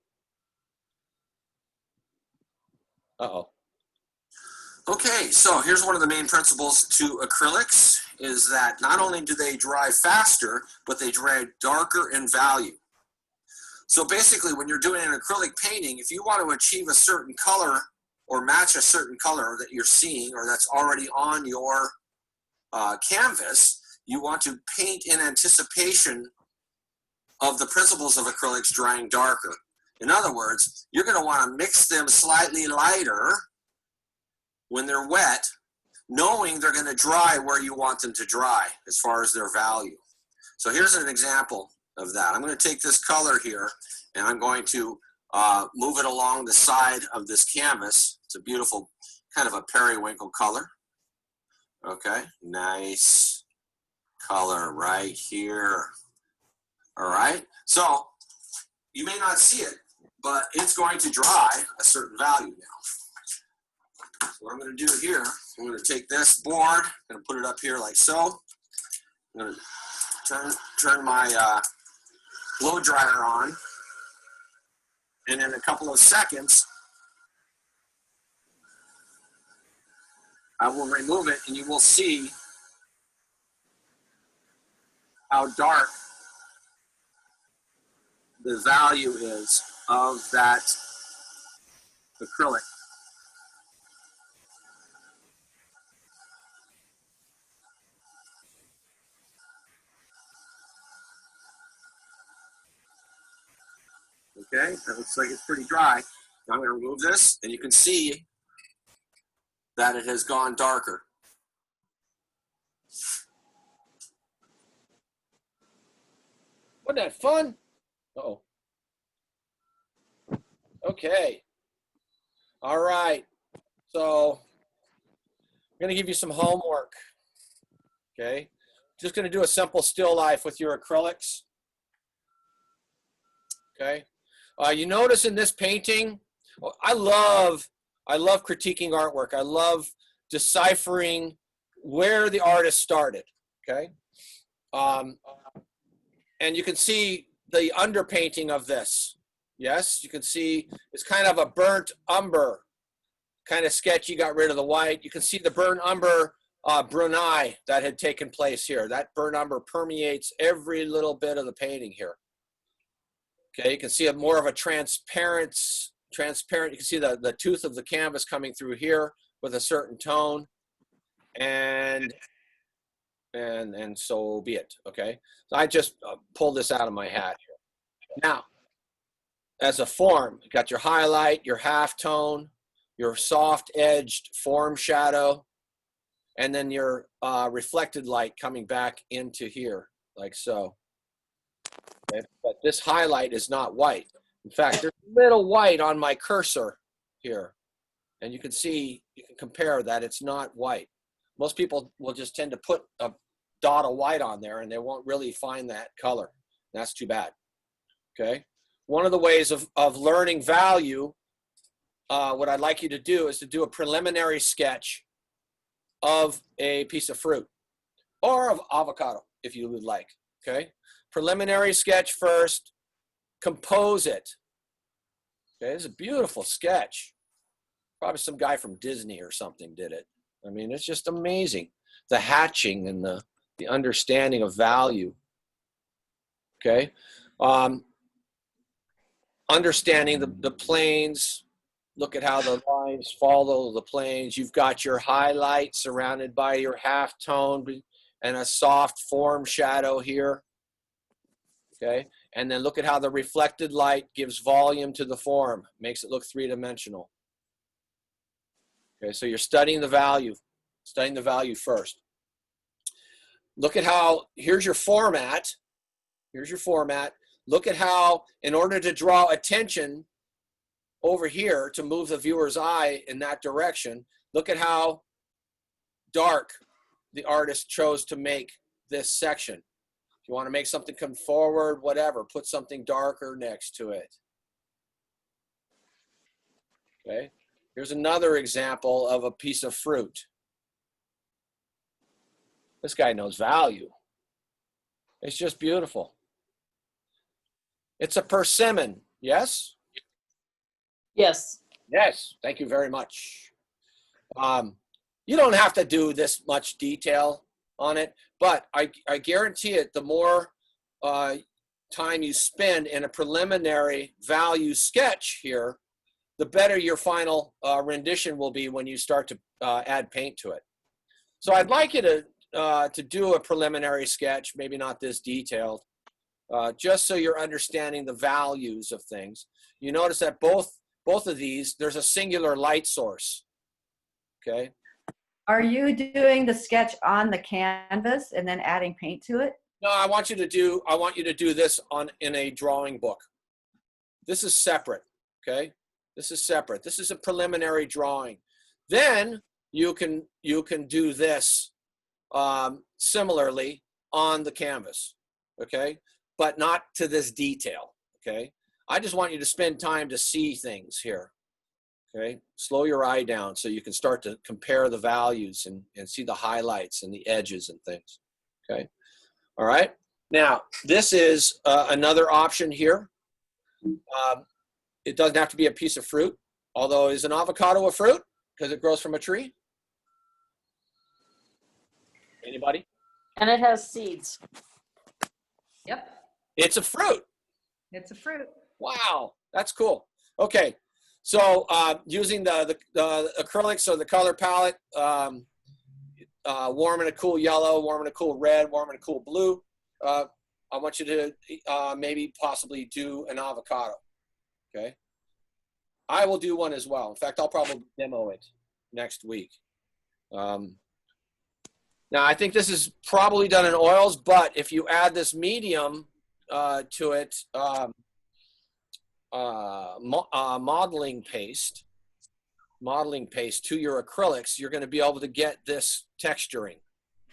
A: Uh-oh. Okay, so here's one of the main principles to acrylics is that not only do they dry faster, but they dry darker in value. So basically, when you're doing an acrylic painting, if you want to achieve a certain color or match a certain color that you're seeing or that's already on your canvas, you want to paint in anticipation of the principles of acrylics drying darker. In other words, you're going to want to mix them slightly lighter when they're wet, knowing they're going to dry where you want them to dry as far as their value. So here's an example of that. I'm going to take this color here and I'm going to move it along the side of this canvas. It's a beautiful kind of a periwinkle color. Okay, nice color right here. All right, so you may not see it, but it's going to dry a certain value now. So what I'm going to do here, I'm going to take this board, I'm going to put it up here like so. I'm going to turn my blow dryer on, and in a couple of seconds, I will remove it, and you will see how dark the value is of that acrylic. Okay, that looks like it's pretty dry. Now I'm going to remove this, and you can see that it has gone darker. Wasn't that fun? Uh-oh. Okay. All right. So I'm going to give you some homework. Okay. Just going to do a simple still life with your acrylics. Okay. You notice in this painting, I love critiquing artwork. I love deciphering where the artist started. Okay. And you can see the underpainting of this. Yes, you can see it's kind of a burnt umber, kind of sketchy, got rid of the white. You can see the burnt umber Brunei that had taken place here. That burnt umber permeates every little bit of the painting here. Okay, you can see more of a transparent, you can see the tooth of the canvas coming through here with a certain tone, and so be it, okay? So I just pulled this out of my hat here. Now, as a form, you got your highlight, your halftone, your soft-edged form shadow, and then your reflected light coming back into here, like so. Okay? But this highlight is not white. In fact, there's a little white on my cursor here. And you can see, you can compare that it's not white. Most people will just tend to put a dot of white on there and they won't really find that color. That's too bad, okay? One of the ways of learning value, what I'd like you to do is to do a preliminary sketch of a piece of fruit or of avocado, if you would like, okay? Preliminary sketch first, compose it. Okay, it's a beautiful sketch. Probably some guy from Disney or something did it. I mean, it's just amazing. The hatching and the understanding of value. Okay. Understanding the planes. Look at how the lines follow the planes. You've got your highlight surrounded by your halftone and a soft form shadow here. Okay. And then look at how the reflected light gives volume to the form, makes it look three-dimensional. Okay, so you're studying the value first. Look at how, here's your format. Here's your format. Look at how, in order to draw attention over here to move the viewer's eye in that direction, look at how dark the artist chose to make this section. If you want to make something come forward, whatever, put something darker next to it. Okay. Here's another example of a piece of fruit. This guy knows value. It's just beautiful. It's a persimmon, yes?
N: Yes.
A: Yes, thank you very much. You don't have to do this much detail on it, but I guarantee it, the more time you spend in a preliminary value sketch here, the better your final rendition will be when you start to add paint to it. So I'd like you to do a preliminary sketch, maybe not this detailed, just so you're understanding the values of things. You notice that both of these, there's a singular light source, okay?
D: Are you doing the sketch on the canvas and then adding paint to it?
A: No, I want you to do this in a drawing book. This is separate, okay? This is separate. This is a preliminary drawing. Then you can do this similarly on the canvas, okay? But not to this detail, okay? I just want you to spend time to see things here, okay? Slow your eye down so you can start to compare the values and see the highlights and the edges and things, okay? All right. Now, this is another option here. It doesn't have to be a piece of fruit, although is an avocado a fruit because it grows from a tree? Anybody?
N: And it has seeds.
J: Yep,
A: It's a fruit.
J: it's a fruit.
A: Wow, that's cool. Okay, so using the acrylics or the color palette, warm and a cool yellow, warm and a cool red, warm and a cool blue, I want you to maybe possibly do an avocado, okay? I will do one as well. In fact, I'll probably demo it next week. Now, I think this is probably done in oils, but if you add this medium to it, modeling paste to your acrylics, you're going to be able to get this texturing,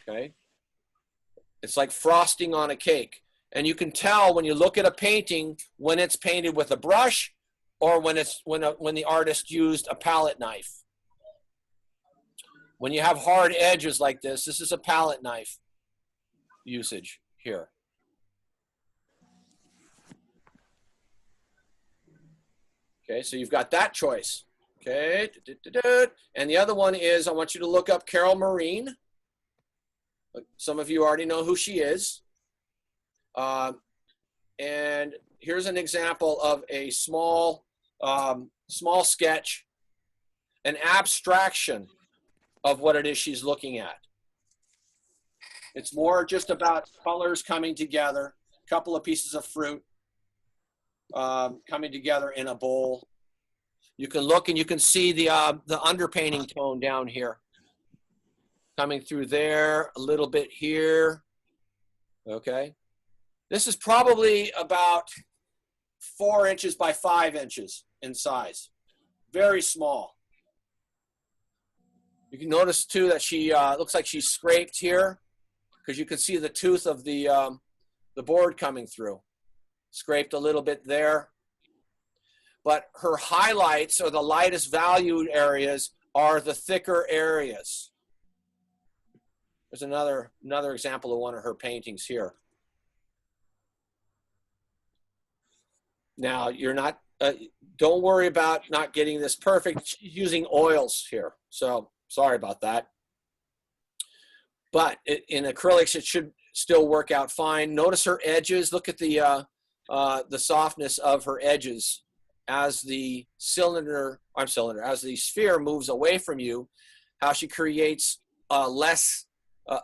A: okay? It's like frosting on a cake. And you can tell when you look at a painting when it's painted with a brush or when the artist used a palette knife. When you have hard edges like this is a palette knife usage here. Okay, so you've got that choice. Okay, and the other one is I want you to look up Carol Marine. Some of you already know who she is. And here's an example of a small sketch, an abstraction of what it is she's looking at. It's more just about colors coming together, a couple of pieces of fruit coming together in a bowl. You can look and you can see the underpainting tone down here. Coming through there, a little bit here, okay? This is probably about 4 inches by 5 inches in size, very small. You can notice too that she looks like she's scraped here because you can see the tooth of the board coming through. Scraped a little bit there. But her highlights or the lightest valued areas are the thicker areas. There's another example of one of her paintings here. Now, you're not, don't worry about not getting this perfect. She's using oils here, so sorry about that. But in acrylics, it should still work out fine. Notice her edges. Look at the softness of her edges as the as the sphere moves away from you, how she creates less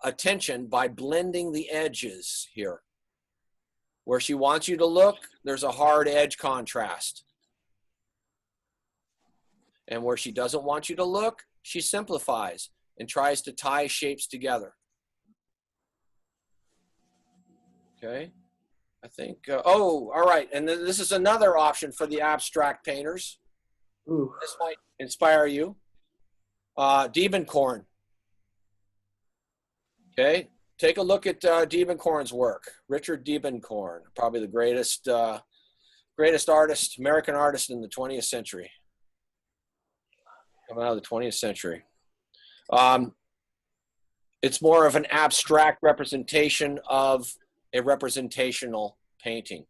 A: attention by blending the edges here. Where she wants you to look, there's a hard edge contrast. And where she doesn't want you to look, she simplifies and tries to tie shapes together. Okay, I think, oh, all right. And then this is another option for the abstract painters.
K: Ooh.
A: This might inspire you. Diebenkorn. Okay, take a look at Diebenkorn's work. Richard Diebenkorn, probably the greatest artist, American artist in the 20th century. Coming out of the 20th century. It's more of an abstract representation of a representational painting.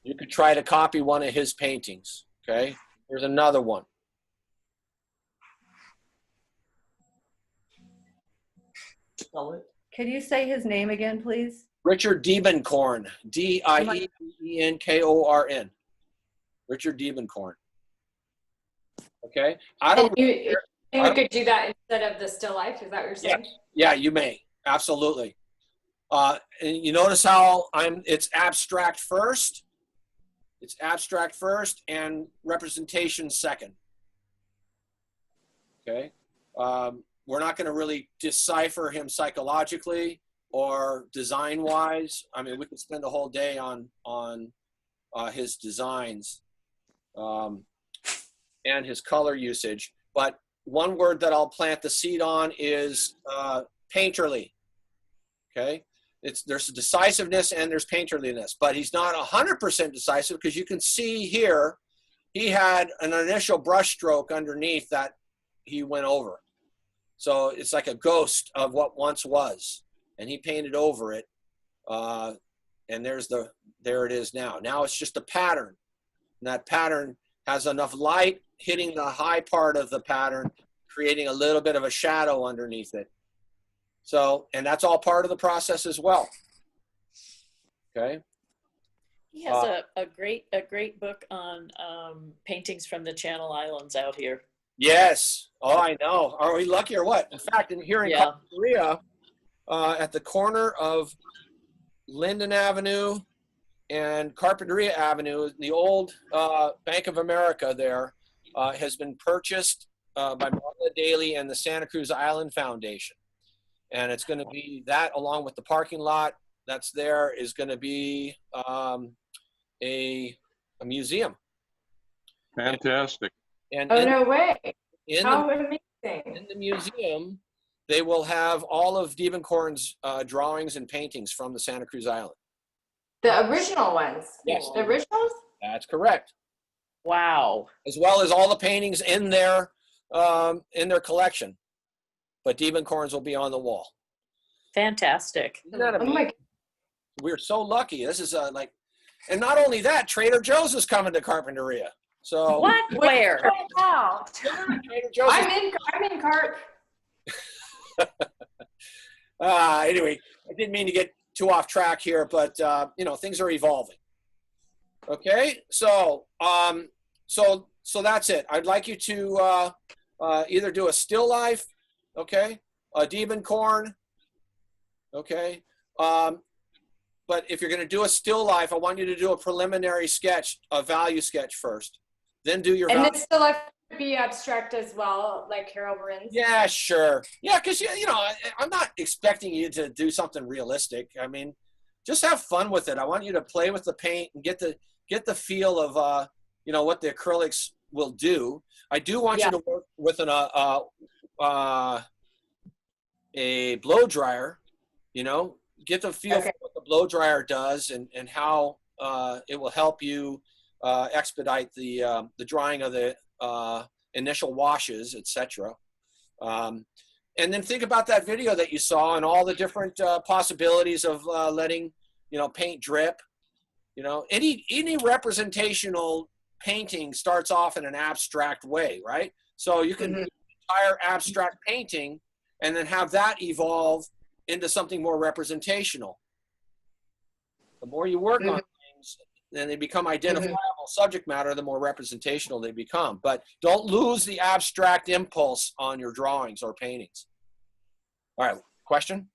A: You could try to copy one of his paintings, okay? Here's another one.
D: Can you say his name again, please?
A: Richard Diebenkorn, Diebenkorn. Richard Diebenkorn. Okay? I don't.
L: You could do that instead of the still life. Is that what you're saying?
A: Yeah, you may. Absolutely. And you notice how it's abstract first. It's abstract first and representation second. Okay? We're not going to really decipher him psychologically or design-wise. I mean, we could spend a whole day on his designs and his color usage. But one word that I'll plant the seed on is painterly. Okay? There's decisiveness and there's painterliness, but he's not 100% decisive because you can see here he had an initial brush stroke underneath that he went over. So it's like a ghost of what once was, and he painted over it, and there it is now. Now it's just a pattern, and that pattern has enough light hitting the high part of the pattern, creating a little bit of a shadow underneath it. So, and that's all part of the process as well. Okay.
N: He has a great book on paintings from the Channel Islands out here.
A: Yes. Oh, I know. Are we lucky or what? In fact, here in Korea, at the corner of Linden Avenue and Carpinteria Avenue, the old Bank of America there has been purchased by Marla Daly and the Santa Cruz Island Foundation. And it's going to be that, along with the parking lot that's there, is going to be a museum.
I: Fantastic.
L: No way.
A: How amazing. In the museum, they will have all of Diebenkorn's drawings and paintings from the Santa Cruz Island.
L: The original ones?
A: Yes.
L: The originals?
A: That's correct.
N: Wow.
A: As well as all the paintings in their collection. But Diebenkorn's will be on the wall.
N: Fantastic.
A: Isn't that amazing? We're so lucky. This is and not only that, Trader Joe's is coming to Carpinteria. So
N: what? Where?
L: Wow.
A: Trader Joe's.
L: I'm in Carp.
A: Anyway, I didn't mean to get too off track here, but things are evolving. Okay, so so that's it. I'd like you to either do a still life, okay, a Diebenkorn, okay. But if you're going to do a still life, I want you to do a preliminary sketch, a value sketch first. Then do your value.
L: And this still life would be abstract as well, like Carol Brins.
A: Yeah, sure. Yeah, because I'm not expecting you to do something realistic. I mean, just have fun with it. I want you to play with the paint and get the feel of what the acrylics will do. I do want you to work with a blow dryer. Get the feel for what the blow dryer does and how it will help you expedite the drying of the initial washes, etc. and then think about that video that you saw and all the different possibilities of letting, paint drip. Any representational painting starts off in an abstract way, right? So you can do entire abstract painting and then have that evolve into something more representational. The more you work on things, then they become identifiable subject matter, the more representational they become. But don't lose the abstract impulse on your drawings or paintings. All right, question?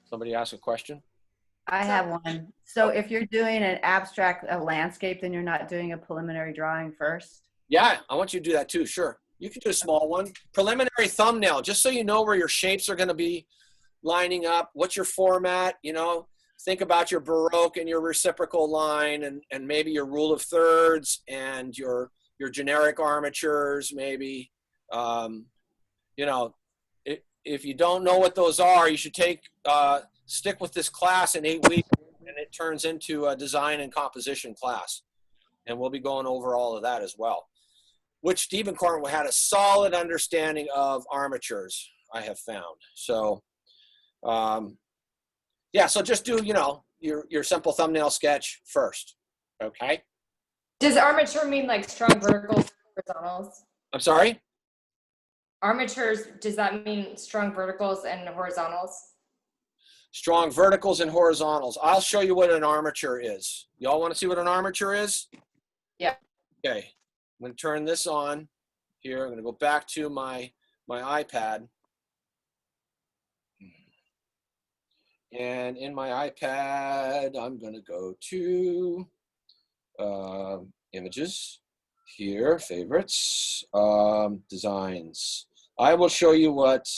A: Somebody ask a question?
D: I have one. So if you're doing an abstract, a landscape, then you're not doing a preliminary drawing first?
A: Yeah, I want you to do that too, sure. You can do a small one. Preliminary thumbnail, just so you know where your shapes are gonna be lining up. What's your format, Think about your Baroque and your reciprocal line and maybe your rule of thirds and your generic armatures, maybe. If you don't know what those are, you should stick with this class in 8 weeks, and it turns into a design and composition class. And we'll be going over all of that as well. Which Stephen Cornwell had a solid understanding of armatures, I have found. So, yeah, so just do, your simple thumbnail sketch first, okay?
L: Does armature mean like strong verticals, horizontals?
A: I'm sorry?
L: Armatures, does that mean strong verticals and horizontals?
A: Strong verticals and horizontals. I'll show you what an armature is. Y'all want to see what an armature is?
L: Yeah.
A: Okay, I'm going to turn this on here. I'm going to go back to my iPad. And in my iPad, I'm going to go to images, here, favorites, designs. I will show you what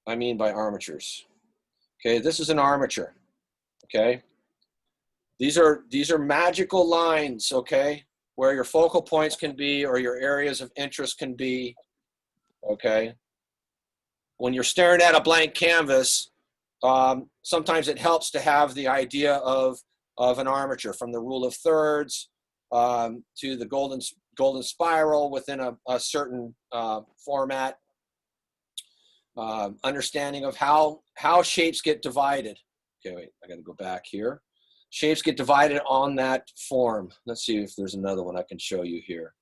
A: I mean by armatures. Okay, this is an armature. Okay, these are magical lines. Okay, where your focal points can be or your areas of interest can be. Okay, when you're staring at a blank canvas, sometimes it helps to have the idea of an armature, from the rule of thirds to the golden spiral within a certain format. Understanding of how shapes get divided. Okay, wait, I got to go back here. Shapes get divided on that form. Let's see if there's another one I can show you here.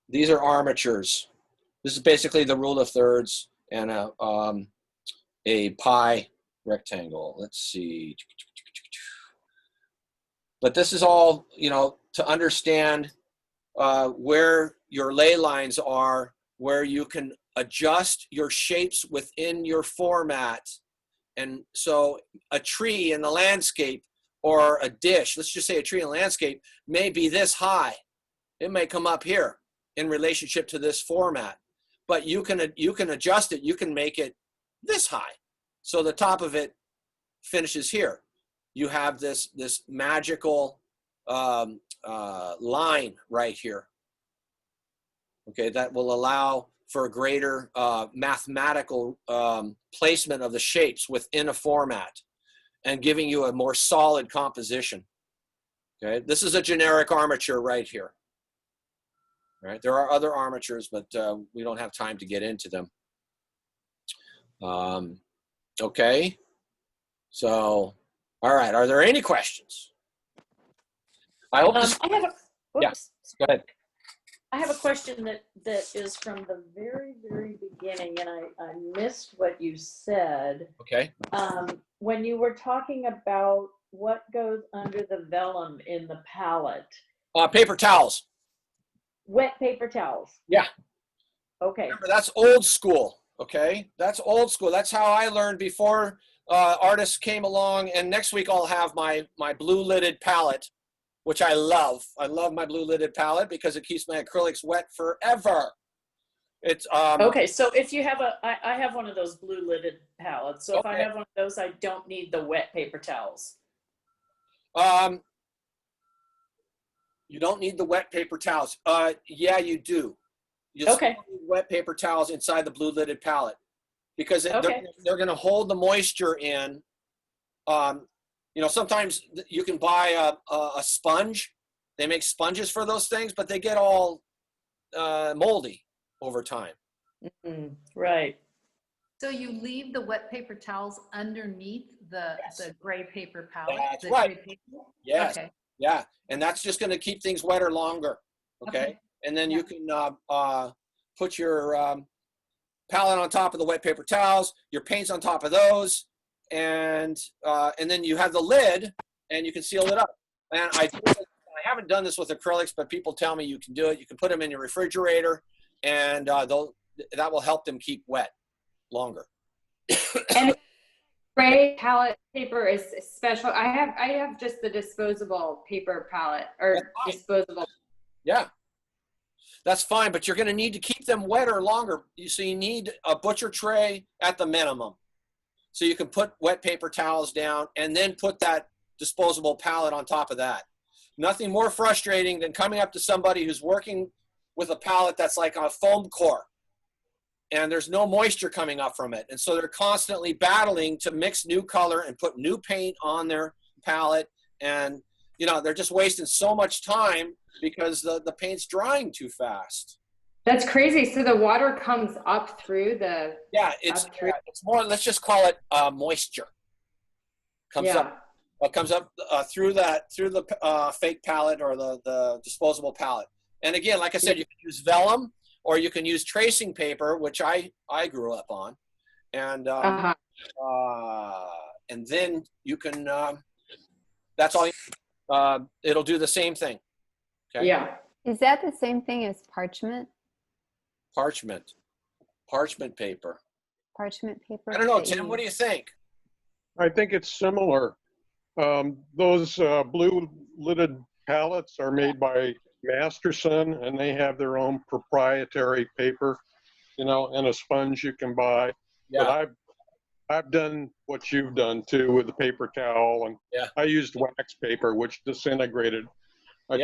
A: These are armatures. This is basically the rule of thirds and a pi rectangle. Let's see. But this is all, to understand where your ley lines are, where you can adjust your shapes within your format. And so a tree in the landscape or a dish, let's just say a tree in the landscape, may be this high. It may come up here in relationship to this format. But you can adjust it. You can make it this high. So the top of it finishes here. You have this magical line right here. Okay, that will allow for a greater mathematical placement of the shapes within a format and giving you a more solid composition. Okay, this is a generic armature right here. Right, there are other armatures, but we don't have time to get into them. Okay, so, all right, are there any questions? I hope this,
N: I have a,
A: yeah, go ahead.
N: I have a question that is from the very, very beginning, and I missed what you said.
A: Okay.
N: When you were talking about what goes under the vellum in the palette.
A: Paper towels.
N: Wet paper towels.
A: Yeah.
N: Okay.
A: Remember, that's old school. Okay, that's old school. That's how I learned before artists came along. And next week I'll have my blue lidded palette, which I love. I love my blue lidded palette because it keeps my acrylics wet forever. It's
N: okay. So if you have I have one of those blue lidded palettes. So
A: okay.
N: If I have one of those, I don't need the wet paper towels.
A: You don't need the wet paper towels. Yeah, you do. You
N: okay.
A: Need wet paper towels inside the blue lidded palette because they're going to hold the moisture in. Sometimes you can buy a sponge. They make sponges for those things, but they get all moldy. over time.
N: Right.
J: So you leave the wet paper towels underneath the gray paper palette?
A: That's
J: the
A: right.
J: gray paper?
A: Yes.
J: Okay.
A: Yeah. And that's just going to keep things wetter longer. Okay. And then you can put your palette on top of the wet paper towels, your paints on top of those, and then you have the lid, and you can seal it up. And I haven't done this with acrylics, but people tell me you can do it. You can put them in your refrigerator, and that will help them keep wet longer.
L: And gray palette paper is special. I have just the disposable paper palette or disposable.
A: Yeah, that's fine, but you're going to need to keep them wetter longer. So you need a butcher tray at the minimum. So you can put wet paper towels down and then put that disposable palette on top of that. Nothing more frustrating than coming up to somebody who's working with a palette that's like a foam core and there's no moisture coming up from it. And so they're constantly battling to mix new color and put new paint on their palette. And, you know, they're just wasting so much time because the paint's drying too fast.
L: That's crazy. So the water comes up through the.
A: Yeah, it's more, let's just call it moisture. Comes up through the fake palette or the disposable palette. And again, like I said, you can use vellum or you can use tracing paper, which I grew up on. And and then you can, that's all, it'll do the same thing. Okay?
H: Yeah. Is that the same thing as parchment?
A: Parchment paper.
H: Parchment paper?
A: I don't know, Tim, what do you think?
I: I think it's similar. Those blue lidded palettes are made by Masterson, and they have their own proprietary paper, you know, and a sponge you can buy. Yeah. But I've done what you've done too with the paper towel, and I used wax paper, which disintegrated. I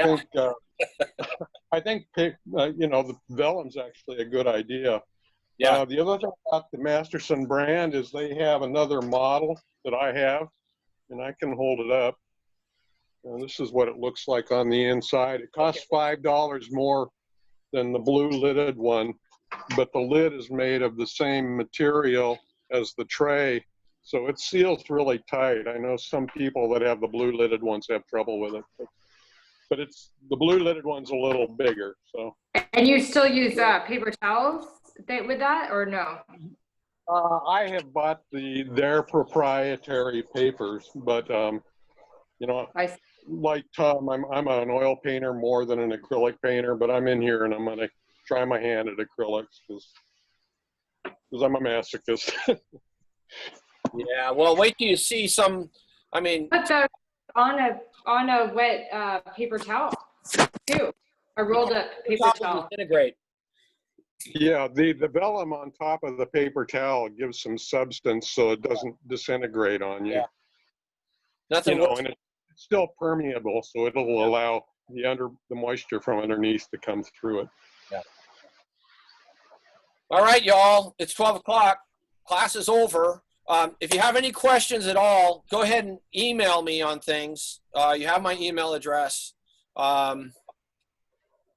I: think you know, the vellum's actually a good idea. Yeah. The other thing about the Masterson brand is they have another model that I have, and I can hold it up. And this is what it looks like on the inside. It costs $5 more than the blue lidded one, but the lid is made of the same material as the tray, so it seals really tight. I know some people that have the blue lidded ones have trouble with it, but it's the blue lidded one's a little bigger. So.
L: And you still use paper towels with that, or no?
I: I have bought their proprietary papers, but you know, like Tom, I'm an oil painter more than an acrylic painter, but I'm in here and I'm going to try my hand at acrylics because I'm a masochist.
A: Yeah, well, wait till you see some. I mean,
L: but on a wet paper towel too, a rolled up paper towel.
A: Disintegrate.
I: Yeah, the vellum on top of the paper towel gives some substance so it doesn't disintegrate on you.
A: Yeah. Nothing.
I: You know, and it's still permeable, so it'll allow the moisture from underneath to come through it.
A: Yeah. All right, y'all. It's 12 o'clock. Class is over. If you have any questions at all, go ahead and email me on things. You have my email address.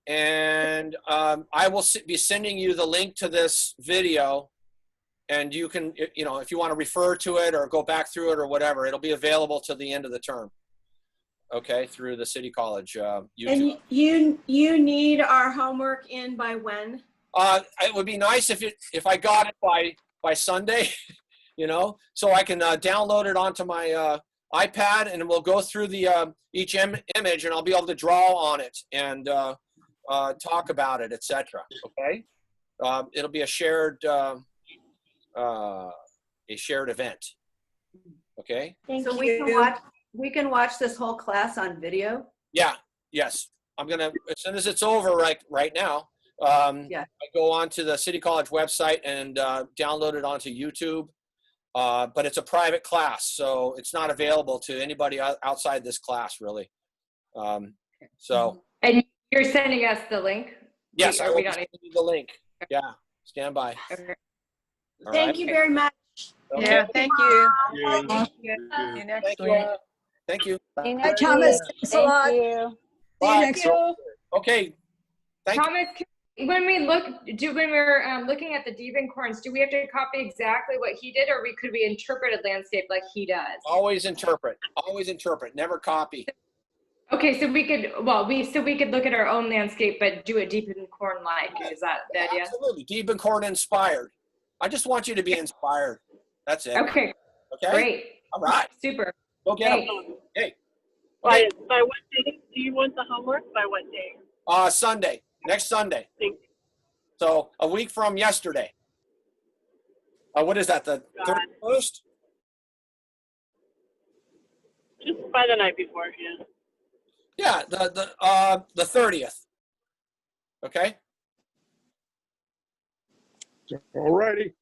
A: And I will be sending you the link to this video, and you can, you know, if you want to refer to it or go back through it or whatever, it'll be available till the end of the term. Okay, through the City College YouTube.
C: And you need our homework in by when?
A: It would be nice if I got it by Sunday, you know, so I can download it onto my iPad, and we'll go through the each image, and I'll be able to draw on it and talk about it, etc. Okay, it'll be a shared event. Okay.
D: So we can watch this whole class on video.
A: Yeah. Yes. I'm gonna, as soon as it's over right now. I go onto the City College website and download it onto YouTube. But it's a private class, so it's not available to anybody outside this class, really. So.
L: And you're sending us the link?
A: Yes, I will send you the link. Yeah, stand by.
L: Okay.
C: Thank you very much.
A: Okay.
M: Yeah, thank you.
J: Thank you.
M: See you next
A: Thank
M: week.
A: you. Thank you.
H: Hi,
D: Thomas. Thanks a lot.
H: you.
A: Bye.
D: Next week.
A: Okay. Thank you.
L: Thomas, when we we're looking at the Diebenkorns, do we have to copy exactly what he did, or could we interpret a landscape like he does?
A: Always interpret, never copy.
L: Okay, so we could look at our own landscape, but do it Diebenkorn like. Is that the idea?
A: Absolutely, Diebenkorn inspired. I just want you to be inspired. That's it.
L: Okay.
A: Okay.
L: Great.
A: All right.
L: Super.
A: Go get
L: Thanks.
A: them. Hey.
O: By what day do you want the homework? By what day?
A: Sunday. Next Sunday.
O: Thank you.
A: So a week from yesterday. What is that? The 31st?
O: Just by the night before, yeah.
A: Yeah, the 30th. Okay.
I: All righty.